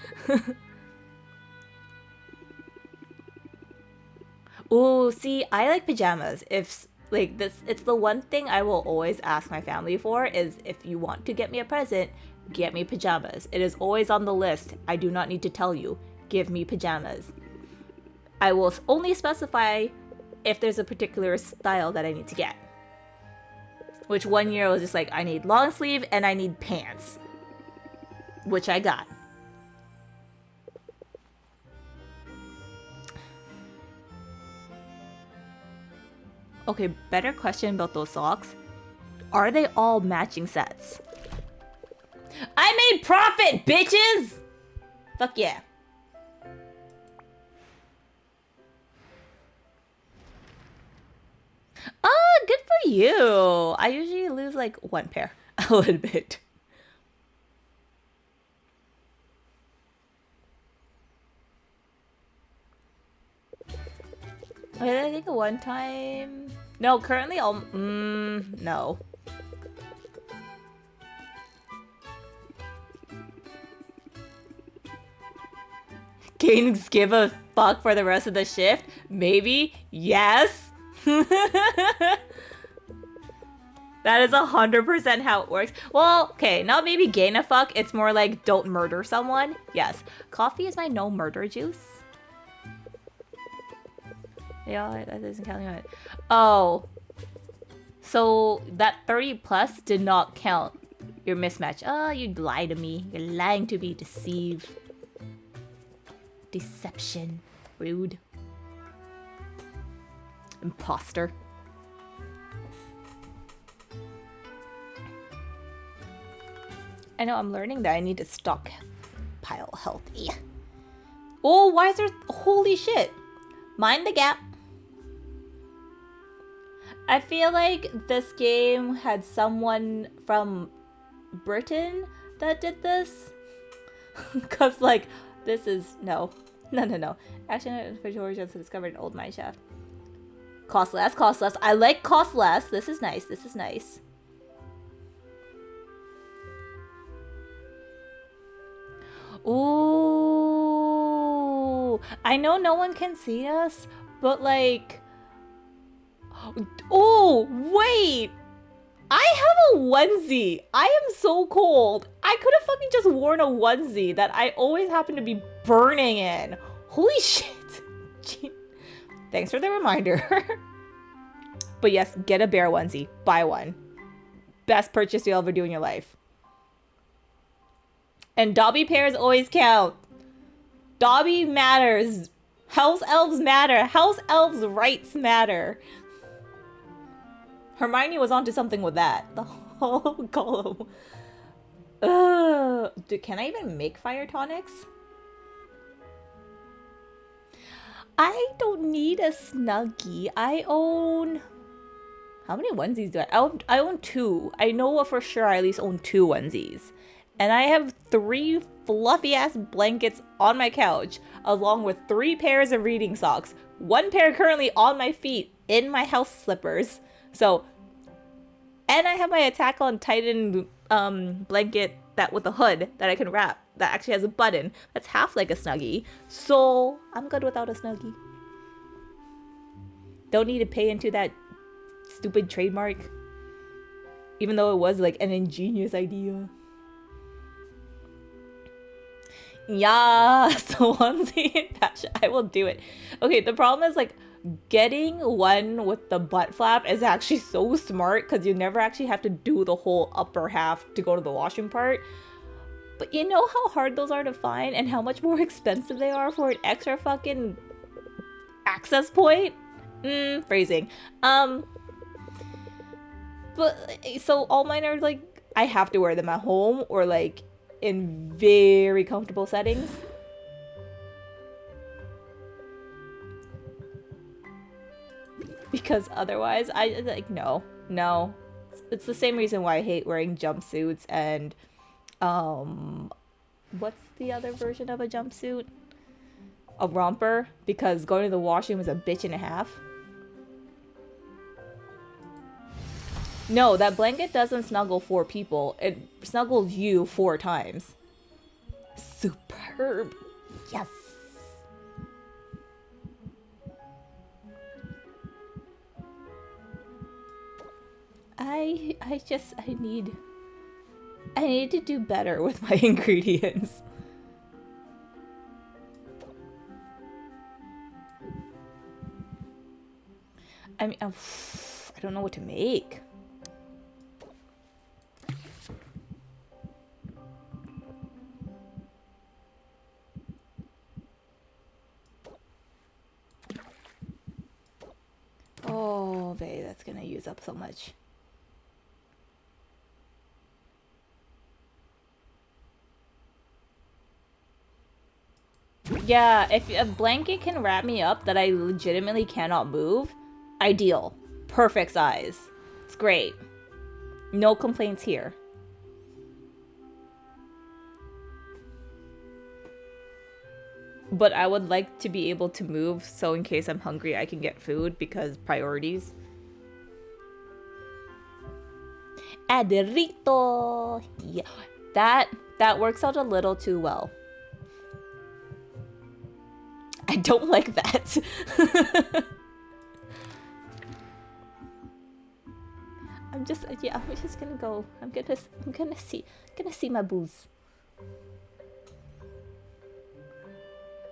Ooh, see, I like pajamas. If, like, this, it's the one thing I will always ask my family for, is if you want to get me a present, get me pajamas. It is always on the list. I do not need to tell you. Give me pajamas. I will only specify if there's a particular style that I need to get. Which one year I was just like, I need long sleeve and I need pants. Which I got. Okay, better question about those socks. Are they all matching sets? I made profit, bitches! Fuck yeah. Oh, good for you. I usually lose like one pair. I'll admit. I think one time... No, currently I'll... no. Gaines give a fuck for the rest of the shift? Maybe? Yes? That is 100% how it works. Well, okay, not maybe gain a fuck. It's more like don't murder someone. Yes. Coffee is my no murder juice. Yeah, that doesn't count it. Oh. So that 30 plus did not count your mismatch. Oh, you lied to me. You're lying to me. Deceive. Deception. Rude. Imposter. I know, I'm learning that I need to stockpile healthy. Oh, why is there... Holy shit. Mind the gap. I feel like this game had someone from Britain that did this. Because, like, this is... No. No. Action for George just discovered an old mine shaft. Cost less, cost less. I like cost less. This is nice. This is nice. Ooh. I know no one can see us, but like... Oh, wait. I have a onesie. I am so cold. I could have fucking just worn a onesie that I always happen to be burning in. Holy shit. Gee. Thanks for the reminder. But yes, get a bear onesie. Buy one. Best purchase you'll ever do in your life. And Dobby pairs always count. Dobby matters. House elves matter. House elves' rights matter. Hermione was onto something with that. The whole column. Can I even make fire tonics? I don't need a Snuggie. I own... How many onesies do I own 2. I know for sure I at least own 2 onesies. And I have 3 fluffy ass blankets on my couch, along with 3 pairs of reading socks. 1 pair currently on my feet in my house slippers. So, and I have my Attack on Titan blanket that with a hood that I can wrap that actually has a button that's half like a Snuggie. So I'm good without a Snuggie. Don't need to pay into that stupid trademark, even though it was like an ingenious idea. Yeah, so onesie. I will do it. Okay, the problem is like getting one with the butt flap is actually so smart because you never actually have to do the whole upper half to go to the washroom part. But you know how hard those are to find and how much more expensive they are for an extra fucking access point? Phrasing. But so all mine are like I have to wear them at home or like in very comfortable settings. Because otherwise I like no. It's the same reason why I hate wearing jumpsuits and what's the other version of a jumpsuit? A romper, because going to the washroom is a bitch and a half. No, that blanket doesn't snuggle 4 people. It snuggles you 4 times. Superb. Yes. I need to do better with my ingredients. I mean, I don't know what to make. Oh, babe, that's gonna use up so much. Yeah, if a blanket can wrap me up that I legitimately cannot move, ideal. Perfect size. It's great. No complaints here. But I would like to be able to move so in case I'm hungry I can get food because priorities. Aderito. Yeah, that works out a little too well. I don't like that. I'm just gonna go. I'm gonna see my booze.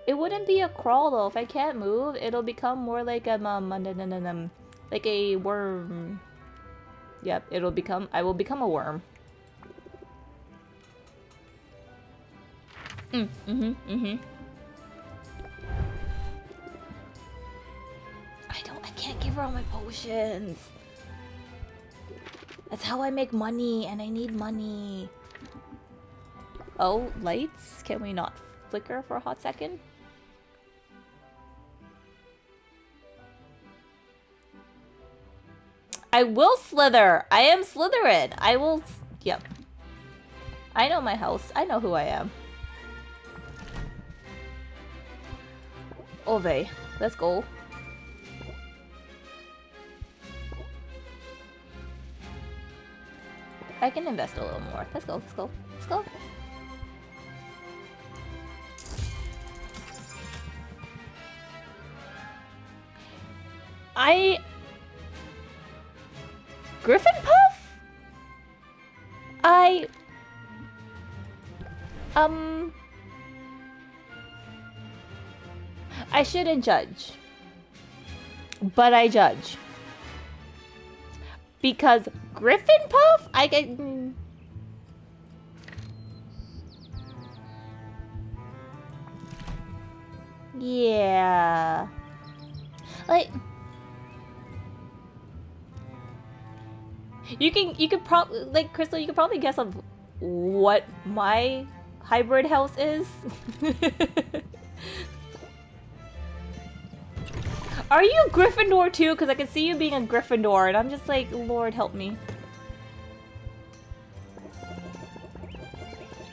It wouldn't be a crawl though. If I can't move, it'll become more like like a worm. Yep, I will become a worm. I can't give her all my potions. That's how I make money, and I need money. Oh, lights? Can we not flicker for a hot second? I will slither. I am Slytherin. I will. Yep. I know my house. I know who I am. Ove, let's go. I can invest a little more. Let's go. Let's go. Let's go. Griffin Puff? I shouldn't judge. But I judge. Because Griffin Puff? I get... Yeah. Like... You could probably... Like, Crystal, you could probably guess of what my hybrid house is. Are you Gryffindor too? Because I can see you being a Gryffindor, and I'm just like, Lord help me.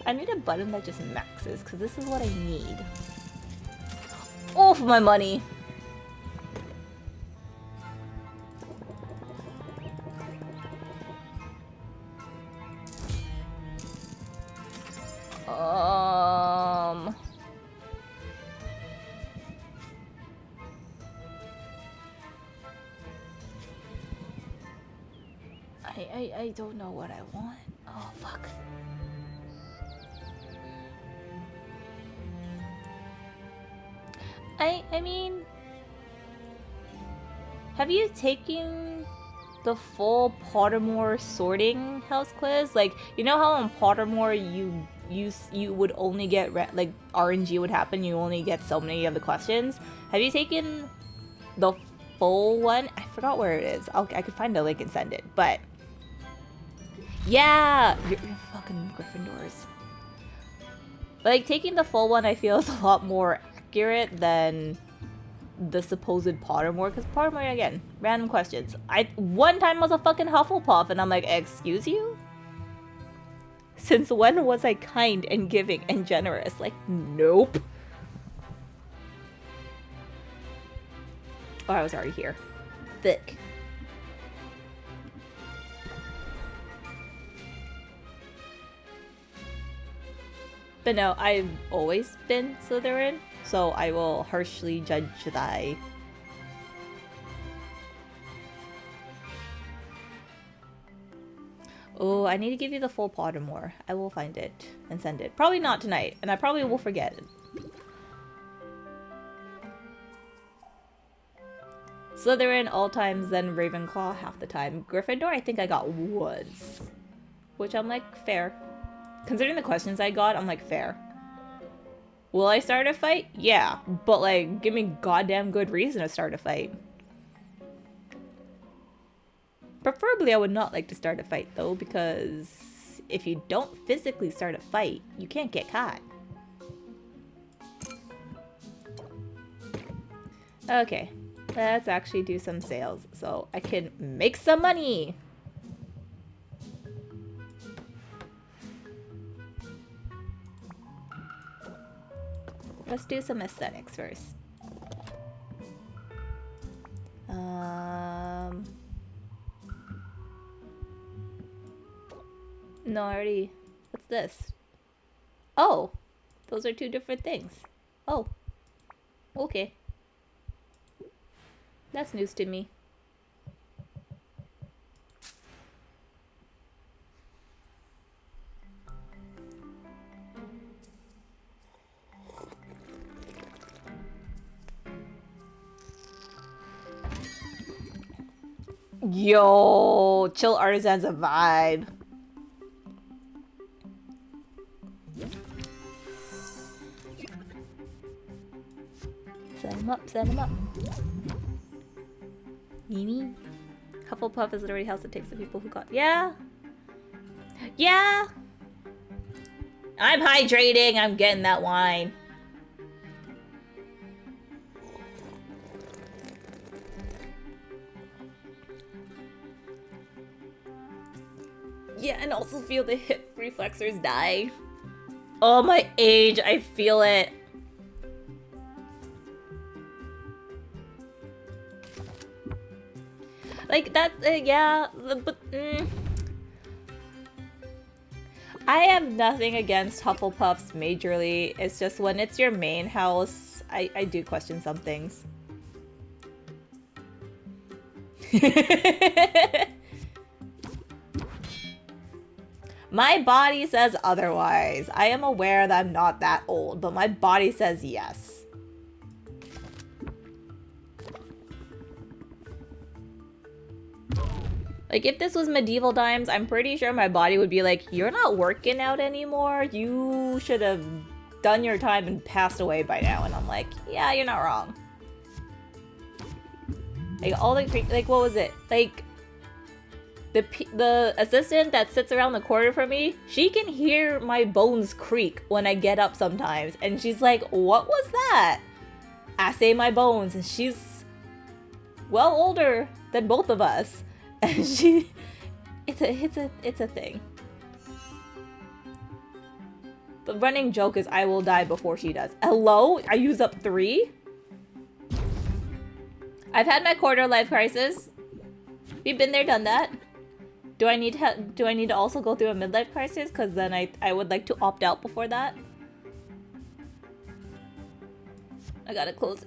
I need a button that just maxes, because this is what I need. Oh, for my money. I don't know what I want. Oh, fuck. I mean, have you taken the full Pottermore sorting house quiz? Like, you know how on Pottermore you would only get like RNG would happen, you only get so many of the questions. Have you taken the full one? I forgot where it is. I could find a link and send it. But yeah, you're fucking Gryffindors. But like taking the full one, I feel is a lot more accurate than the supposed Pottermore, because Pottermore, again, random questions. One time was a fucking Hufflepuff, and I'm like, excuse you? Since when was I kind and giving and generous? Like, nope. Oh, I was already here. Thick. But no, I've always been Slytherin, so I will harshly judge thy. Oh, I need to give you the full Pottermore. I will find it and send it. Probably not tonight, and I probably will forget it. Slytherin all times, then Ravenclaw half the time. Gryffindor, I think I got once. Which I'm like, fair. Considering the questions I got, I'm like, fair. Will I start a fight? Yeah, but like, give me goddamn good reason to start a fight. Preferably, I would not like to start a fight, though, because if you don't physically start a fight, you can't get caught. Okay, let's actually do some sales so I can make some money. Let's do some aesthetics first. No, I already... What's this? Oh! Those are two different things. Oh. Okay. That's news to me. Yo, chill artisan's a vibe. Set him up, set him up. Mimi? Hufflepuff is literally house that takes the people who got... Yeah! Yeah! I'm hydrating! I'm getting that wine. Yeah, and also feel the hip reflexors die. Oh, my age, I feel it. Like, that, yeah, but, I have nothing against Hufflepuffs majorly. It's just when it's your main house, I do question some things. My body says otherwise. I am aware that I'm not that old, but my body says yes. Like, if this was medieval times, I'm pretty sure my body would be like, you're not working out anymore. You should have done your time and passed away by now. And I'm like, yeah, you're not wrong. Like, all the, like, what was it? Like, the assistant that sits around the corner from me, she can hear my bones creak when I get up sometimes. And she's like, what was that? I say my bones. And she's well older than both of us. And she, it's a thing. The running joke is I will die before she does. Hello? I use up 3? I've had my quarter life crisis. We've been there, done that. Do I need to also go through a midlife crisis? Because then I would like to opt out before that. I gotta close.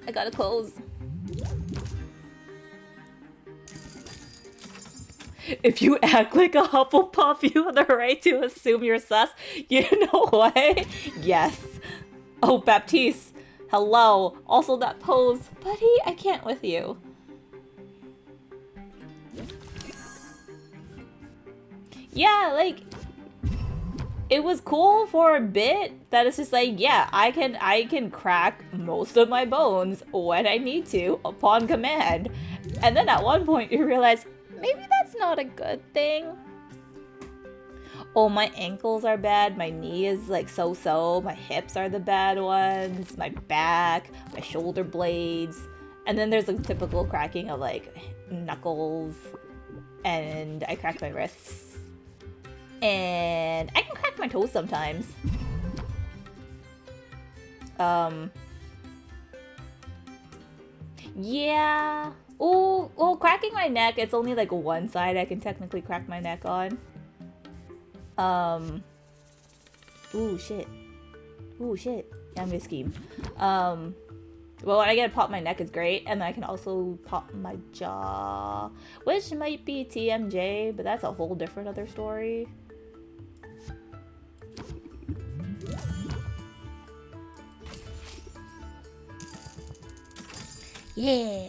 If you act like a Hufflepuff, you have the right to assume you're sus. You know what? Yes. Oh, Baptiste. Hello. Also that pose. Buddy, I can't with you. Yeah, like, it was cool for a bit that it's just like, yeah, I can crack most of my bones when I need to upon command. And then at one point you realize, maybe that's not a good thing. Oh, my ankles are bad, my knee is like so-so, my hips are the bad ones, my back, my shoulder blades. And then there's a typical cracking of like knuckles, and I cracked my wrists. And I can crack my toes sometimes. Yeah. Oh, well, cracking my neck, it's only like one side I can technically crack my neck on. Ooh, shit. Ooh, shit. Yeah, I'm gonna scheme. Well, when I get to pop my neck, it's great. And then I can also pop my jaw, which might be TMJ, but that's a whole different other story. Yeah.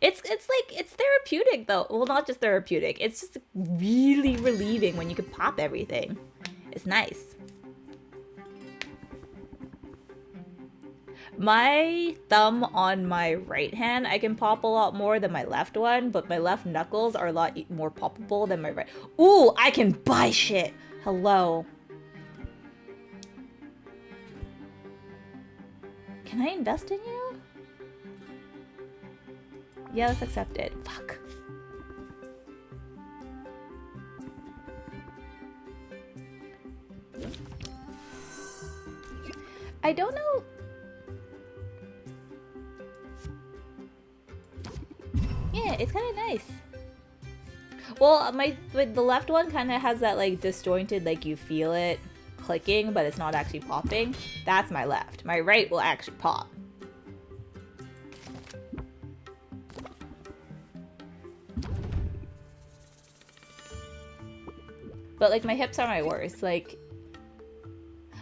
It's like, it's therapeutic though. Well, not just therapeutic. It's just really relieving when you can pop everything. It's nice. My thumb on my right hand, I can pop a lot more than my left one, but my left knuckles are a lot more poppable than my right. Ooh, I can buy shit. Hello. Can I invest in you? Yeah, let's accept it. Fuck. I don't know. Yeah, it's kind of nice. Well, the left one kind of has that like disjointed, like you feel it clicking, but it's not actually popping. That's my left. My right will actually pop. But like my hips are my worst. Like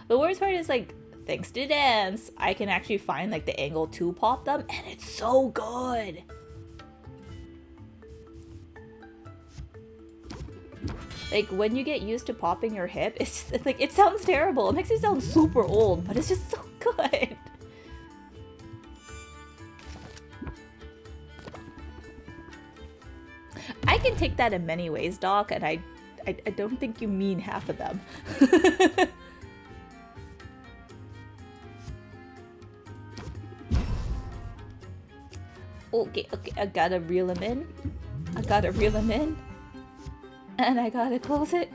the worst part is like, thanks to dance, I can actually find like the angle to pop them, and it's so good. Like when you get used to popping your hip, it's like, it sounds terrible. It makes you sound super old, but it's just so good. I can take that in many ways, Doc, and I don't think you mean half of them. Okay, I gotta reel him in. I gotta reel him in. And I gotta close it.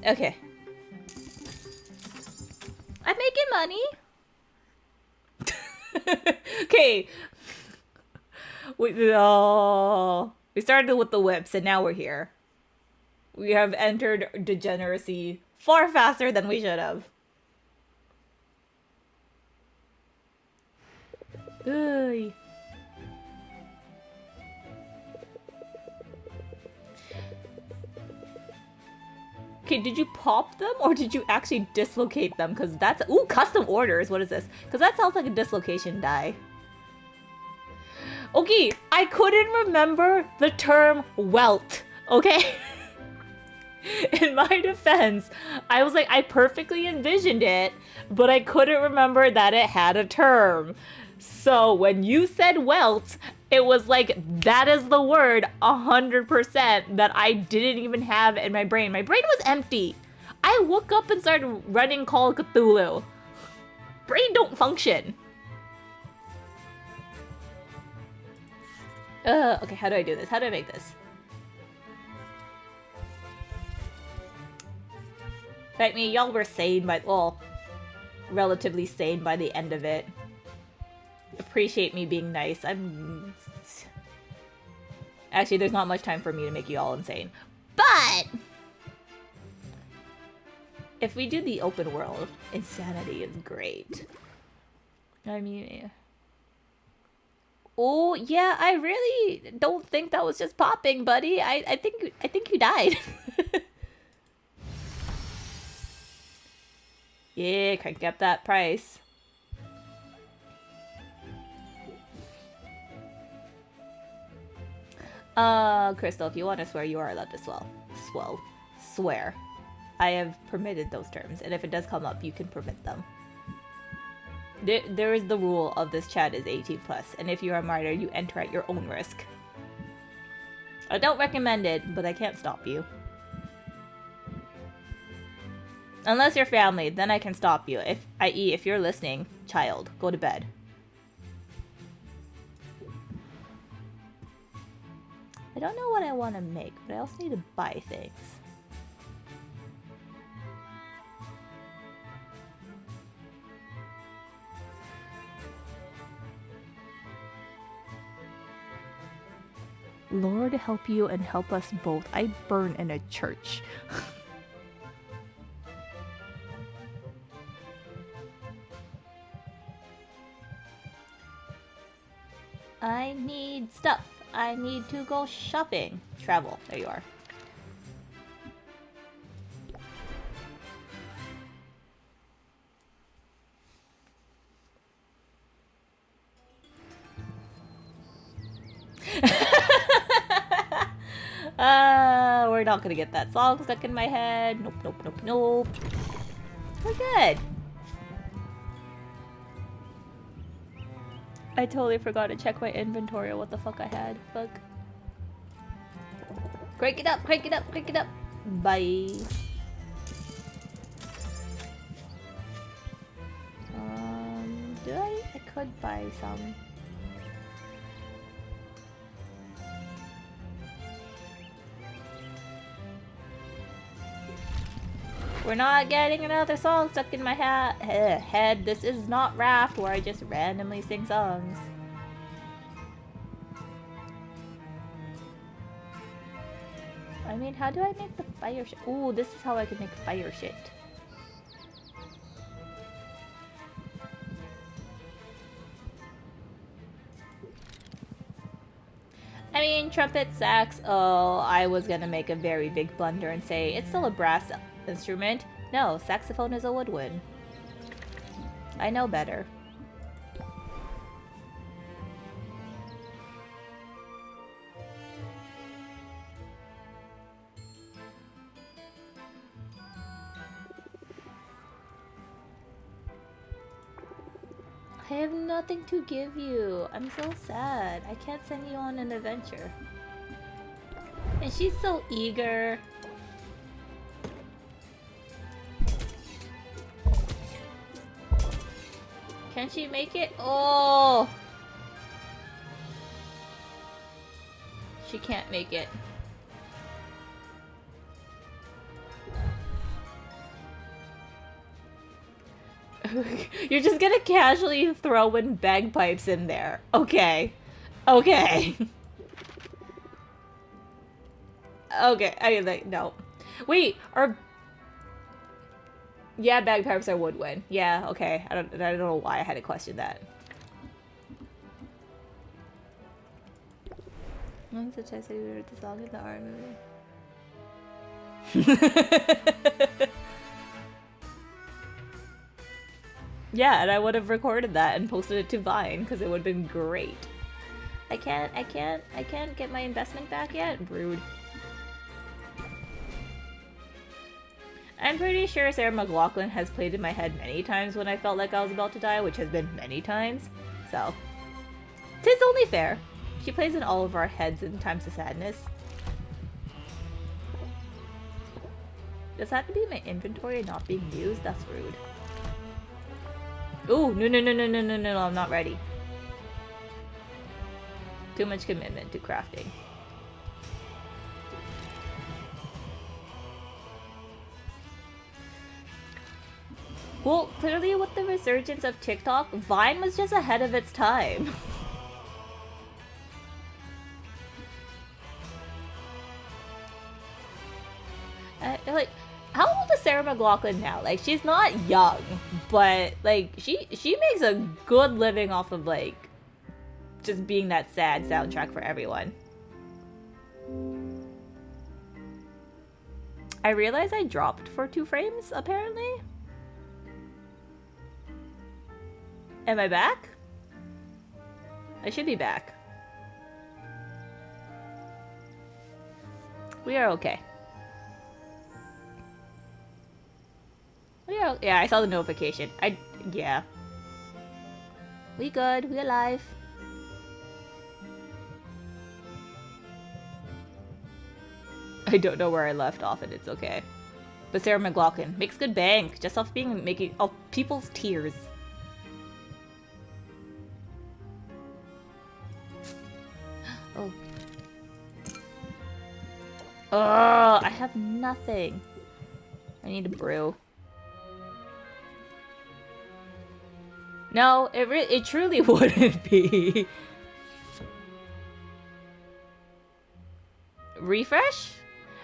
Okay. I'm making money. Okay. We started with the whips and now we're here. We have entered degeneracy far faster than we should have. Oy. Okay, did you pop them or did you actually dislocate them? Because that's... Ooh, custom orders. What is this? Because that sounds like a dislocation die. Okay, I couldn't remember the term welt, okay? In my defense, I was like, I perfectly envisioned it, but I couldn't remember that it had a term. So when you said welt, it was like, that is the word 100% that I didn't even have in my brain. My brain was empty. I woke up and started running Call of Cthulhu. Brain don't function. Okay, how do I do this? How do I make this? Fight me, y'all were sane by, well, relatively sane by the end of it. Appreciate me being nice. Actually, there's not much time for me to make you all insane. But if we do the open world, insanity is great. I mean, oh yeah, I really don't think that was just popping, buddy. I think you died. Yeah, crank up that price. Crystal, if you want to swear, you are allowed to swear. I have permitted those terms, and if it does come up, you can permit them. There is the rule of this chat is 18+, and if you are a minor, you enter at your own risk. I don't recommend it, but I can't stop you. Unless you're family, then I can stop you. I.e., if you're listening, child, go to bed. I don't know what I want to make, but I also need to buy things. Lord help you and help us both. I burn in a church. I need stuff. I need to go shopping. Travel. There you are. We're not gonna get that song stuck in my head. Nope, nope, nope, nope. We're good. I totally forgot to check my inventory of what the fuck I had. Fuck. Crank it up, crank it up, crank it up. Bye. I could buy some. We're not getting another song stuck in my head. This is not Raft where I just randomly sing songs. I mean, how do I make the fire shit? Ooh, this is how I can make fire shit. I mean, trumpet, sax. Oh, I was gonna make a very big blunder and say it's still a brass instrument. No, saxophone is a woodwind. I know better. I have nothing to give you. I'm so sad. I can't send you on an adventure. And she's so eager. Can she make it? Oh! She can't make it. You're just gonna casually throw in bagpipes in there. Okay. Okay. Okay. I mean, like, no. Wait, are... Yeah, bagpipes are woodwind. Yeah, okay. I don't know why I had to question that. When's the text that you heard the song in the art movie? Yeah, and I would have recorded that and posted it to Vine because it would have been great. I can't get my investment back yet? Rude. I'm pretty sure Sarah McLachlan has played in my head many times when I felt like I was about to die, which has been many times. So, 'tis only fair. She plays in all of our heads in times of sadness. Does that have to be my inventory not being used? That's rude. Ooh, no, I'm not ready. Too much commitment to crafting. Well, clearly with the resurgence of TikTok, Vine was just ahead of its time. Like, how old is Sarah McLachlan now? Like, she's not young, but like she makes a good living off of like just being that sad soundtrack for everyone. I realized I dropped for 2 frames apparently. Am I back? I should be back. We are okay. Yeah, I saw the notification. Yeah. We good. We alive. I don't know where I left off and it's okay. But Sarah McLaughlin makes good bank just off making people's tears. Oh. Ugh, I have nothing. I need a brew. No, it truly wouldn't be. Refresh?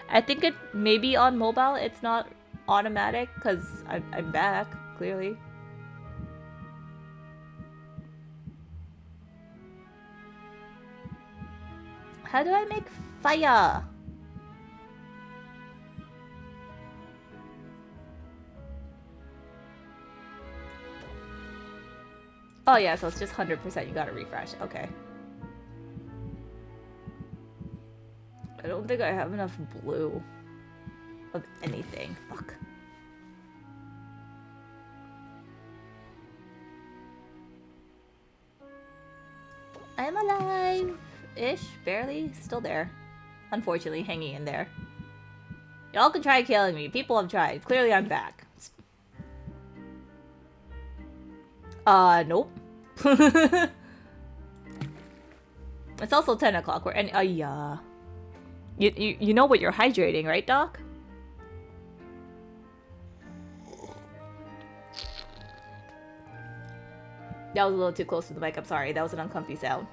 I think it maybe on mobile it's not automatic because I'm back, clearly. How do I make fire? Oh yeah, so it's just 100%. You gotta refresh. Okay. I don't think I have enough blue of anything. Fuck. I'm alive-ish, barely, still there. Unfortunately, hanging in there. Y'all can try killing me. People have tried. Clearly, I'm back. Nope. It's also 10 o'clock. We're yeah. You know what you're hydrating, right, Doc? That was a little too close to the mic. I'm sorry. That was an uncomfy sound.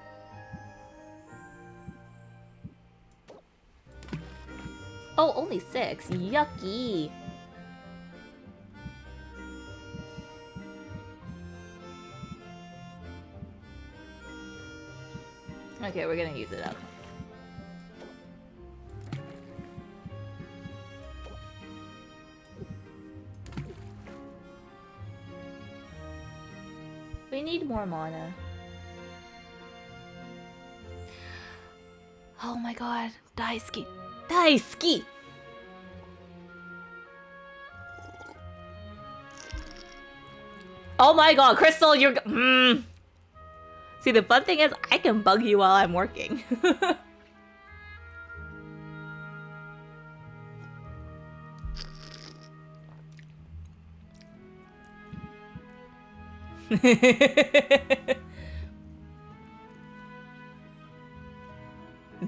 Oh, only 6. Yucky. Okay, we're gonna use it up. We need more mana. Oh my god. Daisuke. Daisuke! Oh my god, Crystal, you're... See, the fun thing is, I can bug you while I'm working.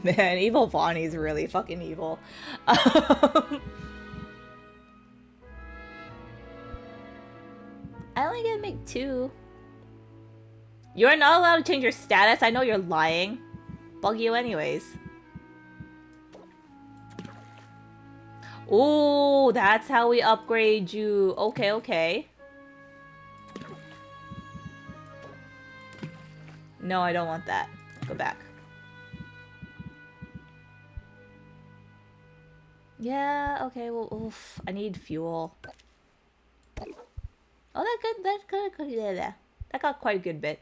Man, evil Bonnie's really fucking evil. I only get to make 2. You're not allowed to change your status. I know you're lying. Bug you anyways. Ooh, that's how we upgrade you. Okay, okay. No, I don't want that. Go back. Yeah, okay, well, oof. I need fuel. Oh, that got quite a good bit.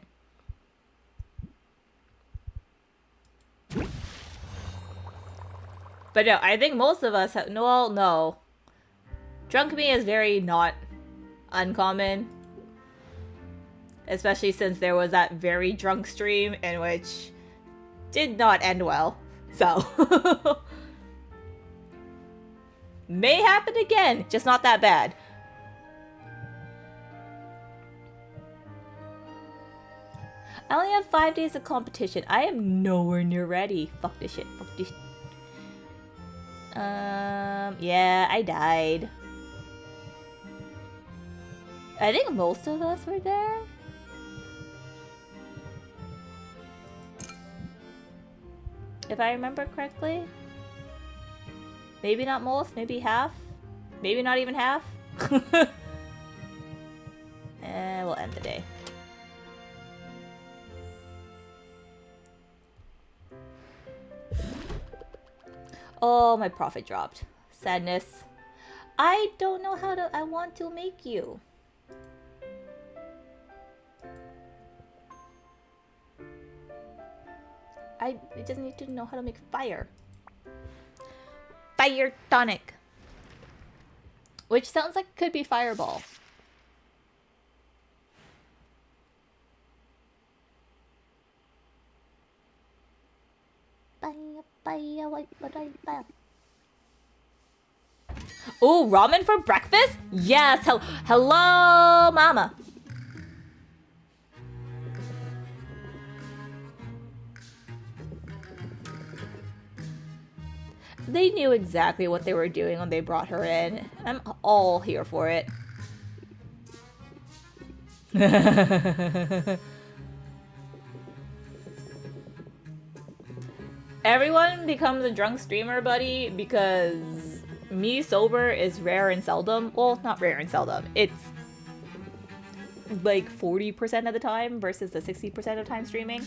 But no, I think most of us have... No. Drunk me is very not uncommon. Especially since there was that very drunk stream in which did not end well. So... may happen again, just not that bad. I only have 5 days of competition. I am nowhere near ready. Fuck this shit. Fuck this. Yeah, I died. I think most of us were there. If I remember correctly. Maybe not most, maybe half. Maybe not even half. And we'll end the day. Oh, my profit dropped. Sadness. I don't know how to... I want to make you. I just need to know how to make fire. fire tonic. Which sounds like could be fireball. Oh, ramen for breakfast? Yes. Hello, mama. They knew exactly what they were doing when they brought her in. I'm all here for it. Everyone becomes a drunk streamer, buddy, because me sober is rare and seldom. Well, not rare and seldom. It's like 40% of the time versus the 60% of the time streaming.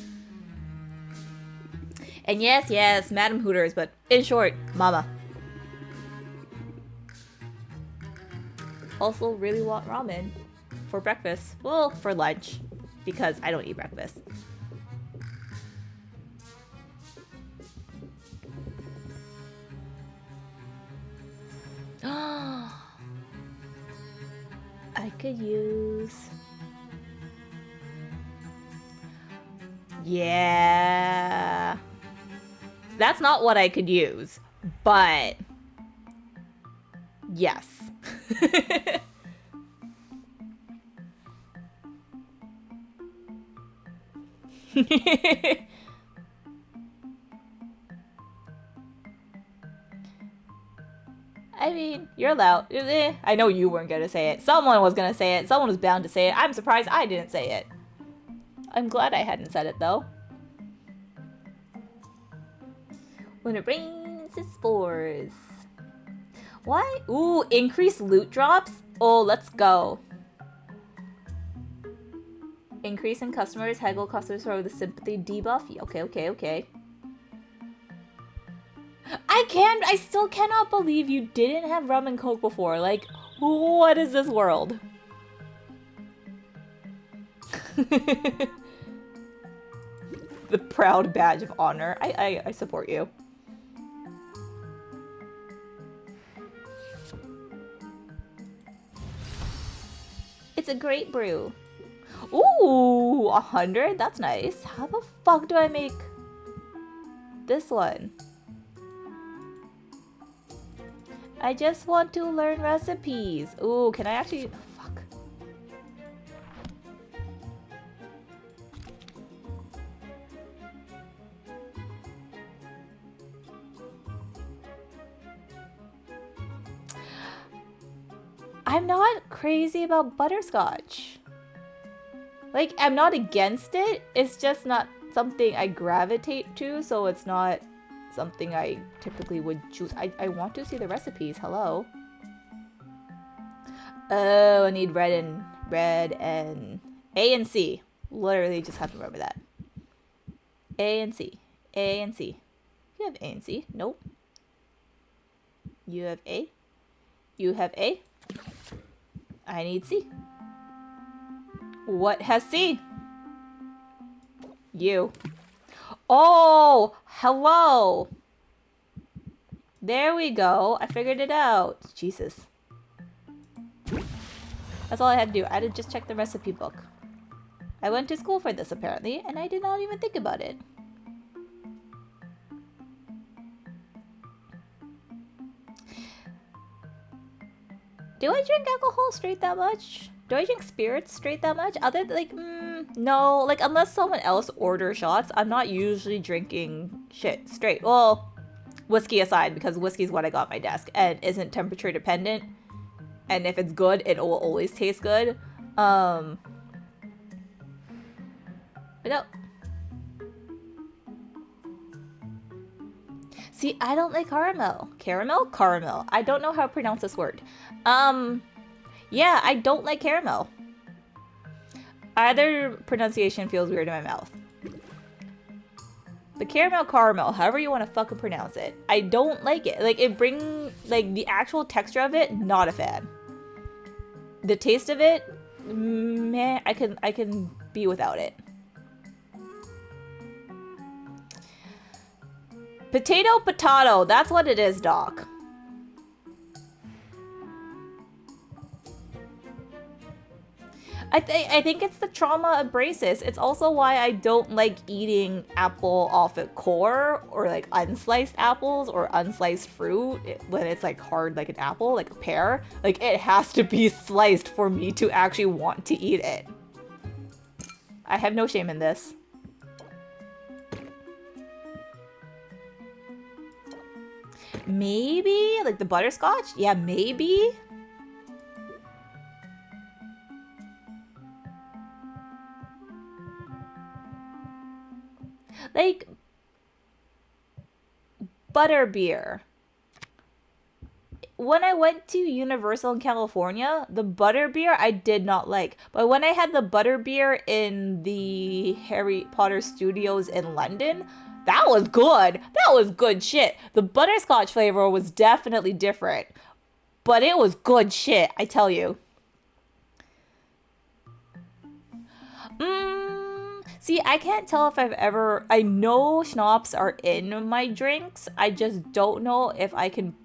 And yes, Madam Hooters, but in short, mama. Also really want ramen for breakfast. Well, for lunch, because I don't eat breakfast. I could use... Yeah. That's not what I could use, but... Yes. I mean, you're allowed. I know you weren't gonna say it. Someone was gonna say it. Someone was bound to say it. I'm surprised I didn't say it. I'm glad I hadn't said it, though. When it rains, it's spores. Why? Ooh, increased loot drops? Oh, let's go. Increase in customers, haggle customers for the sympathy debuff. Okay. I still cannot believe you didn't have rum and coke before. Like, what is this world? The proud badge of honor. I support you. It's a great brew. Ooh, 100? That's nice. How the fuck do I make this one? I just want to learn recipes. Ooh, can I actually... Fuck. I'm not crazy about butterscotch. Like, I'm not against it. It's just not something I gravitate to, so it's not something I typically would choose. I want to see the recipes. Hello. Oh, I need red and A and C. Literally just have to remember that. A and C. A and C. You have A and C. Nope. You have A. You have A. I need C. What has C? You. Oh, hello. There we go. I figured it out. Jesus. That's all I had to do. I had to just check the recipe book. I went to school for this apparently, and I did not even think about it. Do I drink alcohol straight that much? Do I drink spirits straight that much? Other than, like, no. Like, unless someone else orders shots, I'm not usually drinking shit straight. Well, whiskey aside, because whiskey's what I got at my desk and isn't temperature dependent. And if it's good, it will always taste good. But no. See, I don't like caramel. Caramel? Caramel. I don't know how to pronounce this word. Yeah, I don't like caramel. Either pronunciation feels weird in my mouth. The caramel, however you want to fucking pronounce it. I don't like it. Like, it brings, like, the actual texture of it, not a fan. The taste of it, meh, I can be without it. Potato, that's what it is, Doc. I think it's the trauma of braces. It's also why I don't like eating apple off its core, or like unsliced apples or unsliced fruit when it's like hard like an apple, like a pear. Like it has to be sliced for me to actually want to eat it. I have no shame in this. Maybe like the butterscotch? Yeah, maybe. Like butterbeer. When I went to Universal in California, the butterbeer I did not like. But when I had the butterbeer in the Harry Potter Studios in London, that was good. That was good shit. The butterscotch flavor was definitely different. But it was good shit, I tell you. See, I can't tell if I've ever... I know schnapps are in my drinks. I just don't know if I can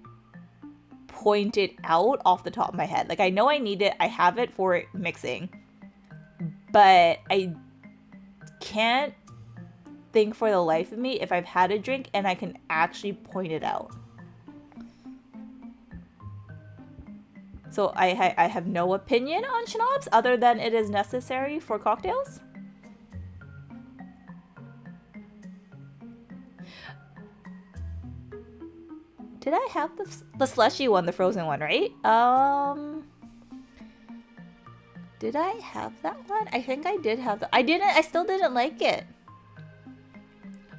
point it out off the top of my head. Like, I know I need it. I have it for mixing. But I can't think for the life of me if I've had a drink and I can actually point it out. So I have no opinion on schnapps other than it is necessary for cocktails. Did I have the slushy one, the frozen one, right? Did I have that one? I think I did have that. I still didn't like it.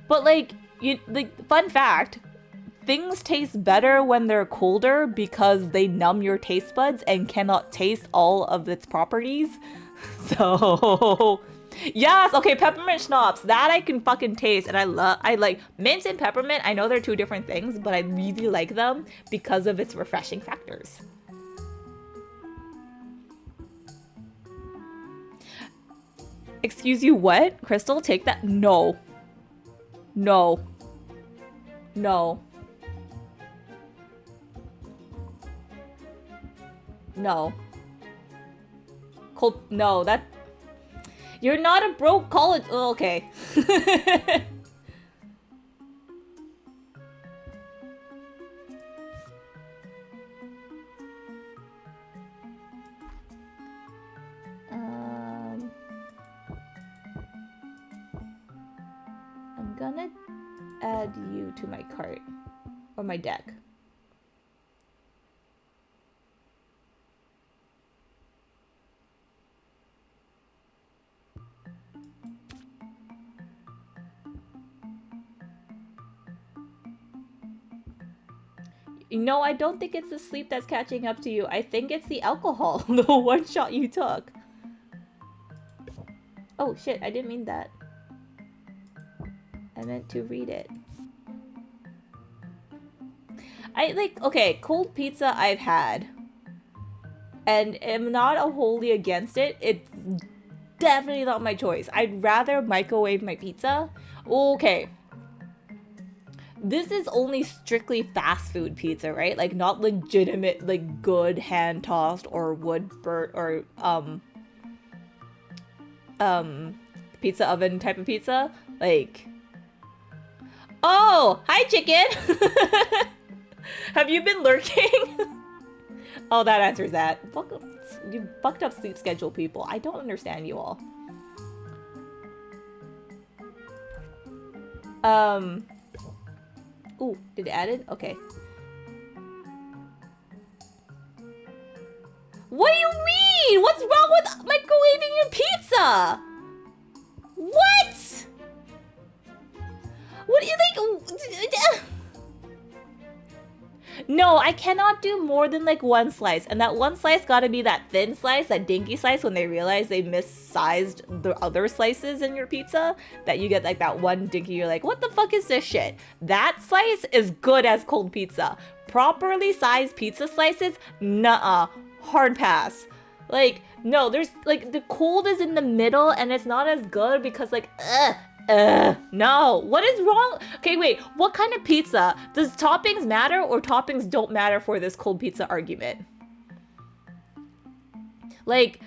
But like, fun fact, things taste better when they're colder because they numb your taste buds and cannot taste all of its properties. So yes, okay, peppermint schnapps, that I can fucking taste, and I like mint and peppermint. I know they're two different things, but I really like them because of its refreshing factors. Excuse you, what? Crystal, take that? No. No. No. No. No, that... You're not a broke college... Oh, okay. I'm gonna add you to my cart. Or my deck. No, I don't think it's the sleep that's catching up to you. I think it's the alcohol, the one shot you took. Oh shit, I didn't mean that. I meant to read it. Okay, cold pizza I've had. And am not wholly against it. It's definitely not my choice. I'd rather microwave my pizza. Okay. This is only strictly fast food pizza, right? Like not legitimate, like good hand tossed or wood burnt or pizza oven type of pizza. Like, oh, hi chicken. Have you been lurking? Oh, that answers that. You fucked up sleep schedule, people. I don't understand you all. Ooh, did it add it? Okay. What do you mean? What's wrong with microwaving your pizza? What? What do you think? No, I cannot do more than like one slice. And that one slice gotta be that thin slice, that dinky slice when they realize they missized the other slices in your pizza. That you get like that one dinky, you're like, what the fuck is this shit? That slice is good as cold pizza. Properly sized pizza slices, nuh-uh. Hard pass. Like, no, there's like the cold is in the middle and it's not as good because like, no. What is wrong? Okay, wait. What kind of pizza? Does toppings matter or toppings don't matter for this cold pizza argument? Like,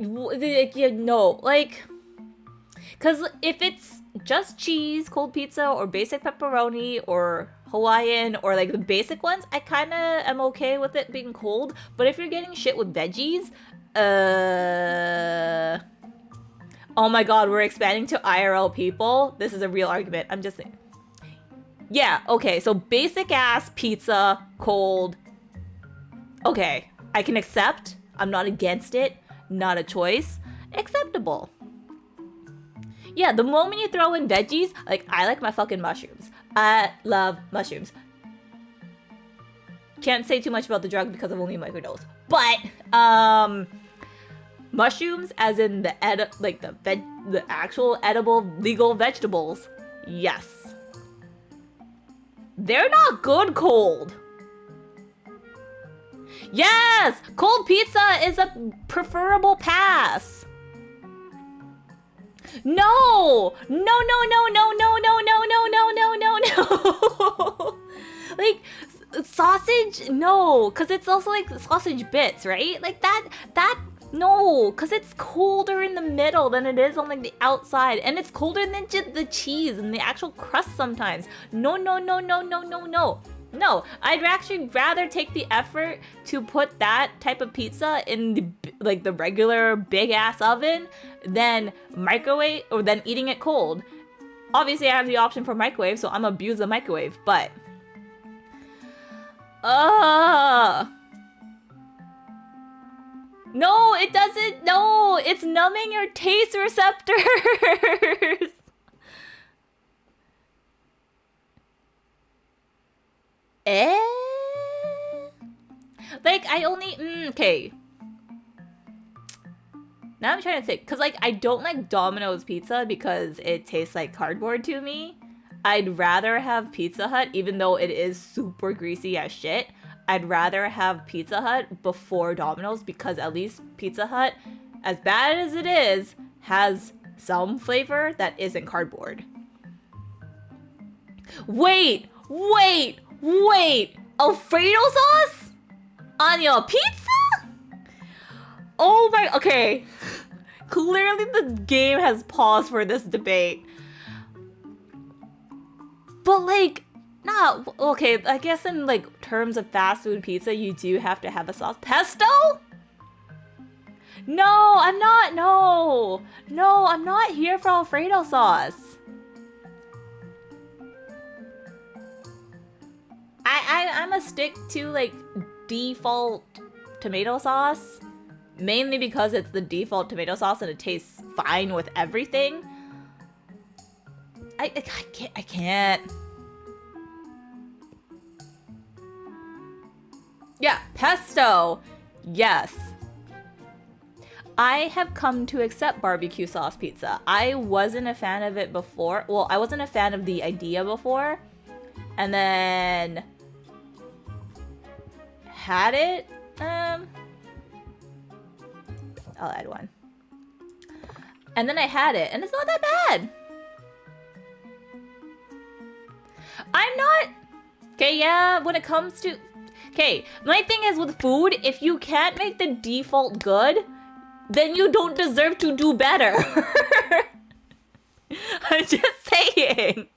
No, like, because if it's just cheese, cold pizza, or basic pepperoni, or Hawaiian, or like the basic ones, I kind of am okay with it being cold. But if you're getting shit with veggies, oh my god, we're expanding to IRL people. This is a real argument. I'm just saying. Yeah, okay, so basic ass pizza, cold. Okay, I can accept. I'm not against it. Not a choice. Acceptable. Yeah, the moment you throw in veggies, like, I like my fucking mushrooms. I love mushrooms. Can't say too much about the drug because I've only microdosed. But, mushrooms, as in the the actual edible legal vegetables, yes. They're not good cold. Yes! Cold pizza is a preferable pass. No! No. Like, sausage? No. Because it's also like sausage bits, right? Like no. Because it's colder in the middle than it is on like the outside. And it's colder than just the cheese and the actual crust sometimes. No. No, I'd actually rather take the effort to put that type of pizza in the regular big ass oven than microwave or than eating it cold. Obviously, I have the option for microwave, so I'm gonna abuse the microwave, but no, it doesn't. No, it's numbing your taste receptors. Like, I only... okay. Now I'm trying to think. Because, like, I don't like Domino's pizza because it tastes like cardboard to me. I'd rather have Pizza Hut, even though it is super greasy as shit. I'd rather have Pizza Hut before Domino's because at least Pizza Hut, as bad as it is, has some flavor that isn't cardboard. Wait! Alfredo sauce? On your pizza? Oh my, okay. Clearly the game has paused for this debate. But like, nah, okay, I guess in like terms of fast food pizza, you do have to have a sauce. Pesto? No, I'm not, no, I'm not here for Alfredo sauce. I'm a stick to like default tomato sauce, mainly because it's the default tomato sauce and it tastes fine with everything. I can't. Yeah, pesto. Yes. I have come to accept barbecue sauce pizza. I wasn't a fan of it before. Well, I wasn't a fan of the idea before. And then had it. I'll add one. And then I had it, and it's not that bad. I'm not... Okay, yeah, when it comes to... Okay, my thing is with food, if you can't make the default good, then you don't deserve to do better. I'm just saying.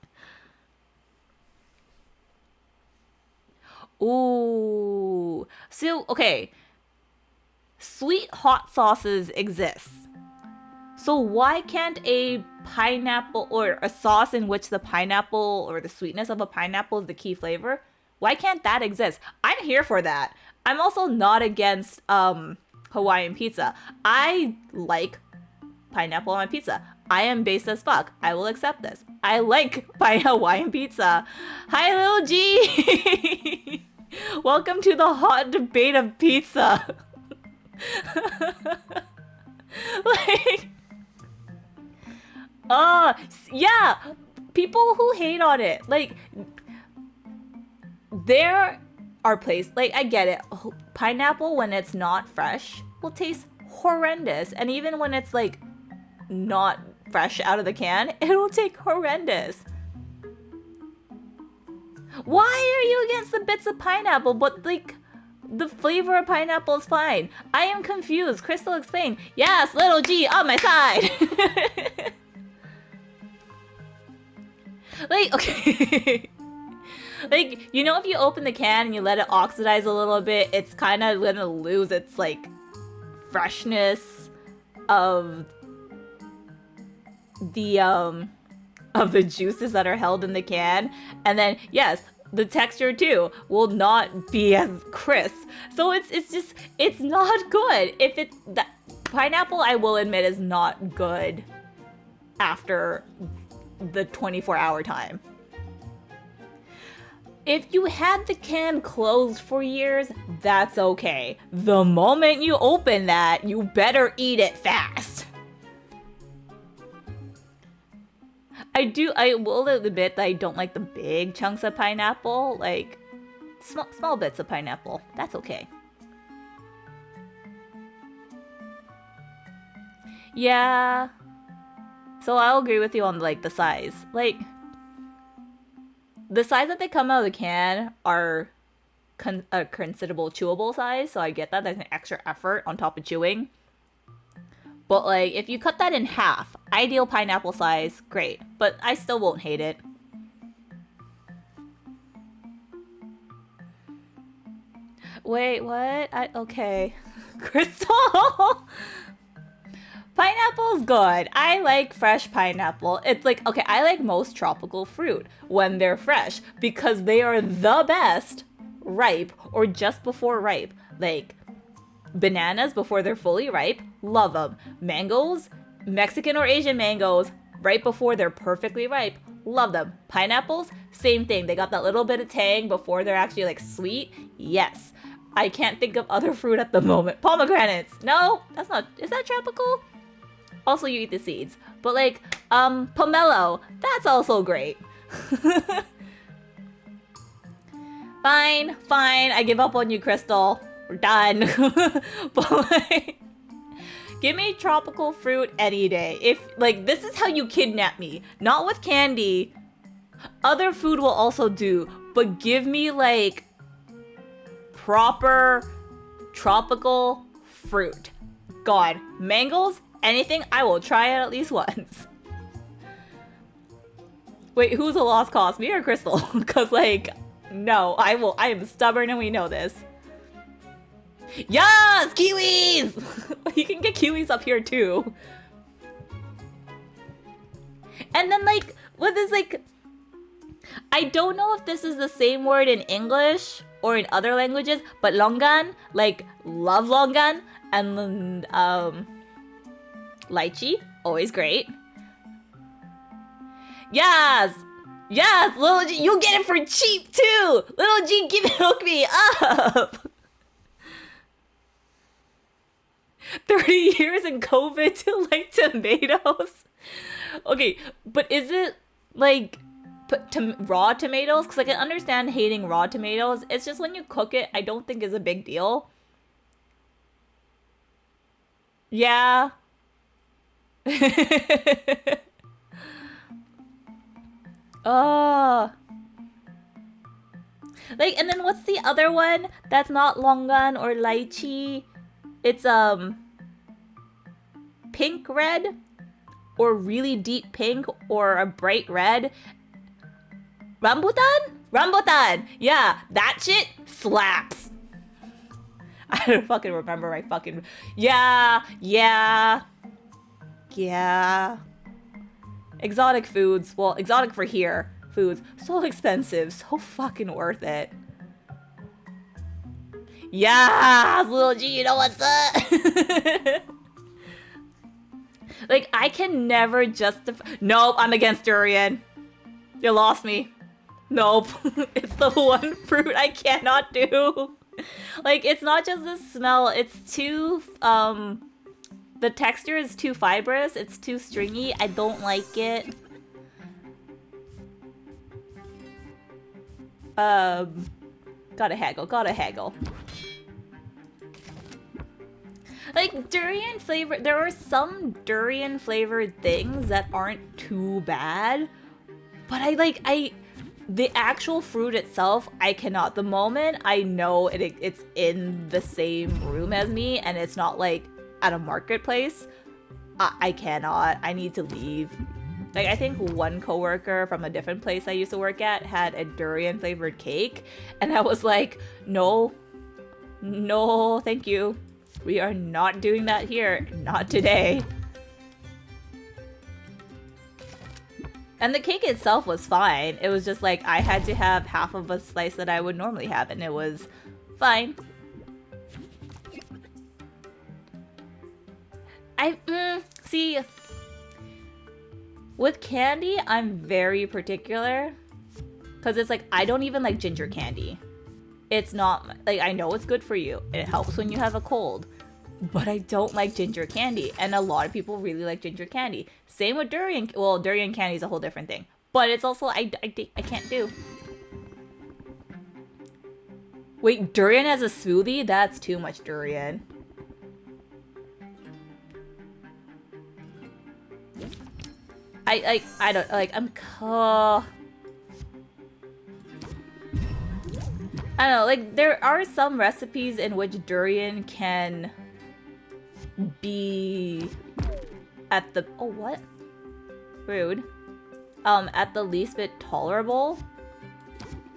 Ooh. So, okay. Sweet hot sauces exist. So why can't a pineapple or a sauce in which the pineapple or the sweetness of a pineapple is the key flavor? Why can't that exist? I'm here for that. I'm also not against Hawaiian pizza. I like pineapple on my pizza. I am base as fuck. I will accept this. I like Hawaiian pizza. Hi, Lil G. Welcome to the hot debate of pizza. Like, yeah, people who hate on it, like, there are places, like, I get it. Pineapple, when it's not fresh, will taste horrendous. And even when it's, like, not fresh out of the can, it will taste horrendous. Why are you against the bits of pineapple? But, like, the flavor of pineapple is fine. I am confused. Crystal, explain. Yes, little G on my side. Like, okay. Like, you know, if you open the can and you let it oxidize a little bit, it's kind of gonna lose its, like, freshness of the juices that are held in the can. And then, yes, the texture too will not be as crisp. So it's just, it's not good. If it, that pineapple, I will admit, is not good after the 24-hour time. If you had the can closed for years, that's okay. The moment you open that, you better eat it fast. I will admit that I don't like the big chunks of pineapple, like small bits of pineapple. That's okay. Yeah. So I'll agree with you on like the size. Like the size that they come out of the can are a considerable chewable size, so I get that. There's an extra effort on top of chewing. But like, if you cut that in half, ideal pineapple size, great. But I still won't hate it. Wait, what? Okay. Crystal! Pineapple's good. I like fresh pineapple. It's like, okay, I like most tropical fruit when they're fresh because they are the best ripe or just before ripe. Like, bananas before they're fully ripe, love them. Mangoes, Mexican or Asian mangoes, right before they're perfectly ripe, love them. Pineapples, same thing. They got that little bit of tang before they're actually like sweet. Yes. I can't think of other fruit at the moment. Pomegranates. No, that's not. Is that tropical? Also, you eat the seeds. But like, pomelo, that's also great. Fine. I give up on you, Crystal. We're done. But like, give me tropical fruit any day. If like, this is how you kidnap me. Not with candy. Other food will also do. But give me like proper tropical fruit. God, mangoes, anything, I will try it at least once. Wait, who's a lost cause, me or Crystal? Because like, no, I am stubborn and we know this. Yes, kiwis! You can get kiwis up here too. And then like, what is like, I don't know if this is the same word in English or in other languages, but longan, like love longan, and lychee, always great. Yes, little G, you get it for cheap too. Little G, hook me up. 30 years in COVID to like tomatoes. Okay, but is it like raw tomatoes? Because I can understand hating raw tomatoes. It's just when you cook it, I don't think is a big deal. Yeah. Oh. Like, and then what's the other one that's not longan or lychee? It's pink red or really deep pink or a bright red. Rambutan. Yeah, that shit slaps. I don't fucking remember my fucking... Yeah. Exotic foods. Well, exotic for here. Foods. So expensive. So fucking worth it. Yeah, little G, you know what's up? Like, I can never justify... Nope, I'm against durian. You lost me. Nope. It's the one fruit I cannot do. Like, it's not just the smell, it's too, the texture is too fibrous, it's too stringy, I don't like it. Gotta haggle. Like, durian flavor, there are some durian flavored things that aren't too bad, but The actual fruit itself, I cannot. The moment I know it's in the same room as me and it's not like at a marketplace, I cannot. I need to leave. Like, I think one coworker from a different place I used to work at had a durian flavored cake, and I was like, no, thank you. We are not doing that here. Not today. And the cake itself was fine. It was just like I had to have half of a slice that I would normally have, and it was fine. See, with candy, I'm very particular. Because it's like, I don't even like ginger candy. It's not, like, I know it's good for you. It helps when you have a cold. But I don't like ginger candy. And a lot of people really like ginger candy. Same with durian. Well, durian candy is a whole different thing. But it's also, I can't do. Wait, durian as a smoothie? That's too much durian. I don't, like, I don't know, like, there are some recipes in which durian can be at the, oh, what? Rude. At the least bit tolerable.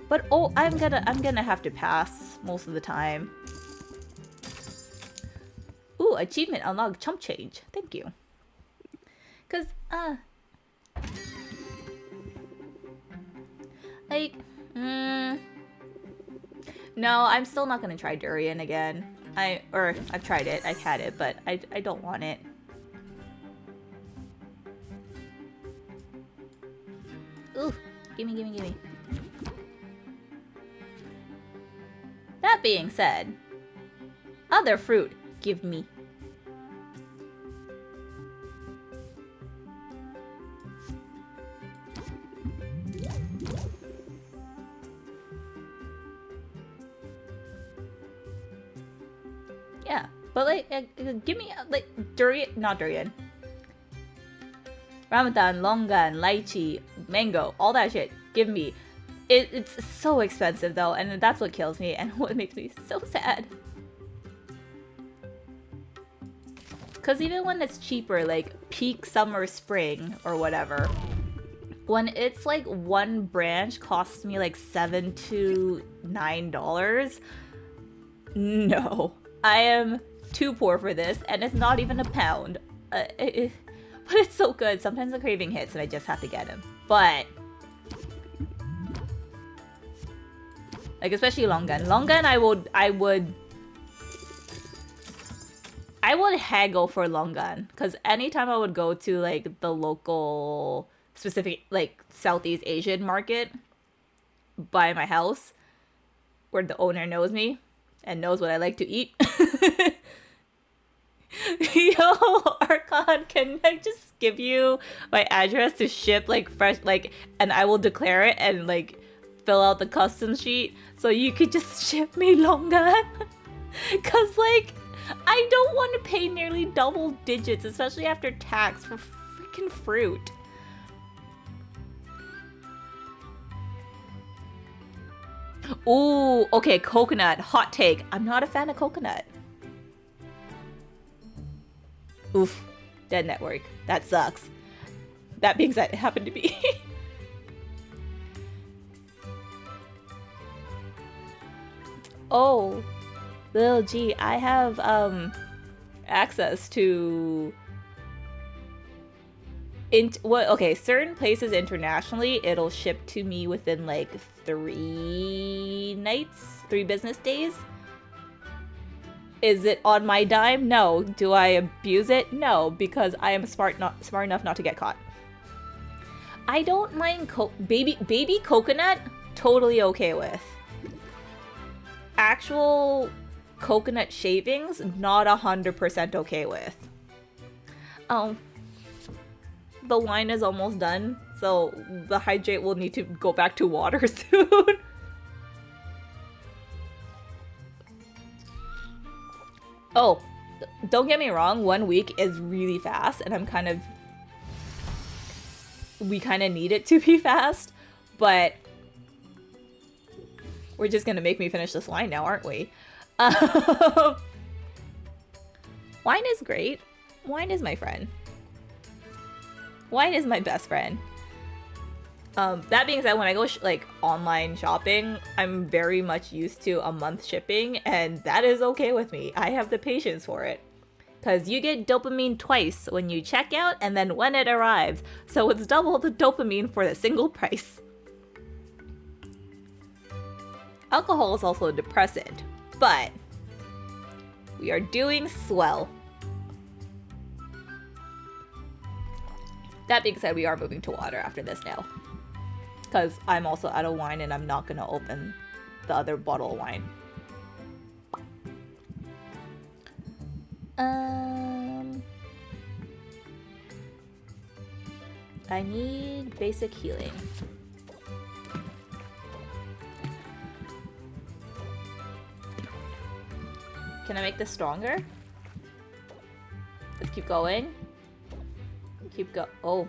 But, oh, I'm gonna have to pass most of the time. Ooh, achievement unlocked, chump change. Thank you. Cause, like, no, I'm still not gonna try durian again. I've tried it, I've had it, but I don't want it. Ooh, gimme. That being said, other fruit, give me. Yeah, but like, give me like durian, not durian. Ramadan, longan, lychee, mango, all that shit. Give me. It's so expensive though, and that's what kills me and what makes me so sad. Cause even when it's cheaper, like peak summer, spring, or whatever, when it's like one branch costs me like $7 to $9, no. I am too poor for this, and it's not even a pound. But it's so good. Sometimes the craving hits, and I just have to get him. But like, especially longan. Longan, I would haggle for longan, because anytime I would go to like the local specific like Southeast Asian market by my house, where the owner knows me and knows what I like to eat. Yo, Archon, can I just give you my address to ship like fresh, like, and I will declare it and like fill out the customs sheet so you could just ship me longan? Cause like, I don't want to pay nearly double digits, especially after tax, for freaking fruit. Ooh, okay, coconut. Hot take. I'm not a fan of coconut. Oof. Dead network. That sucks. That being said, it happened to be. Oh, Lil G, I have access to okay, certain places internationally, it'll ship to me within like 3 business days. Is it on my dime? No. Do I abuse it? No, because I am smart enough not to get caught. I don't mind baby coconut, totally okay with. Actual coconut shavings, not 100% okay with. Oh, the wine is almost done, so the hydrate will need to go back to water soon. Oh, don't get me wrong, 1 week is really fast, and we kind of need it to be fast, but We're just gonna make me finish this wine now, aren't we? Wine is great. Wine is my friend. Wine is my best friend. That being said, when I go like online shopping, I'm very much used to a month shipping, and that is okay with me. I have the patience for it. Because you get dopamine twice when you check out and then when it arrives. So it's double the dopamine for the single price. Alcohol is also a depressant, but we are doing swell. That being said, we are moving to water after this now. Because I'm also out of wine and I'm not going to open the other bottle of wine. I need basic healing. Can I make this stronger? Let's keep going. Oh.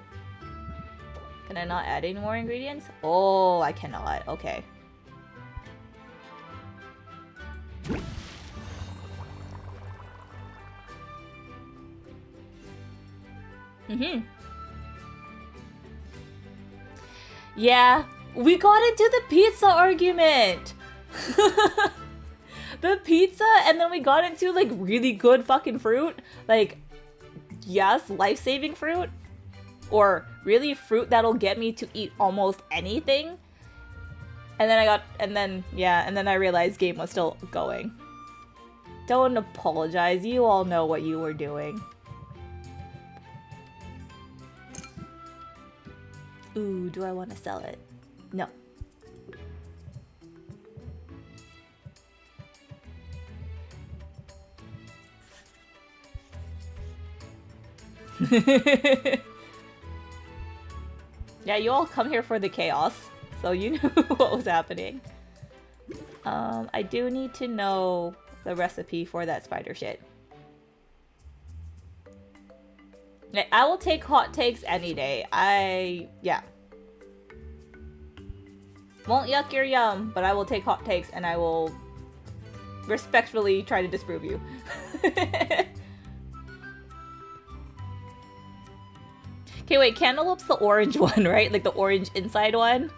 Can I not add any more ingredients? Oh, I cannot. Okay. Yeah, we got into the pizza argument. The pizza, and then we got into like really good fucking fruit. Like, yes, life-saving fruit. Or really fruit that'll get me to eat almost anything. And then I realized game was still going. Don't apologize, you all know what you were doing. Ooh, do I want to sell it? No. Yeah, you all come here for the chaos, so you knew what was happening. I do need to know the recipe for that spider shit. I will take hot takes any day. Yeah. Won't yuck your yum, but I will take hot takes and I will respectfully try to disprove you. Okay, wait, cantaloupe's the orange one, right? Like the orange inside one?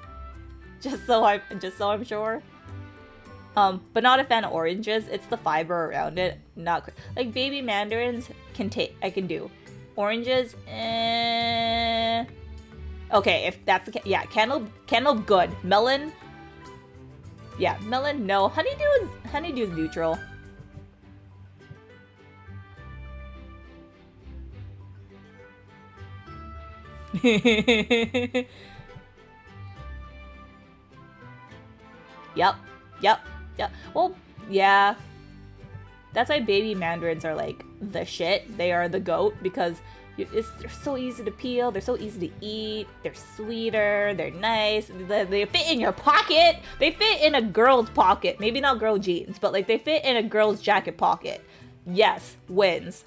Just so I'm sure. But not a fan of oranges. It's the fiber around it. Not like baby mandarins I can do. Oranges, Okay, if that's the yeah, cantaloupe good. Melon, yeah, melon no. Honeydew is neutral. Yep. Well, yeah. That's why baby mandarins are like the shit. They are the goat because they're so easy to peel. They're so easy to eat. They're sweeter. They're nice. They fit in your pocket. They fit in a girl's pocket. Maybe not girl jeans, but like they fit in a girl's jacket pocket. Yes, wins.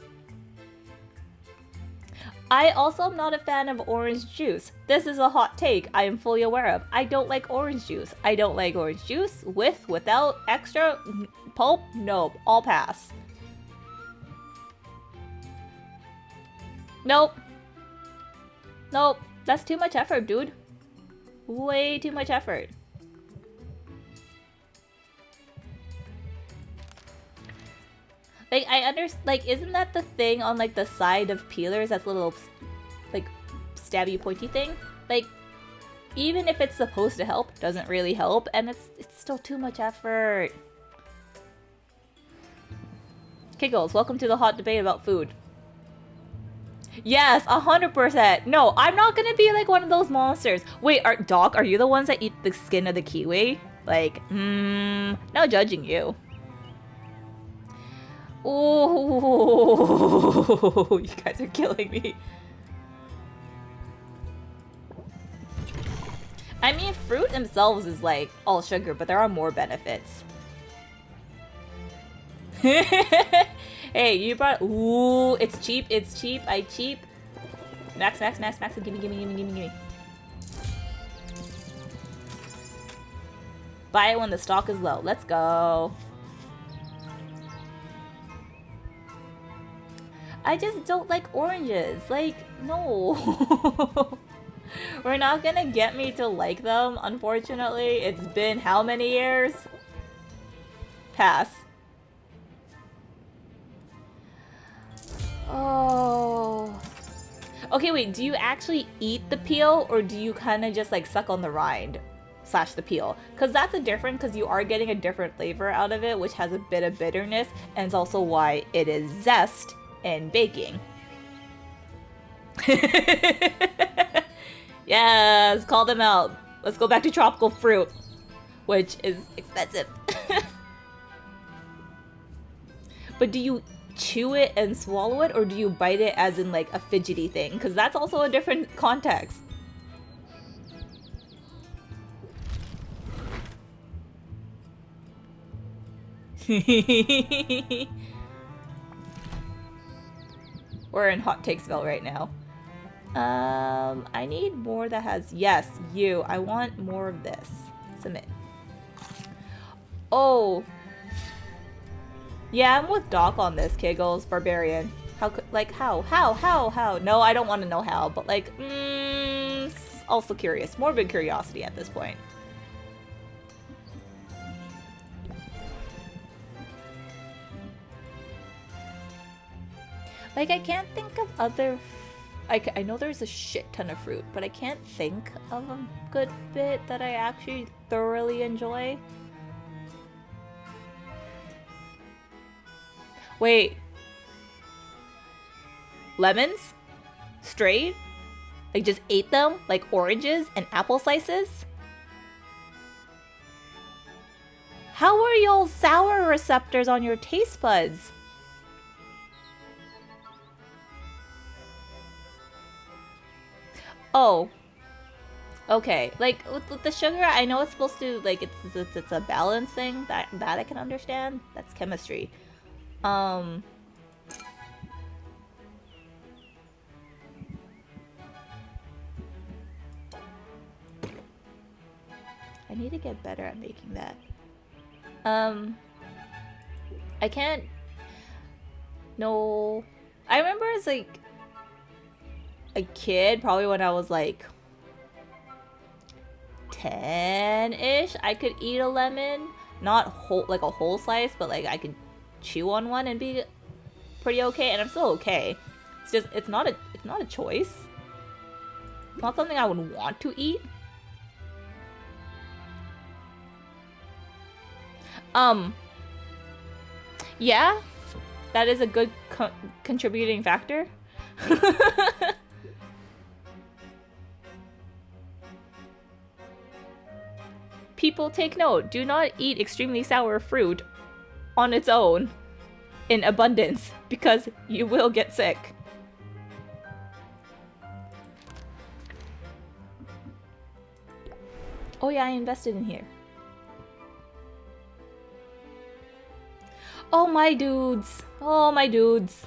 I also am not a fan of orange juice. This is a hot take I am fully aware of. I don't like orange juice. I don't like orange juice with, without, extra, pulp, nope, all pass. Nope, that's too much effort, dude. Way too much effort. Like, like, isn't that the thing on, like, the side of peelers? That's a little, like, stabby, pointy thing? Like, even if it's supposed to help, doesn't really help, and it's still too much effort. Kiggles, welcome to the hot debate about food. Yes, 100%. No, I'm not gonna be, like, one of those monsters. Wait, Doc, are you the ones that eat the skin of the kiwi? Like, no judging you. Oh, you guys are killing me. I mean, fruit themselves is like all sugar, but there are more benefits. Hey, you brought. Ooh, it's cheap. I cheap. Max. Gimme. Buy it when the stock is low. Let's go. I just don't like oranges. Like, no. We're not gonna get me to like them, unfortunately. It's been how many years? Pass. Oh. Okay, wait, do you actually eat the peel or do you kind of just like suck on the rind / the peel? Because that's a different, because you are getting a different flavor out of it, which has a bit of bitterness, and it's also why it is zest in baking. Yes, call them out. Let's go back to tropical fruit, which is expensive. But do you chew it and swallow it, or do you bite it as in like a fidgety thing? Because that's also a different context. We're in hot takesville right now. I need more that has, yes, you. I want more of this. Submit. Oh. Yeah, I'm with Doc on this, Kiggles. Barbarian. How could, like, how? No, I don't want to know how, but like, also curious. Morbid curiosity at this point. Like, I can't think of other... I know there's a shit ton of fruit, but I can't think of a good bit that I actually thoroughly enjoy. Wait. Lemons? Straight? Like, just ate them? Like oranges and apple slices? How are y'all's sour receptors on your taste buds? Oh. Okay. Like, with the sugar, I know it's supposed to, like, it's a balance thing. That I can understand. That's chemistry. I need to get better at making that. I can't... No. I remember as, like, a kid, probably when I was, like, 10-ish, I could eat a lemon. Not whole, like a whole slice, but, like, I could chew on one and be pretty okay, and I'm still okay. It's just, it's not a choice. It's not something I would want to eat. Yeah, that is a good contributing factor. People take note, do not eat extremely sour fruit on its own in abundance, because you will get sick. Oh yeah, I invested in here. Oh my dudes. Oh my dudes.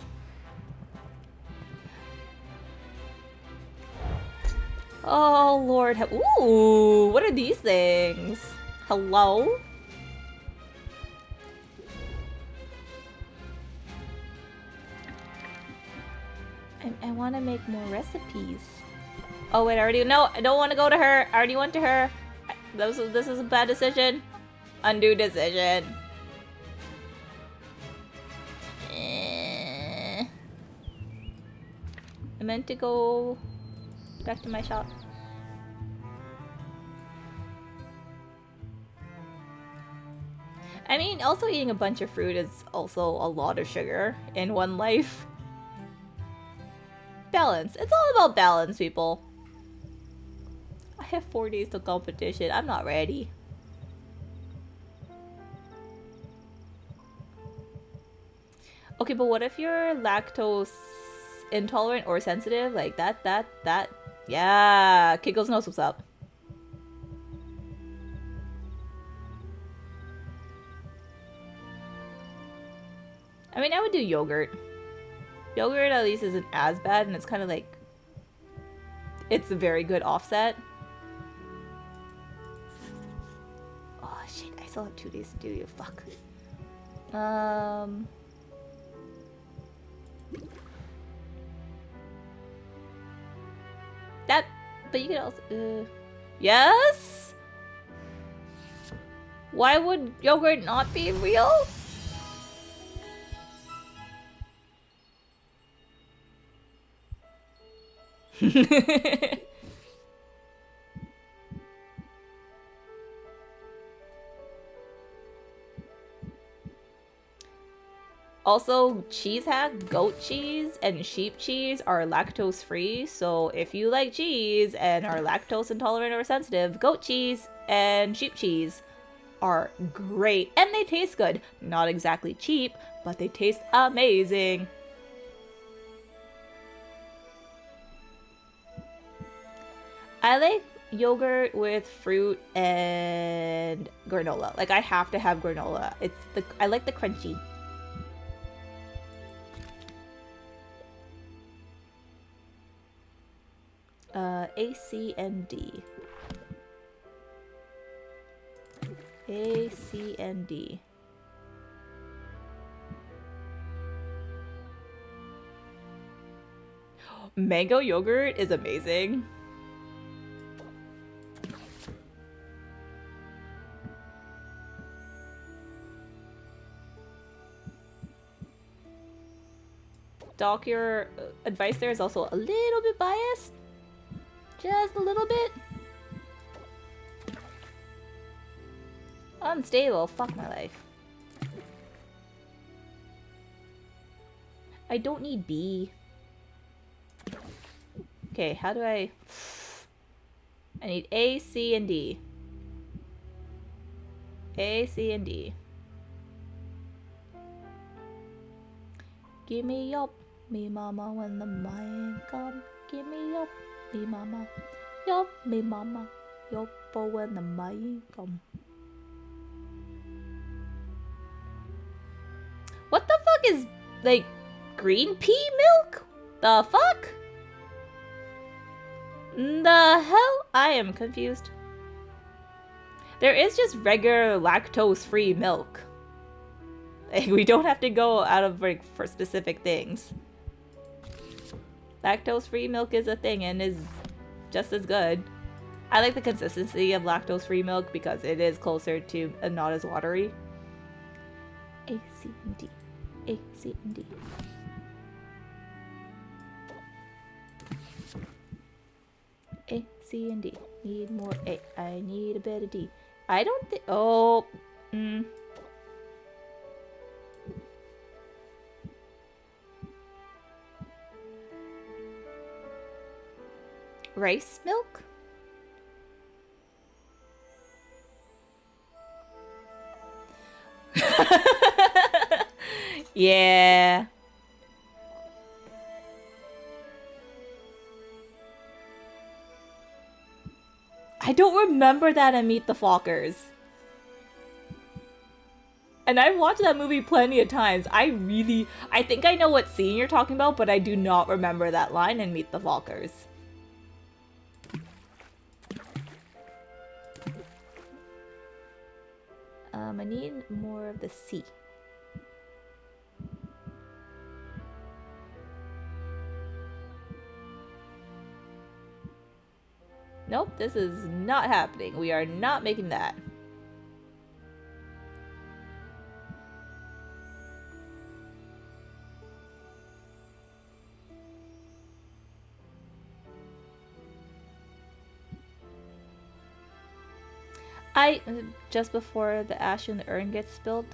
Oh lord. Ooh, what are these things? Hello? I want to make more recipes. Oh wait, I already... No, I don't want to go to her. I already went to her. This is a bad decision. Undo decision. I meant to go back to my shop. I mean, also eating a bunch of fruit is also a lot of sugar in one life. Balance. It's all about balance, people. I have 4 days to competition. I'm not ready. Okay, but what if you're lactose intolerant or sensitive? Like that. Yeah, Kiggles knows what's up. I mean, I would do yogurt. Yogurt at least isn't as bad, and it's kind of like... It's a very good offset. Oh, shit, I still have 2 days to do you. Fuck. That, but you could also, yes? Why would yogurt not be real? Also, cheese hack, goat cheese and sheep cheese are lactose free, so if you like cheese and are lactose intolerant or sensitive, goat cheese and sheep cheese are great and they taste good. Not exactly cheap, but they taste amazing. I like yogurt with fruit and granola. Like I have to have granola. I like the crunchy. A, C, and D. A, C, and D. Mango yogurt is amazing. Doc, your advice there is also a little bit biased. Just a little bit. Unstable. Fuck my life. I don't need B. Okay, how do I need A, C, and D. A, C, and D. Give me up, me mama, when the mind come. Give me up, me mama. Yup, me mama. Yup, for when the mind come. What the fuck is, like, green pea milk? The fuck? The hell? I am confused. There is just regular lactose-free milk. Like, we don't have to go out of, like, for specific things. Lactose-free milk is a thing and is just as good. I like the consistency of lactose-free milk because it is closer to not as watery. A, C, and D. A, C, and D. A, C, and D. Need more A. I need a bit of D. I don't think... Oh. Rice milk? Yeah. I don't remember that in Meet the Fockers. And I've watched that movie plenty of times. I think I know what scene you're talking about, but I do not remember that line in Meet the Fockers. I need more of the C. Nope, this is not happening. We are not making that. Just before the ash in the urn gets spilled,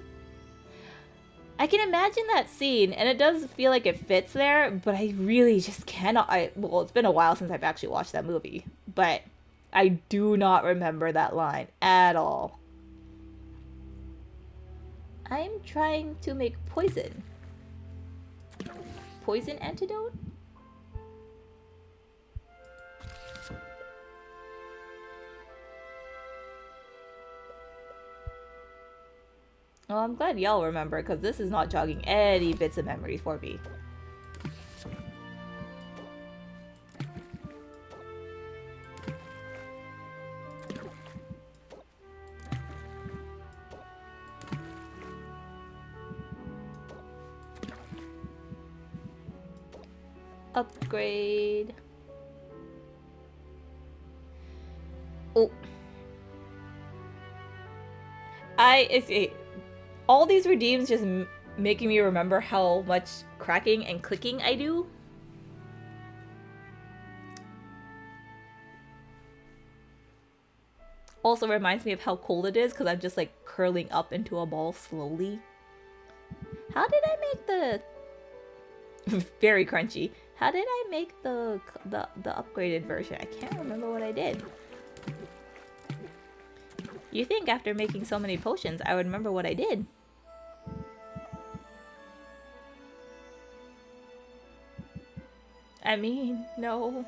I can imagine that scene, and it does feel like it fits there, but I really just cannot. Well, it's been a while since I've actually watched that movie, but I do not remember that line at all. I'm trying to make poison. Poison antidote? Oh, I'm glad y'all remember, because this is not jogging any bits of memory for me. upgrade. Oh. All these redeems just making me remember how much cracking and clicking I do. Also reminds me of how cold it is because I'm just like curling up into a ball slowly. How did I make the very crunchy? How did I make the upgraded version? I can't remember what I did. You think after making so many potions I would remember what I did. I mean, no.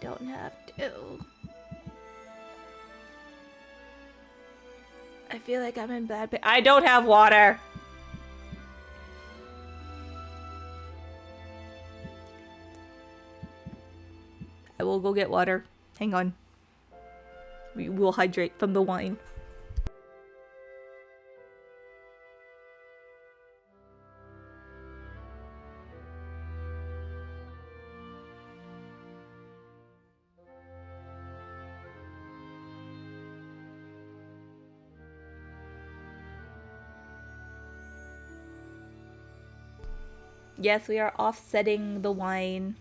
Don't have to. I feel like I'm in bad I don't have water! I will go get water. Hang on. We will hydrate from the wine. Yes, we are offsetting the wine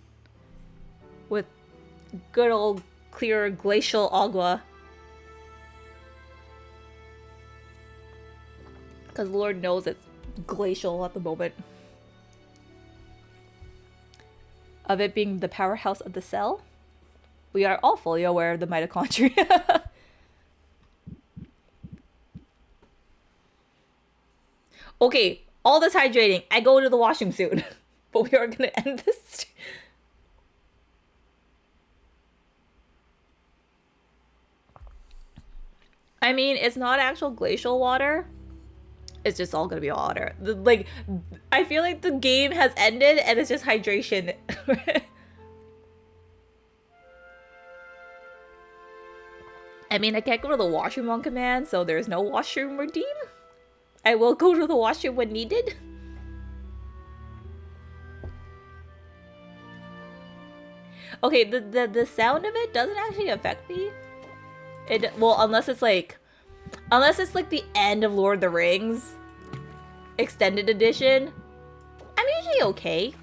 with good old clear glacial agua. Because Lord knows it's glacial at the moment. Of it being the powerhouse of the cell, we are all fully aware of the mitochondria. Okay, all this hydrating. I go to the washroom soon. But we are going to end this. I mean, it's not actual glacial water. It's just all gonna be water. Like, I feel like the game has ended and it's just hydration. I mean, I can't go to the washroom on command, so there's no washroom redeem. I will go to the washroom when needed. Okay, the sound of it doesn't actually affect me. Well, unless it's like the end of Lord of the Rings extended edition, I'm usually okay.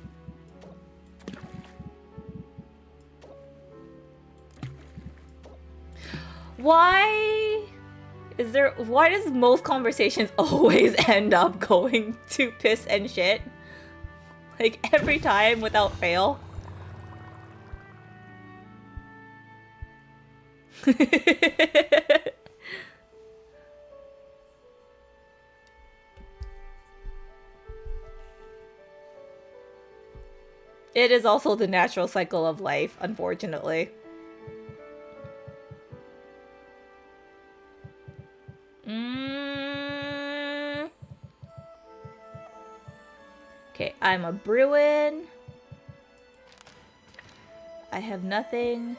Why does most conversations always end up going to piss and shit? Like every time without fail. It is also the natural cycle of life, unfortunately. Okay, I'm a Bruin. I have nothing.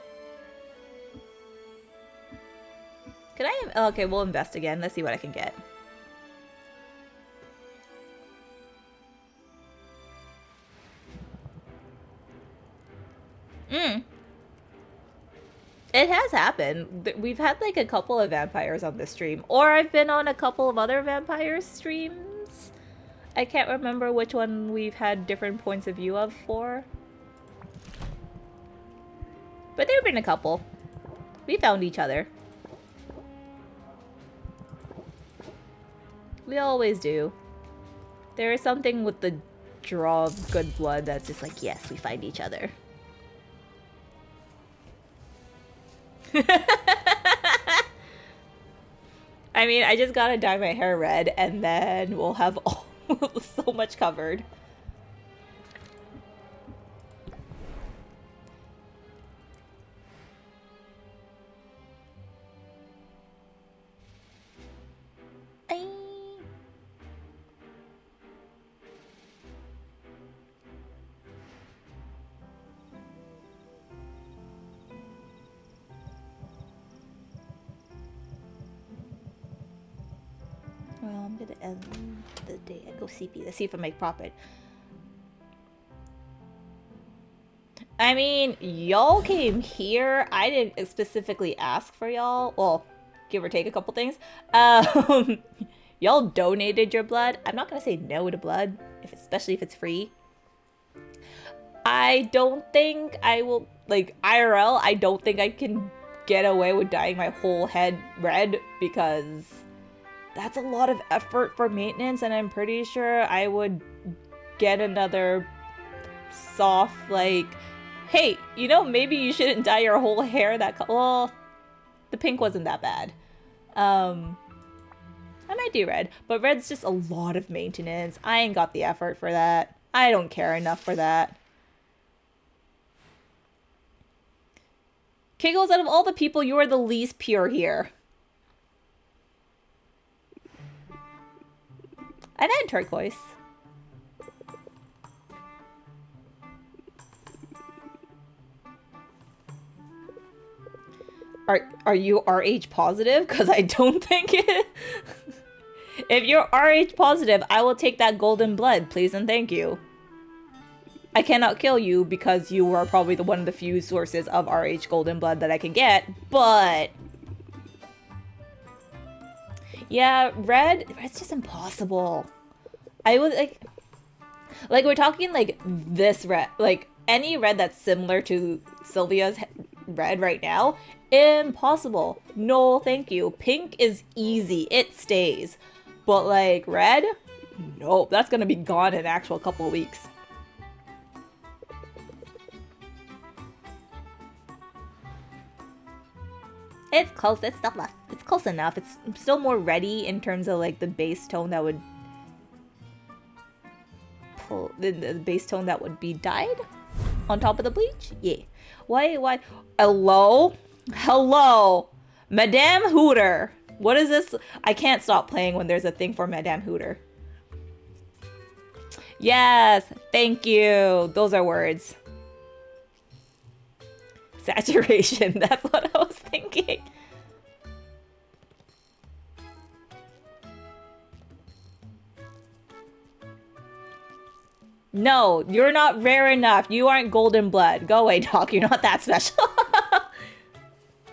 Can I? Okay, we'll invest again. Let's see what I can get. It has happened. We've had like a couple of vampires on this stream. Or I've been on a couple of other vampire streams. I can't remember which one we've had different points of view of for. But there have been a couple. We found each other. We always do. There is something with the draw of good blood that's just like, yes, we find each other. I mean, I just gotta dye my hair red and then we'll have all so much covered. Well, I'm gonna end the day. I go CP. Let's see if I make profit. I mean, y'all came here. I didn't specifically ask for y'all. Well, give or take a couple things. Y'all donated your blood. I'm not gonna say no to blood, especially if it's free. I don't think I will, like, IRL, I don't think I can get away with dyeing my whole head red because that's a lot of effort for maintenance, and I'm pretty sure I would get another soft, like, hey, you know, maybe you shouldn't dye your whole hair that color. Well, the pink wasn't that bad. I might do red, but red's just a lot of maintenance. I ain't got the effort for that. I don't care enough for that. Kegels, out of all the people, you are the least pure here. I've had turquoise. Are you RH positive? Because I don't think it. If you're RH positive, I will take that golden blood, please and thank you. I cannot kill you because you are probably one of the few sources of RH golden blood that I can get, but yeah, red's just impossible. I would like we're talking like this red, like any red that's similar to Sylvia's red right now, impossible. No, thank you. Pink is easy, it stays, but like red, nope, that's gonna be gone in an actual couple of weeks. It's close. It's close enough. It's still more ready in terms of like the base tone that would pull the base tone that would be dyed on top of the bleach. Yeah. Why? Hello, Madame Hooter. What is this? I can't stop playing when there's a thing for Madame Hooter. Yes, thank you. Those are words. Saturation, that's what I was thinking. No, you're not rare enough. You aren't golden blood. Go away, Doc. You're not that special.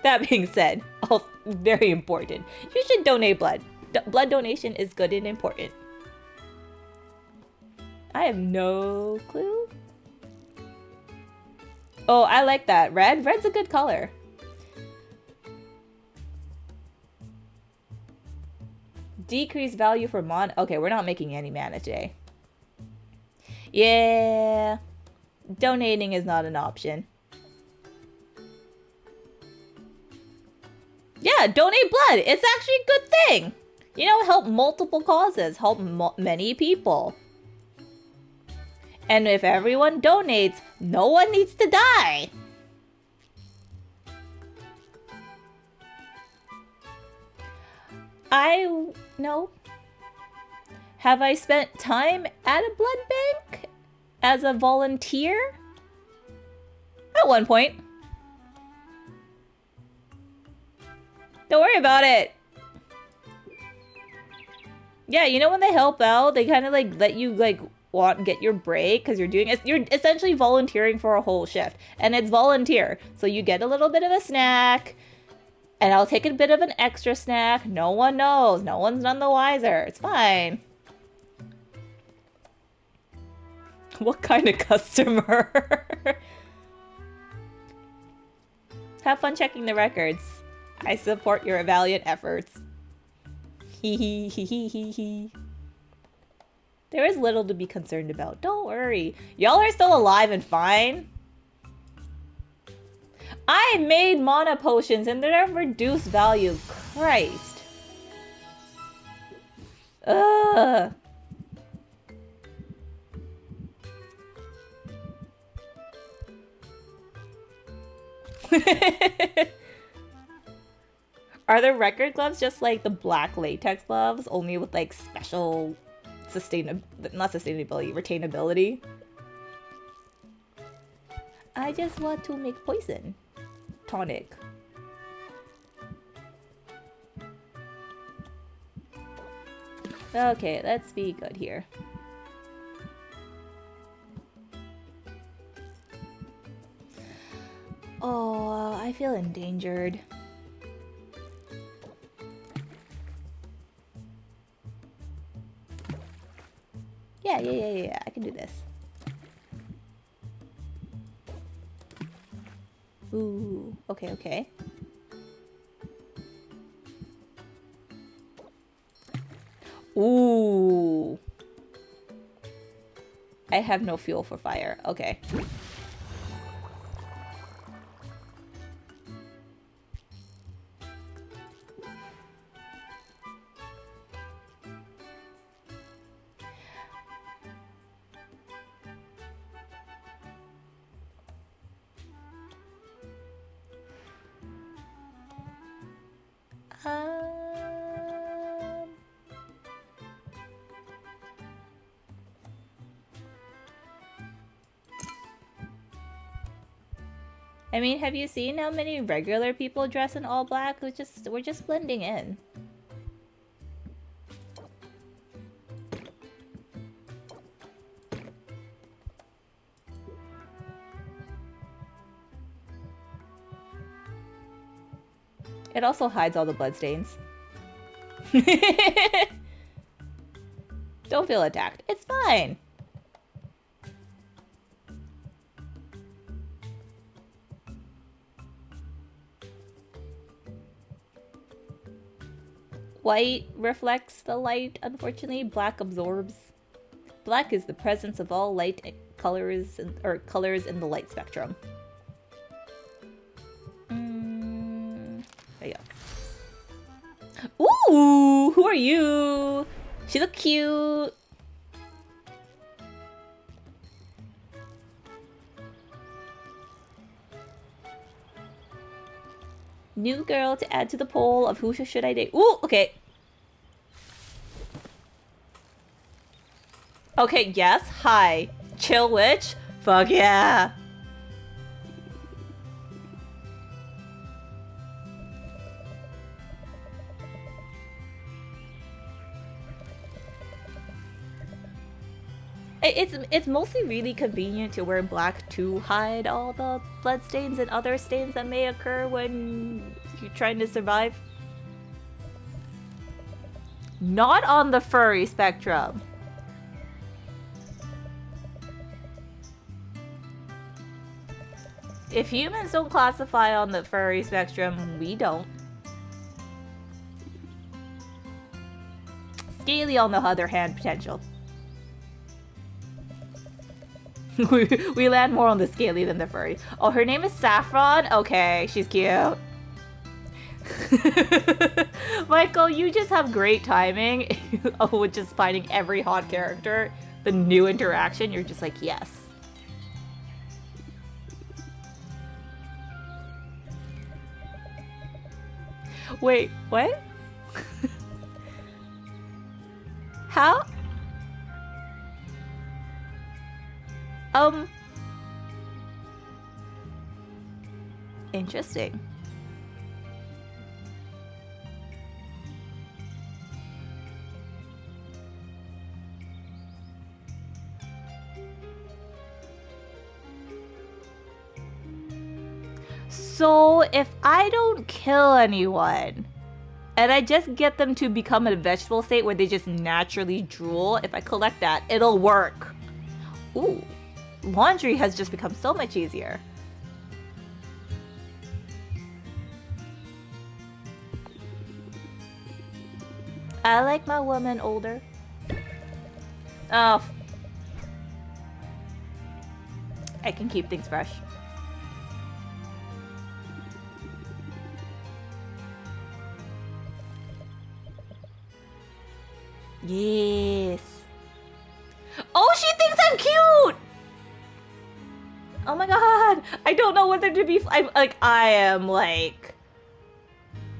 That being said, also very important. You should donate blood. Blood donation is good and important. I have no clue. Oh, I like that. Red? Red's a good color. Decrease value for mana. Okay, we're not making any mana today. Yeah. Donating is not an option. Yeah, donate blood. It's actually a good thing. You know, help multiple causes. Help many people. And if everyone donates, no one needs to die. No. Have I spent time at a blood bank as a volunteer? At one point. Don't worry about it. Yeah, you know when they help out, they kind of like let you like get your break because you're essentially volunteering for a whole shift, and it's volunteer, so you get a little bit of a snack, and I'll take a bit of an extra snack. No one knows, no one's none the wiser. It's fine. What kind of customer? Have fun checking the records. I support your valiant efforts. Hee hee hee hee hee hee. There is little to be concerned about. Don't worry. Y'all are still alive and fine. I made mana potions and they're of reduced value. Christ. Ugh. Are the record gloves just like the black latex gloves, only with like special retainability? I just want to make poison tonic. Okay, let's be good here. feel endangered. Yeah, I can do this. Ooh, okay. Ooh. I have no fuel for fire. Okay. I mean, have you seen how many regular people dress in all black? We're just blending in. It also hides all the bloodstains. Don't feel attacked. It's fine. White reflects the light, unfortunately. Black absorbs. Black is the presence of all light colors or colors in the light spectrum. There you go. Ooh, who are you? She look cute. New girl to add to the poll of who should I date. Ooh, okay. Okay, yes. Hi. Chill witch. Fuck yeah. It's mostly really convenient to wear black to hide all the bloodstains and other stains that may occur when you're trying to survive. Not on the furry spectrum. If humans don't classify on the furry spectrum, we don't. Scaly, on the other hand, potential. we land more on the scaly than the furry. Oh, her name is Saffron? Okay, she's cute. Michael, you just have great timing. Oh, just finding every hot character, the new interaction, you're just like, yes. Wait, what? How? Interesting. So, if I don't kill anyone, and I just get them to become in a vegetable state where they just naturally drool, if I collect that, it'll work. Ooh. Laundry has just become so much easier. I like my woman older. Oh. I can keep things fresh. Yes. Oh, she thinks I'm cute! Oh my god! I don't know whether to be... I am like...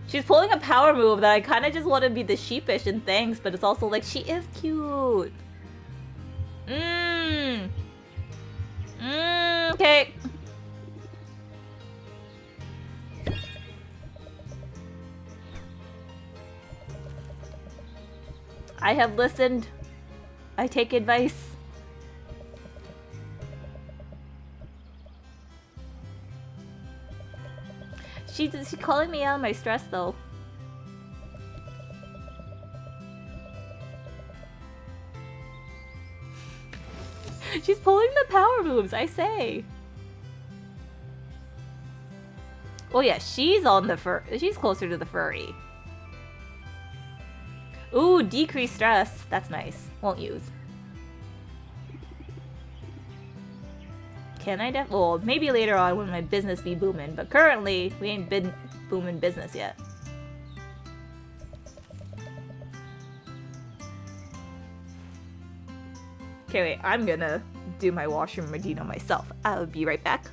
She's pulling a power move that I kind of just want to be the sheepish and thanks, but it's also like, she is cute. Okay. I have listened. I take advice. She's calling me out of my stress though. She's pulling the power moves, I say. Oh yeah, she's on the she's closer to the furry. Ooh, decrease stress. That's nice. Won't use. Can I well, maybe later on when my business be booming, but currently we ain't been booming business yet. Okay, wait, I'm gonna do my washroom routine on myself. I'll be right back.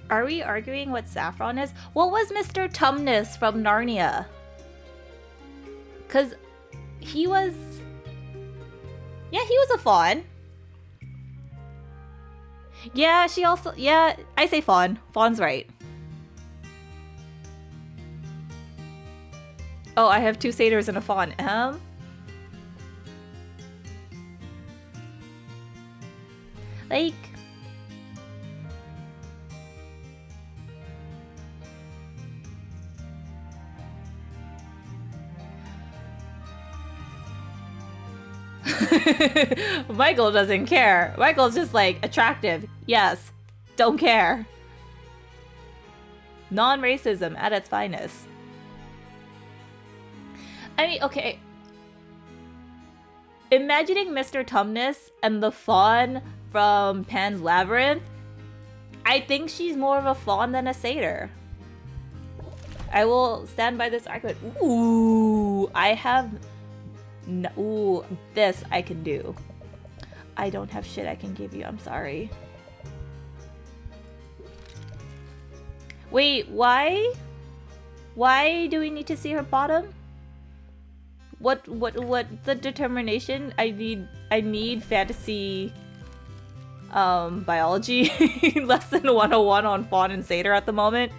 Are we arguing what saffron is? What was Mr. Tumnus from Narnia? Cause he was... Yeah, he was a fawn. Yeah, she also... Yeah, I say fawn. Fawn's right. Oh, I have 2 satyrs and a fawn. Like... Michael doesn't care. Michael's just like, attractive. Yes. Don't care. Non-racism at its finest. I mean, okay. Imagining Mr. Tumnus and the fawn from Pan's Labyrinth, I think she's more of a fawn than a satyr. I will stand by this argument. Ooh, I have... No, ooh, this I can do. I don't have shit I can give you. I'm sorry. Wait, why? Why do we need to see her bottom? What the determination? I need fantasy biology lesson 101 on fawn and satyr at the moment.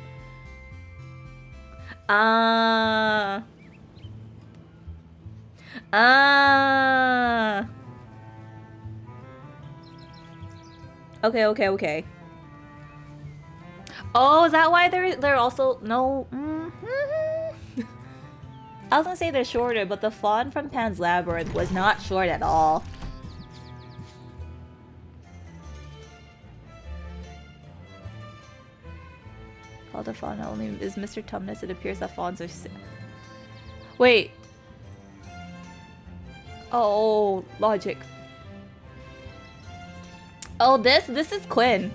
Okay. Oh, is that why they're also no? I was gonna say they're shorter, but the fawn from Pan's Labyrinth was not short at all. Called a fawn only is Mr. Tumnus. It appears that fawns are. Wait. Oh, logic. Oh, this is Quinn.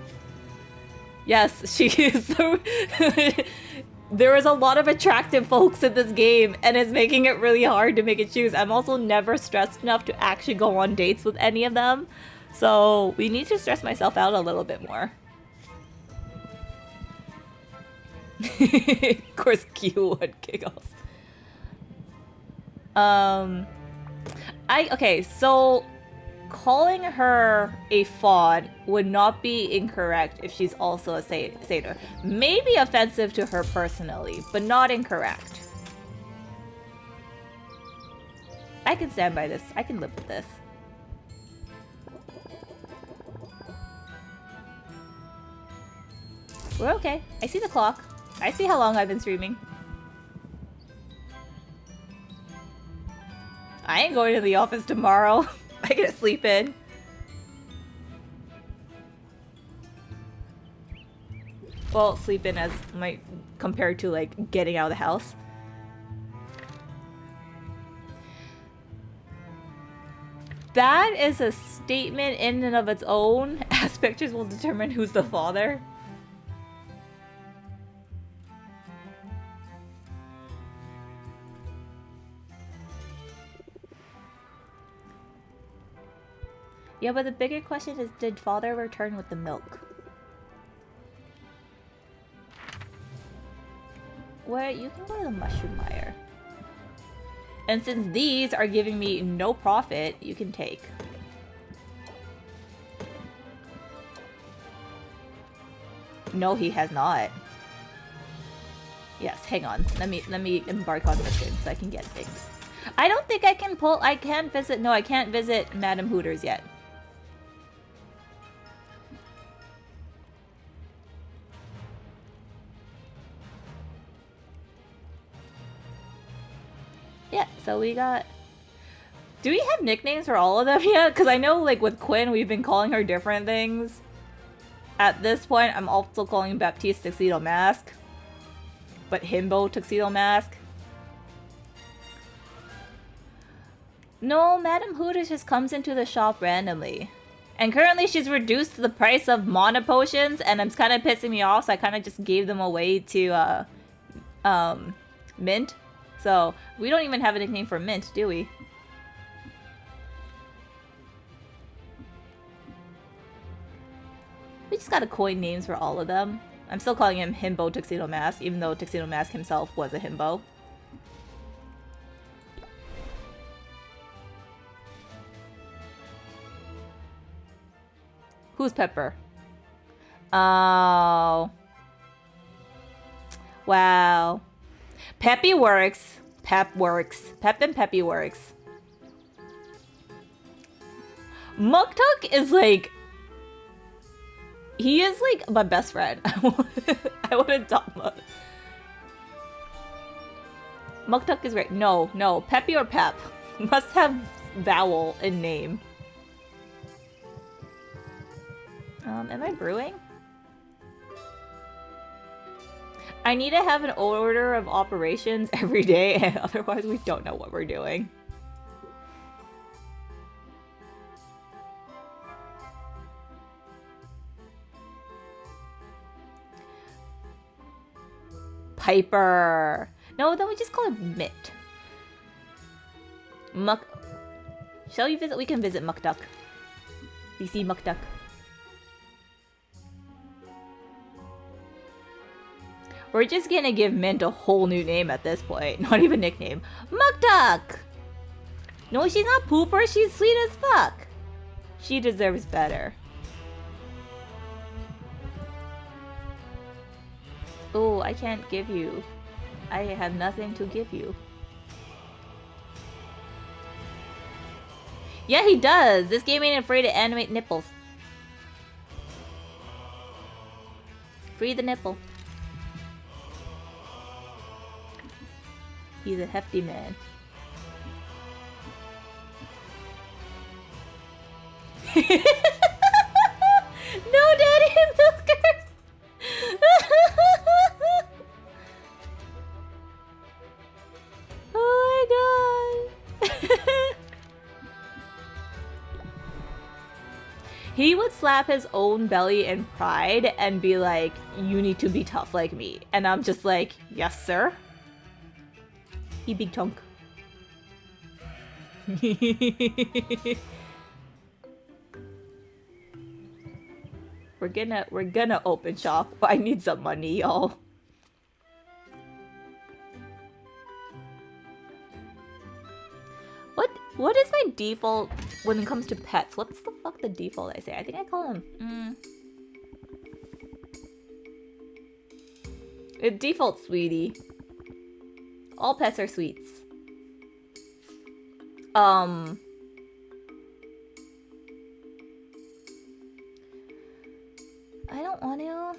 Yes, she is the... There is a lot of attractive folks in this game, and it's making it really hard to make it choose. I'm also never stressed enough to actually go on dates with any of them. So we need to stress myself out a little bit more. Of course, Q1 giggles. Okay, so calling her a fawn would not be incorrect if she's also a satyr. Maybe offensive to her personally, but not incorrect. I can stand by this. I can live with this. We're okay. I see the clock. I see how long I've been streaming. I ain't going to the office tomorrow. I gotta sleep in. Well, sleep in as my compared to like getting out of the house. That is a statement in and of its own, as pictures will determine who's the father. Yeah, but the bigger question is, did father return with the milk? Where you can go to the mushroom mire. And since these are giving me no profit, you can take. No, he has not. Yes, hang on. Let me embark on mission so I can get things. I don't think I can pull. I can visit. No, I can't visit Madam Hooters yet. Yeah, so we got... Do we have nicknames for all of them yet? Because I know, like, with Quinn, we've been calling her different things. At this point, I'm also calling Baptiste Tuxedo Mask. But Himbo Tuxedo Mask. No, Madam Hooters just comes into the shop randomly. And currently she's reduced the price of mana potions, and it's kind of pissing me off, so I kind of just gave them away to, Mint. So, we don't even have a nickname for Mint, do we? We just gotta coin names for all of them. I'm still calling him Himbo Tuxedo Mask, even though Tuxedo Mask himself was a himbo. Who's Pepper? Oh. Wow. Peppy works. Pep works. Pep and Peppy works. Muktuk is like... He is like my best friend. I want to talk about... Muktuk is great. No, no. Peppy or Pep. Must have vowel in name. Am I brewing? I need to have an order of operations every day, and otherwise we don't know what we're doing. Piper. No, then we just call it Mitt. Muck. Shall we visit? We can visit Muktuk. BC Muktuk. We're just gonna give Mint a whole new name at this point. Not even nickname. Muktuk! No, she's not Pooper. She's sweet as fuck. She deserves better. Oh, I can't give you. I have nothing to give you. Yeah, he does. This game ain't afraid to animate nipples. Free the nipple. He's a hefty man. No, Daddy Milkers! Oh my god. He would slap his own belly in pride and be like, you need to be tough like me. And I'm just like, yes, sir. He big chunk. We're gonna open shop. I need some money, y'all. What is my default when it comes to pets? What's the fuck the default I say? I think I call him Default sweetie. All pets are sweets. I don't want to.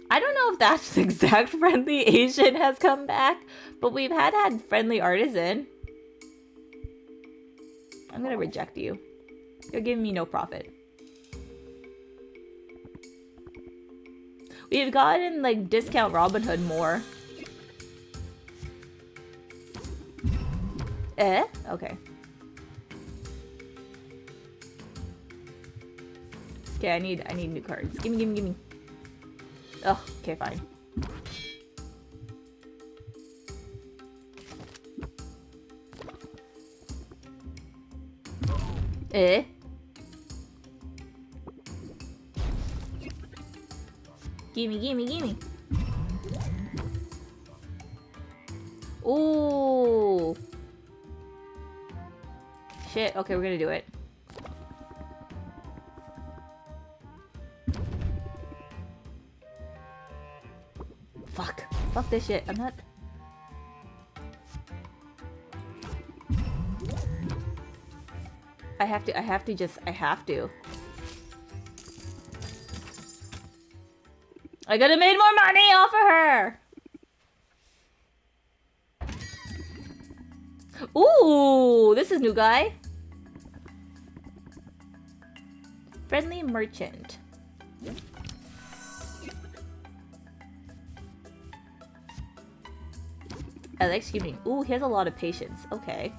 I don't know if that exact friendly Asian has come back, but we've had friendly artisan. I'm gonna reject you. You're giving me no profit. We've gotten like discount Robin Hood more. Okay. Okay, I need new cards. Gimme. Oh, okay, fine. Gimme. Ooh. Shit, okay, we're gonna do it. Fuck this shit. I'm not... I have to. I gotta make more money off of her! Ooh, this is new guy. Friendly merchant. I like skimming. Ooh, he has a lot of patience. Okay.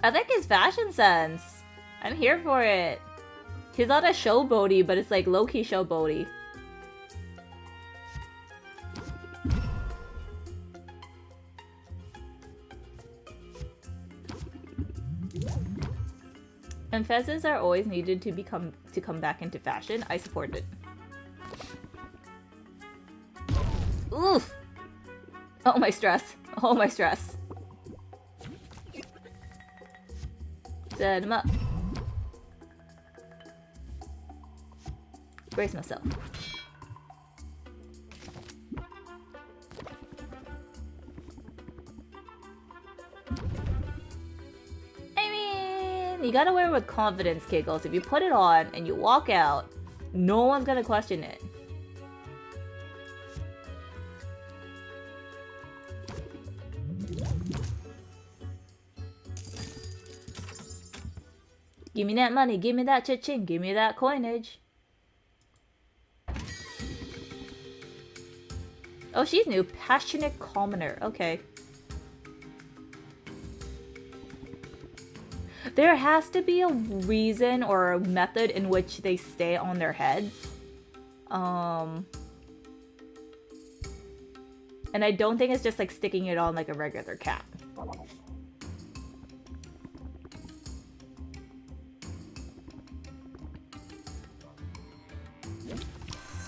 I like his fashion sense. I'm here for it. He's not a showboaty, but it's like low-key showboaty. And fezzes are always needed to come back into fashion. I support it. Oof! Oh my stress. Oh my stress. Set him up. Brace myself. You gotta wear it with confidence, Kiggles. If you put it on and you walk out, no one's gonna question it. Give me that money, give me that cha-ching, give me that coinage. Oh, she's new. Passionate commoner. Okay. There has to be a reason or a method in which they stay on their heads. And I don't think it's just like sticking it on like a regular cap.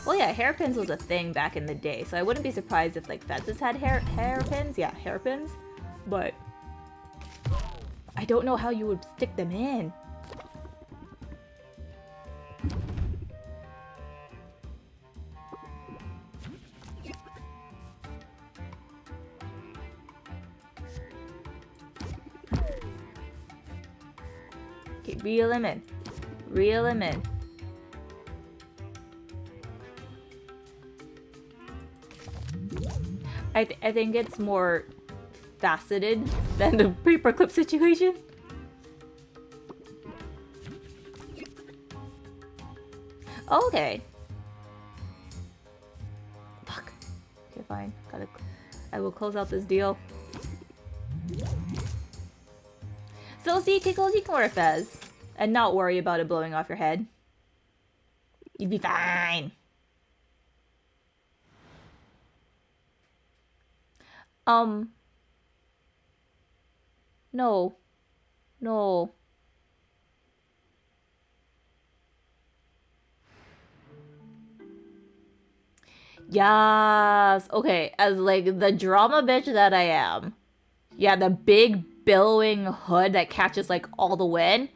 Well, yeah, hairpins was a thing back in the day, so I wouldn't be surprised if like fezzes had hairpins. Yeah, hairpins. But I don't know how you would stick them in. Okay, reel him in. Reel him in. I think it's more faceted than the paperclip situation. Okay. Fuck. Okay, fine. I will close out this deal. So see, Kickles, you can wear a fez and not worry about it blowing off your head. You'd be fine. No. No. Yes. Okay, as like the drama bitch that I am. Yeah, the big billowing hood that catches like all the wind.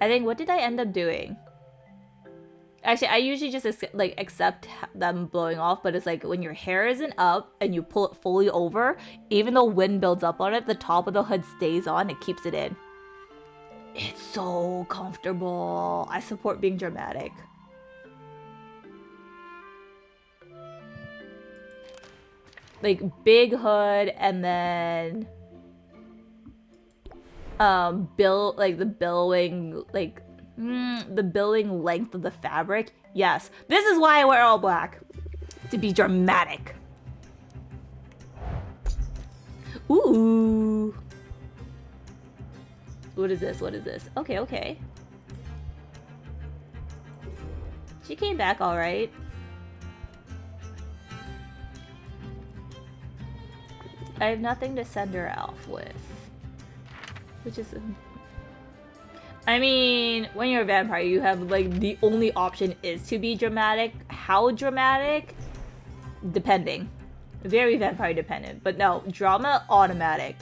I think, what did I end up doing? Actually, I usually just accept them blowing off, but it's like when your hair isn't up and you pull it fully over, even though wind builds up on it, the top of the hood stays on, it keeps it in. It's so comfortable. I support being dramatic. Like big hood and then the billowing length of the fabric. Yes, this is why I wear all black, to be dramatic. Ooh, what is this? What is this? Okay, okay. She came back all right. I have nothing to send her off with, which is, I mean, when you're a vampire, you have like the only option is to be dramatic. How dramatic? Depending. Very vampire dependent. But no, drama automatic.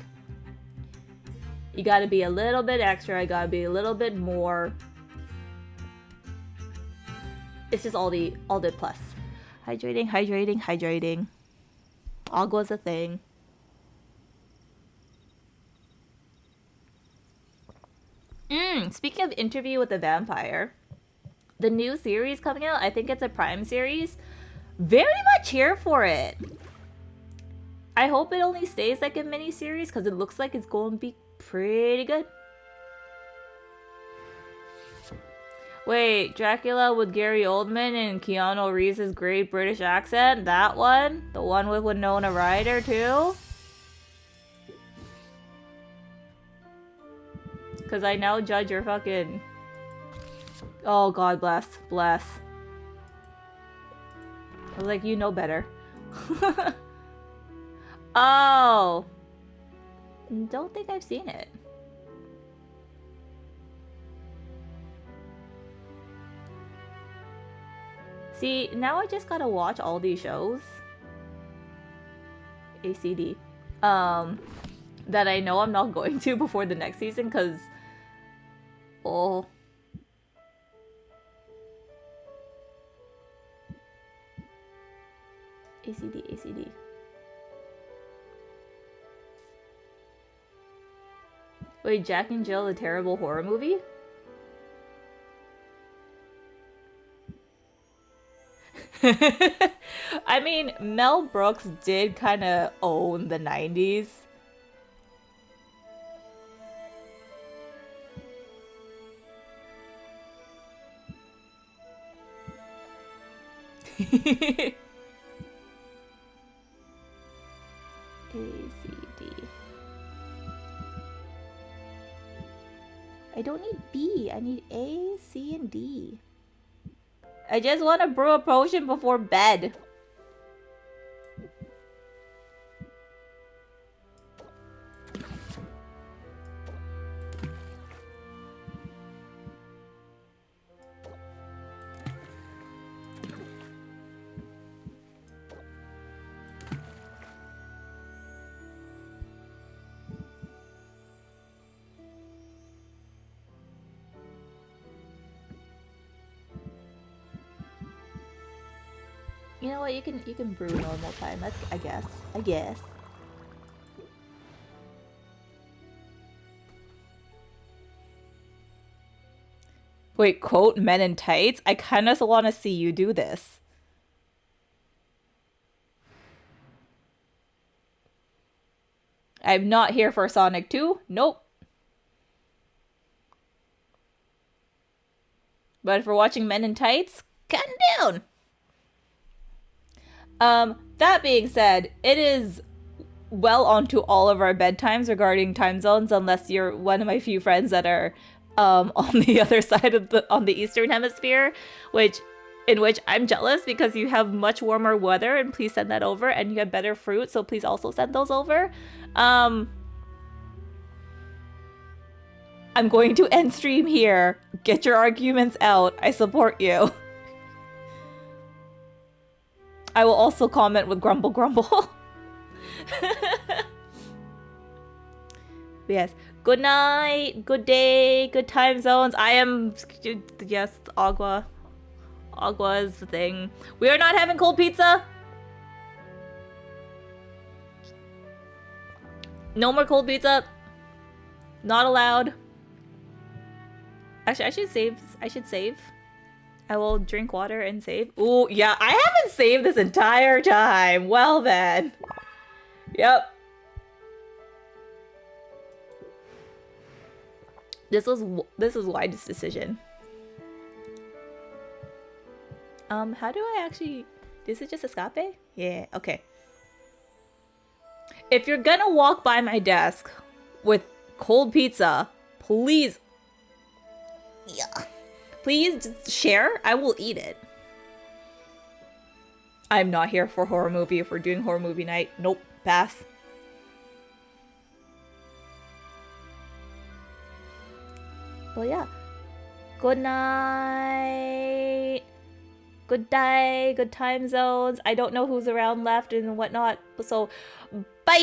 You gotta be a little bit extra. I gotta be a little bit more. It's just all the plus. Hydrating, hydrating, hydrating. Agua's a thing. Speaking of Interview with the Vampire, the new series coming out, I think it's a Prime series. Very much here for it. I hope it only stays like a mini series because it looks like it's going to be pretty good. Wait, Dracula with Gary Oldman and Keanu Reeves' great British accent? That one? The one with Winona Ryder too? Because I now judge your fucking... Oh, God bless. Bless. I was like, you know better. Oh! Don't think I've seen it. See, now I just gotta watch all these shows. ACD. That I know I'm not going to before the next season, because... Oh. ACD. Wait, Jack and Jill, a terrible horror movie? I mean, Mel Brooks did kind of own the 90s. ACD. I don't need B. I need A, C, and D. I just want to brew a potion before bed. You know what? You can brew normal time. That's I guess. Wait, quote Men in Tights? I kind of want to see you do this. I'm not here for Sonic 2. Nope. But for watching Men in Tights, cutting down. That being said, it is well onto all of our bedtimes regarding time zones, unless you're one of my few friends that are on the other side of on the Eastern Hemisphere, in which I'm jealous because you have much warmer weather, and please send that over, and you have better fruit, so please also send those over. I'm going to end stream here. Get your arguments out. I support you. I will also comment with grumble. Yes. Good night, good day, good time zones. I am, yes, Agua. Agua is the thing. We are not having cold pizza. No more cold pizza. Not allowed. Actually, I should save. I should save. I will drink water and save. Ooh, yeah, I haven't saved this entire time. Well then. Yep. This was White's decision. How do I actually... Is it just escape? Yeah, okay. If you're gonna walk by my desk with cold pizza, please... Yeah. Please just share. I will eat it. I'm not here for horror movie. If we're doing horror movie night, nope, pass. But yeah. Good night. Good day. Good time zones. I don't know who's around left and whatnot. So, bye.